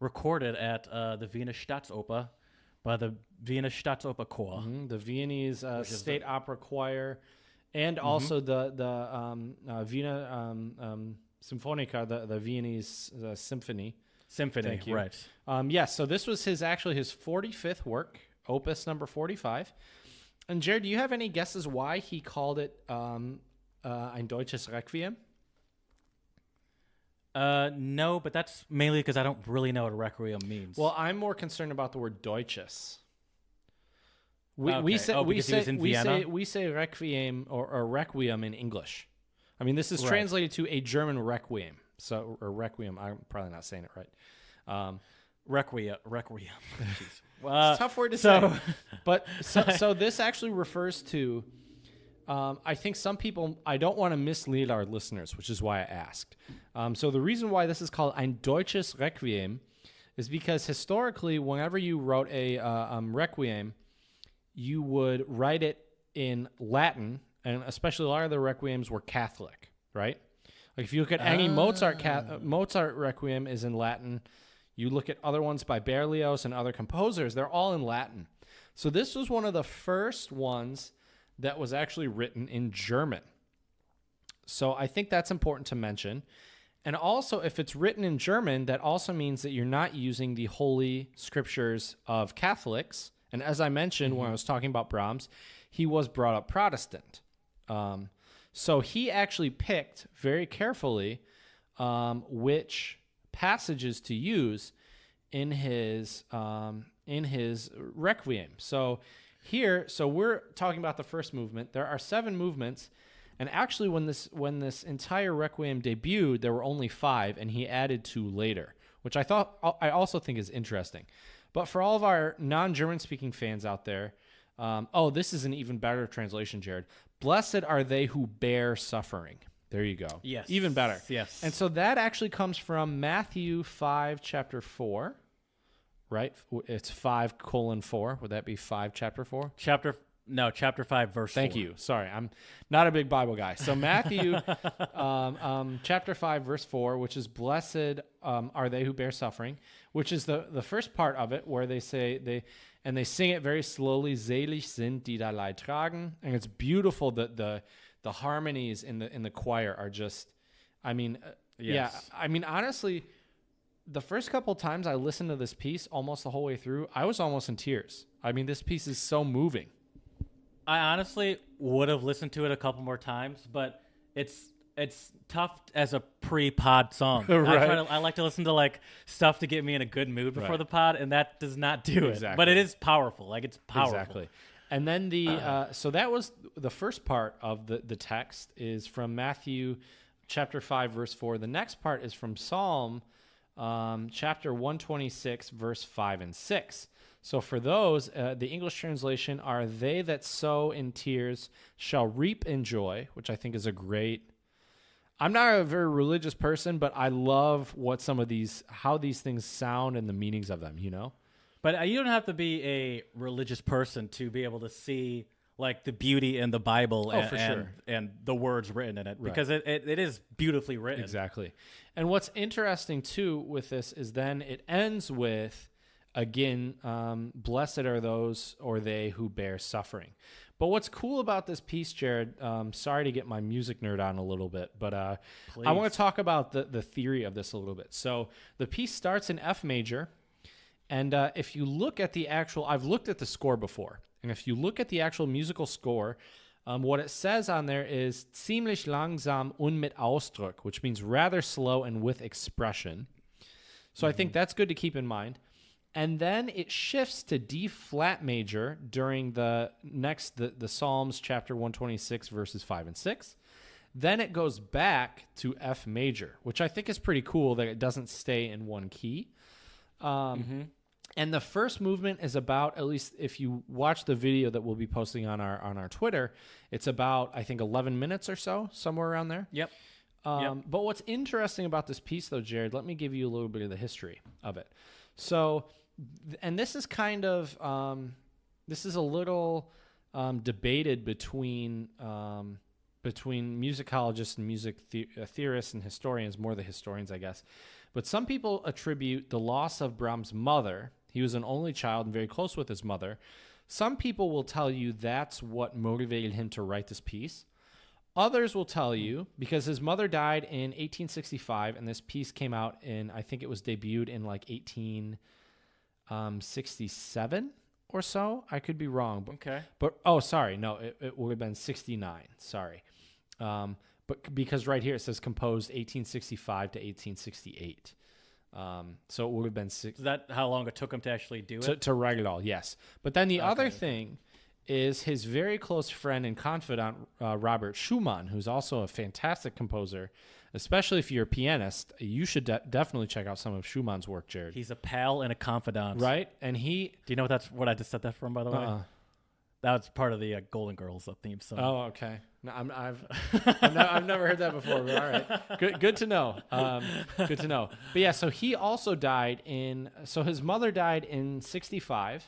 recorded at the Wiener Staatsoper by the Wiener Staatsoper Chor, the Viennese State Opera Choir, and also the Wiener Symphonica, the Viennese Symphony. Thank you. Right. Yes. So this was his 45th work, Opus number 45. And Jared, do you have any guesses why he called it Ein Deutsches Requiem? No, but that's mainly because I don't really know what a requiem means. Well, I'm more concerned about the word Deutsches. We say requiem or requiem in English. I mean, this is translated to a German requiem. So, or requiem. I'm probably not saying it right. Requiem. It's a tough word to say. But so this actually refers to. I think some people, I don't want to mislead our listeners, which is why I asked. So the reason why this is called Ein Deutsches Requiem is because historically, whenever you wrote a requiem, you would write it in Latin, and especially a lot of the requiems were Catholic, right? Like if you look at any Mozart requiem is in Latin. You look at other ones by Berlioz and other composers, they're all in Latin. So this was one of the first ones that was actually written in German. So I think that's important to mention. And also, if it's written in German, that also means that you're not using the holy scriptures of Catholics. And as I mentioned when I was talking about Brahms, he was brought up Protestant. So he actually picked very carefully which passages to use in his requiem. So we're talking about the first movement. There are 7 movements, and actually when this entire requiem debuted, there were only 5, and he added 2 later, which I also think is interesting. But for all of our non-German speaking fans out there, this is an even better translation, Jared. Blessed are they who bear suffering. There you go. Yes. Even better. Yes. And so that actually comes from Matthew 5, chapter 4, right? It's 5:4. Would that be 5, chapter 4? Chapter 5, verse 4. Thank you. Sorry, I'm not a big Bible guy. So Matthew chapter 5, verse 4, which is blessed are they who bear suffering, which is the first part of it where they say they sing it very slowly, selig sind die da Leid tragen, and it's beautiful that the harmonies in the choir are just, yes. Yeah, I mean, honestly, the first couple times I listened to this piece almost the whole way through, I was almost in tears. I mean, this piece is so moving. I honestly would have listened to it a couple more times, but it's tough as a pre-pod song. Right. I like to listen to like stuff to get me in a good mood before the pod, and that does not do it. But it is powerful. Like, it's powerful. Exactly. And then so that was the first part of the text is from Matthew chapter 5, verse 4. The next part is from Psalm chapter 126, verse 5 and 6. So for those, the English translation are, they that sow in tears shall reap in joy, which I think is a great... I'm not a very religious person, but I love how these things sound and the meanings of them, you know? But you don't have to be a religious person to be able to see like the beauty in the Bible and the words written in it, because it is beautifully written. Exactly. And what's interesting too with this is then it ends with, again, blessed are those or they who bear suffering. But what's cool about this piece, Jared, sorry to get my music nerd on a little bit, but I want to talk about the theory of this a little bit. So the piece starts in F major, and if you look at the actual, I've looked at the score before, and if you look at the actual musical score, what it says on there is ziemlich langsam und mit Ausdruck, which means rather slow and with expression. So I think that's good to keep in mind. And then it shifts to D flat major during the Psalms chapter 126 verses 5 and 6. Then it goes back to F major, which I think is pretty cool that it doesn't stay in one key. And the first movement is about, at least if you watch the video that we'll be posting on our Twitter, it's about, I think, 11 minutes or so, somewhere around there. Yep. But what's interesting about this piece, though, Jared, let me give you a little bit of the history of it. So, and this is kind of, this is a little debated between musicologists and music theorists and historians, more the historians, I guess. But some people attribute the loss of Brahms' mother. He was an only child and very close with his mother. Some people will tell you that's what motivated him to write this piece. Others will tell you, because his mother died in 1865, and this piece came out in, I think it was debuted in like 1867 or so. I could be wrong. Okay. But sorry. No, it would have been 69. Sorry. But because right here it says composed 1865 to 1868. So it would have been Is that how long it took him to actually do it? To write it all, yes. But then the other thing is his very close friend and confidant, Robert Schumann, who's also a fantastic composer. Especially if you're a pianist, you should definitely check out some of Schumann's work, Jared. He's a pal and a confidant. Right? And do you know what I just said that from, by the way? That was part of the Golden Girls theme song. Oh, okay. No, I've never heard that before. But all right, good to know. Good to know. But yeah, so he also died so his mother died in 65,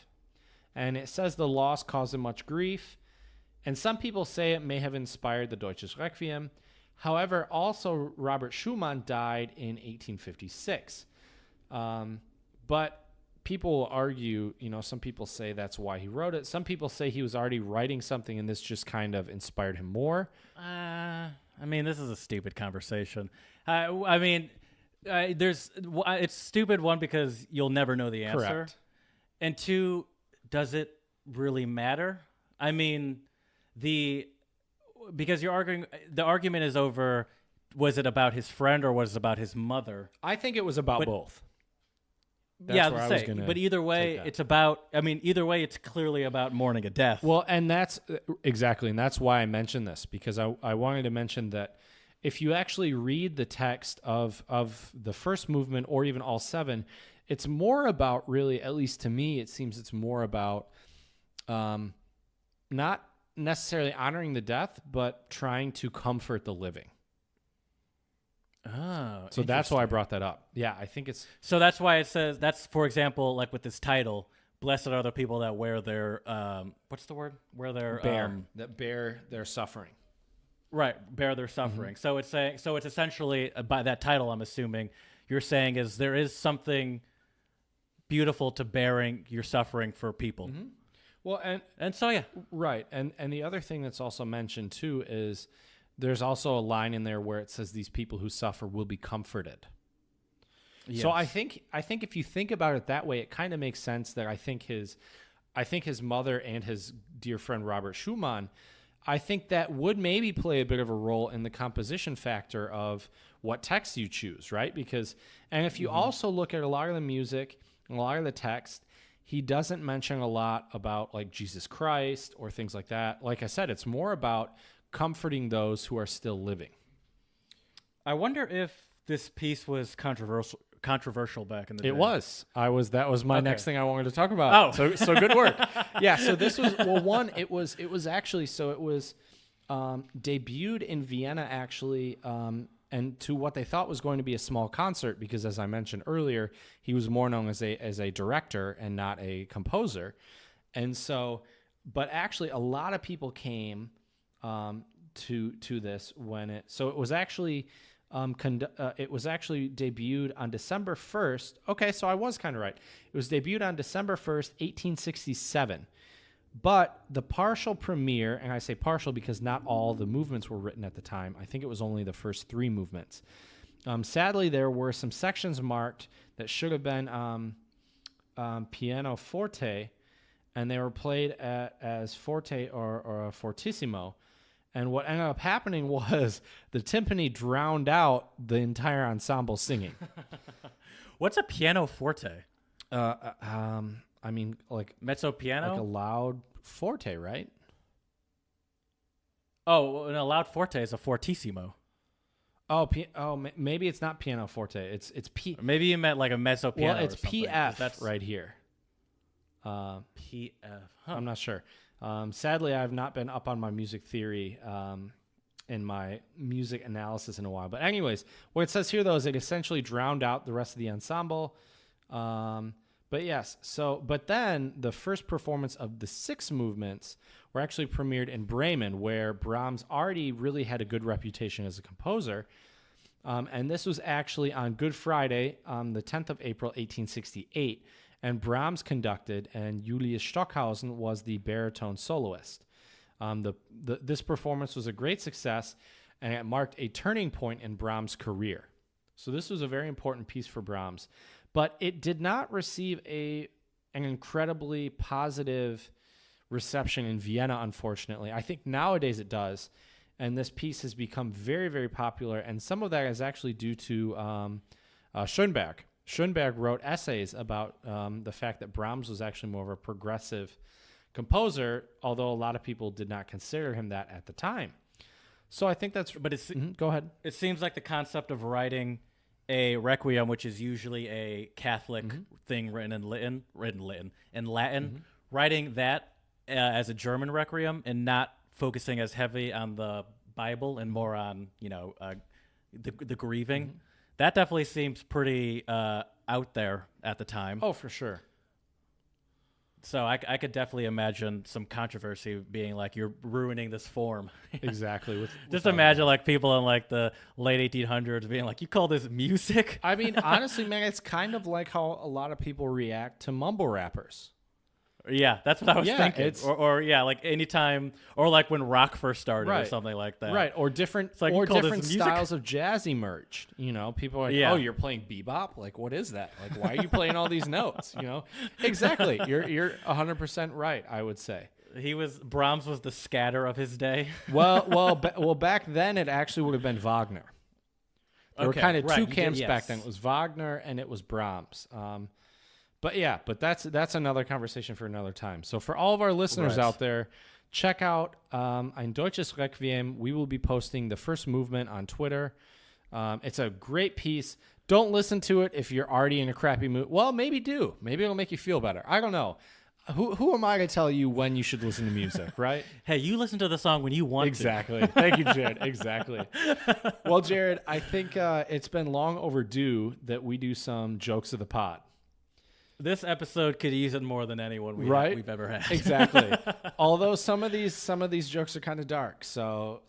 and it says the loss caused him much grief, and some people say it may have inspired the Deutsches Requiem. However, also Robert Schumann died in 1856, but people will argue, some people say that's why he wrote it. Some people say he was already writing something and this just kind of inspired him more. This is a stupid conversation. It's stupid, one, because you'll never know the answer. Correct. And two, does it really matter? Because you're arguing, the argument is over was it about his friend or was it about his mother? I think it was about both. That's yeah, where I say, was gonna but either way, it's about. I mean, either way, it's clearly about mourning a death. Well, and that's exactly, and that's why I mentioned this, because I wanted to mention that if you actually read the text of the first movement or even all seven, it's more about, really, at least to me, it seems it's more about not necessarily honoring the death, but trying to comfort the living. Oh, so that's why I brought that up. Yeah, I think it's... So that's why it says, that's, for example, like with this title, blessed are the people that wear their, what's the word? Wear their... that bear their suffering. Right, bear their suffering. So it's saying, so it's essentially, by that title, I'm assuming, you're saying is there is something beautiful to bearing your suffering for people. Well, and so, yeah. Right, and the other thing that's also mentioned, too, is... There's also a line in there where it says these people who suffer will be comforted. Yes. So I think if you think about it that way, it kind of makes sense that I think his mother and his dear friend Robert Schumann, I think that would maybe play a bit of a role in the composition factor of what text you choose, right? Because, and if you also look at a lot of the music, a lot of the text, he doesn't mention a lot about like Jesus Christ or things like that. Like I said, it's more about comforting those who are still living. I wonder if this piece was controversial back in the day. It was. That was my next thing I wanted to talk about. Oh, so good work. Yeah. So this was it was actually debuted in Vienna actually, and to what they thought was going to be a small concert because, as I mentioned earlier, he was more known as a director and not a composer, and so, but actually a lot of people came. To this it was actually debuted on December 1st. Okay, so I was kind of right. It was debuted on December 1st, 1867. But the partial premiere, and I say partial because not all the movements were written at the time. I think it was only the first three movements. Sadly, there were some sections marked that should have been piano forte, and they were played as forte or fortissimo. And what ended up happening was the timpani drowned out the entire ensemble singing. What's a piano forte? I mean, like mezzo piano, like a loud forte, right? Oh, well, a loud forte is a fortissimo. Oh, maybe it's not piano forte. It's P. Maybe you meant like a mezzo piano. Well, it's or PF. That's right here. PF. Huh. I'm not sure. Sadly, I've not been up on my music theory in my music analysis in a while. But anyways, what it says here, though, is it essentially drowned out the rest of the ensemble. But yes, but then the first performance of the six movements were actually premiered in Bremen, where Brahms already really had a good reputation as a composer. And this was actually on Good Friday, on the 10th of April, 1868. And Brahms conducted, and Julius Stockhausen was the baritone soloist. This performance was a great success, and it marked a turning point in Brahms' career. So this was a very important piece for Brahms. But it did not receive an incredibly positive reception in Vienna, unfortunately. I think nowadays it does, and this piece has become very, very popular, and some of that is actually due to Schoenberg. Schoenberg wrote essays about the fact that Brahms was actually more of a progressive composer, although a lot of people did not consider him that at the time. So I think that's... But it's... Go ahead. It seems like the concept of writing a requiem, which is usually a Catholic thing written in Latin, writing that as a German requiem and not focusing as heavy on the Bible and more on, the grieving... That definitely seems pretty out there at the time. Oh, for sure. So I could definitely imagine some controversy being like, you're ruining this form. Exactly. Just imagine like people in like the late 1800s being like, you call this music? I mean, honestly, man, it's kind of like how a lot of people react to mumble rappers. Yeah, that's what I was thinking. Or like anytime, or like when rock first started or something like that. Right, or different styles of jazz emerged. People are like, oh, you're playing bebop? Like, what is that? Like, why are you playing all these notes? Exactly. You're 100% right, I would say. Brahms was the scatter of his day. Well, back then it actually would have been Wagner. There were kind of right, two you did, camps back yes. then. It was Wagner and it was Brahms. But that's another conversation for another time. So for all of our listeners Right. out there, check out Ein Deutsches Requiem. We will be posting the first movement on Twitter. It's a great piece. Don't listen to it if you're already in a crappy mood. Well, maybe do. Maybe it'll make you feel better. I don't know. Who am I to tell you when you should listen to music, right? Hey, you listen to the song when you want Exactly. Thank you, Jared. Exactly. Well, Jared, I think it's been long overdue that we do some jokes of the pod. to. This episode could use it more than anyone we've ever had. Exactly. Although some of these jokes are kind of dark. So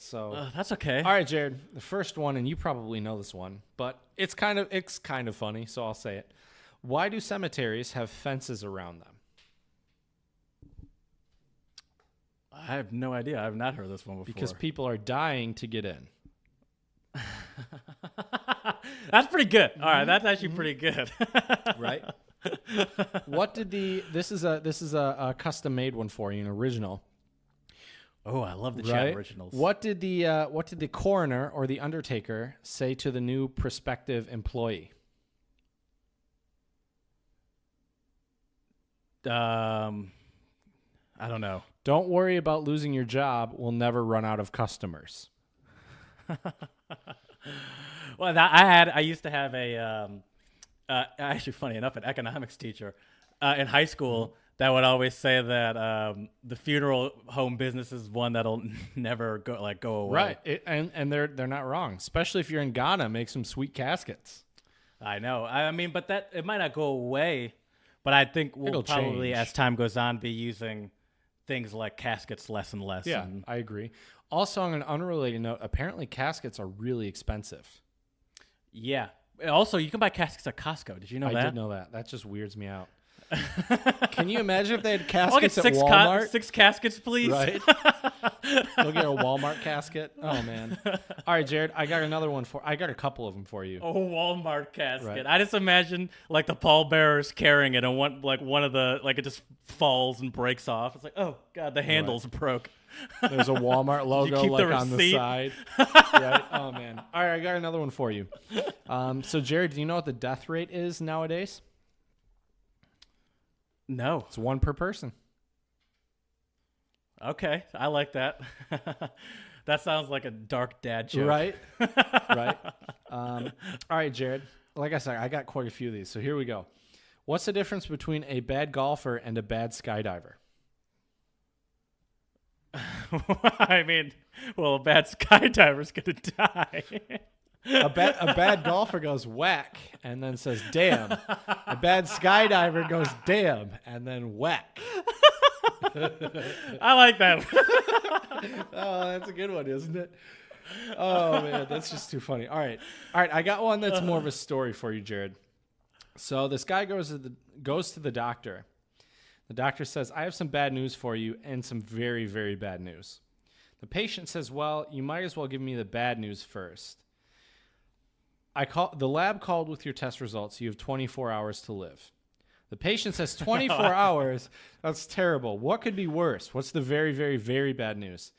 That's okay. all right, Jared. The first one, and you probably know this one, but it's kind of funny, so I'll say it. Why do cemeteries have fences around them? I have no idea. I have not heard this one before. Because people are dying to get in. That's pretty good. All right, that's actually pretty good. Right? What did this is a custom made one for you, an original. Oh, I love the Right? chat originals. What did the coroner or the undertaker say to the new prospective employee? I don't know. Don't worry about losing your job. We'll never run out of customers. Well, I used to have actually funny enough, an economics teacher in high school that would always say that the funeral home business is one that'll never go away. Right. And they're not wrong, especially if you're in Ghana, make some sweet caskets. I know. I mean, but it might not go away, but I think we'll It'll probably, change. as time goes on, be using things like caskets less and less. Yeah, and- I agree. Also, on an unrelated note, apparently caskets are really expensive. yeah. Also, you can buy caskets at Costco. Did you know I that? did know that. That just weirds me out. Can you imagine if they had I'll get caskets at six Walmart? six caskets, please. Right? You'll get a Walmart casket. Oh man! All right, Jared, I got a couple of them for you. A Walmart casket. Right. I just imagine like the pallbearers carrying it, and one of the it just falls and breaks off. It's like, oh god, the handles broke. There's a Walmart logo keep the on the receipt? side. Right? Oh man! All right, I got another one for you. So Jared, do you know what the death rate is nowadays? No. It's one per person. Okay, I like that. That sounds like a dark dad joke. Right? Right. All right, Jared. Like I said, I got quite a few of these. So here we go. What's the difference between a bad golfer and a bad skydiver? I mean, well, a bad skydiver's gonna die. A bad golfer goes whack and then says damn. A bad skydiver goes damn and then whack. I like that. Oh, that's a good one, isn't it? Oh man, that's just too funny. All right, I got one that's more of a story for you, Jared. So this guy goes to the doctor. The doctor says, "I have some bad news for you and some very, very bad news." The patient says, "Well, you might as well give me the bad news first. The lab called with your test results. You have 24 hours to live." The patient says, 24 hours? That's terrible. What could be worse? What's the very, very, very bad news?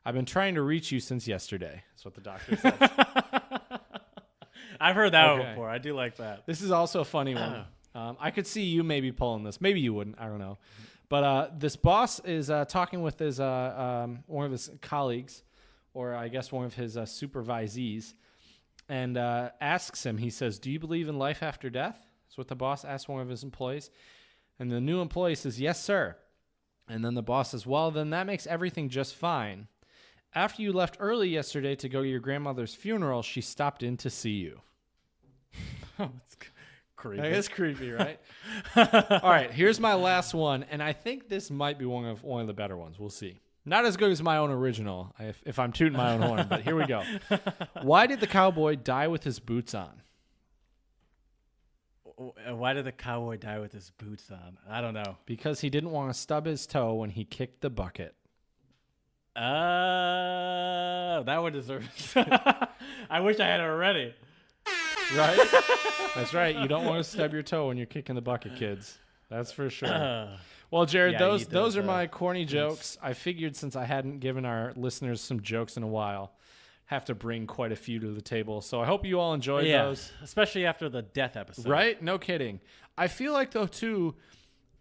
I've been trying to reach you since yesterday. That's what the doctor says. I've heard that Okay. one before. I do like that. This is also a funny one. I could see you maybe pulling this. Maybe you wouldn't. I don't know. But this boss is talking with his one of his colleagues, or I guess one of his supervisees, and asks him, he says, "Do you believe in life after death?" That's what the boss asked one of his employees. And the new employee says, "Yes, sir." And then the boss says, "Well, then that makes everything just fine. After you left early yesterday to go to your grandmother's funeral, she stopped in to see you." It's creepy. That is creepy, right? All right, here's my last one, and I think this might be one of the better ones. We'll see. Not as good as my own original, if I'm tooting my own horn, but here we go. Why did the cowboy die with his boots on? Why did the cowboy die with his boots on? I don't know. Because he didn't want to stub his toe when he kicked the bucket. That one deserves. I wish I had it already. Right? That's right. You don't want to stub your toe when you're kicking the bucket, kids. That's for sure. Well, Jared, Yeah, those eat those those, are my corny jokes. I figured since I hadn't given our listeners some jokes in a while, have to bring quite a few to the table. So I hope you all enjoyed those. Especially after the death episode. Right? No kidding. I feel like, though, too,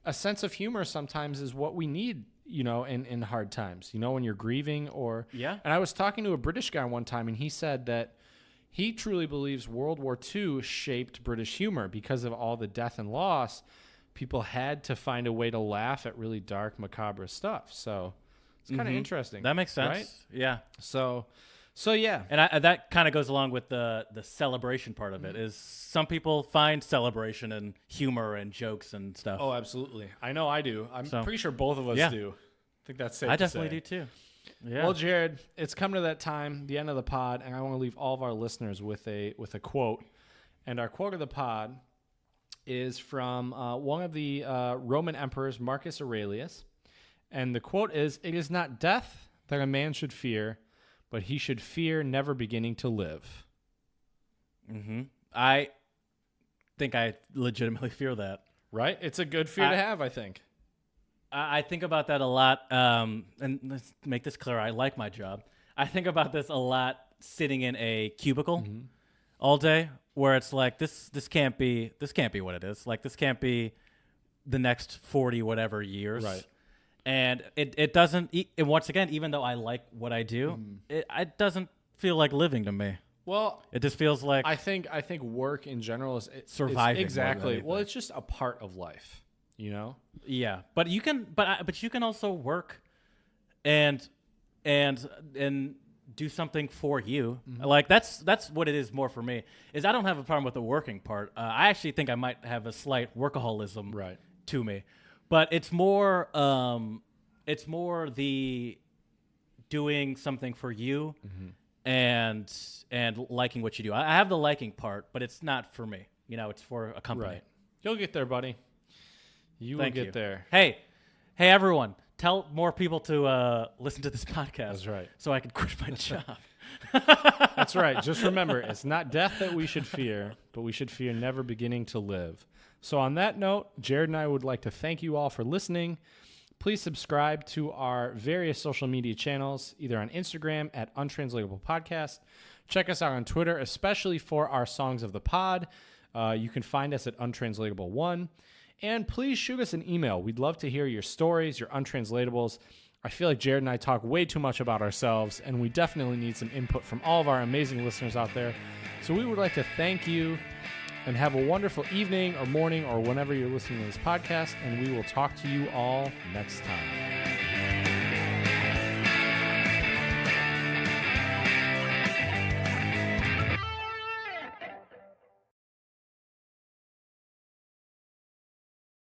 a sense of humor sometimes is what we need, in hard times, when you're grieving or... Yeah. And I was talking to a British guy one time, and he said that he truly believes World War II shaped British humor because of all the death and loss. People had to find a way to laugh at really dark, macabre stuff. So it's kind of interesting. That makes sense. Right? Yeah. So yeah. And that kind of goes along with the celebration part of it. Is some people find celebration and humor and jokes and stuff. Oh, absolutely. I know I do. I'm pretty sure both of us do. I think that's safe I to definitely say. do too. Yeah. Well, Jared, it's come to that time, the end of the pod, and I want to leave all of our listeners with a quote. And our quote of the pod is from one of the Roman emperors, Marcus Aurelius. And the quote is, "It is not death that a man should fear, but he should fear never beginning to live." I think I legitimately fear that. Right? It's a good fear to have, I think. I think about that a lot, and let's make this clear. I like my job. I think about this a lot sitting in a cubicle all day, where it's like this can't be what it is. Like, this can't be the next 40 whatever years. Right. And it doesn't. And once again, even though I like what I do, it doesn't feel like living to me. Well, it just feels like I think work in general is surviving. Exactly. Well, it's just a part of life. Yeah, but you can also work and do something for you. Like that's what it is more for me. Is I don't have a problem with the working part. I actually think I might have a slight workaholism to me, but it's more the doing something for you and liking what you do. I have the liking part, but it's not for me. It's for a company. Right. You'll get there, buddy. You will get there. Hey, everyone, tell more people to listen to this podcast. That's right. So I can quit my job. That's right. Just remember, it's not death that we should fear, but we should fear never beginning to live. So on that note, Jared and I would like to thank you all for listening. Please subscribe to our various social media channels, either on Instagram at Untranslatable Podcast. Check us out on Twitter, especially for our Songs of the Pod. You can find us at Untranslatable1. And please shoot us an email. We'd love to hear your stories, your untranslatables. I feel like Jared and I talk way too much about ourselves, and we definitely need some input from all of our amazing listeners out there. So we would like to thank you and have a wonderful evening or morning or whenever you're listening to this podcast, and we will talk to you all next time.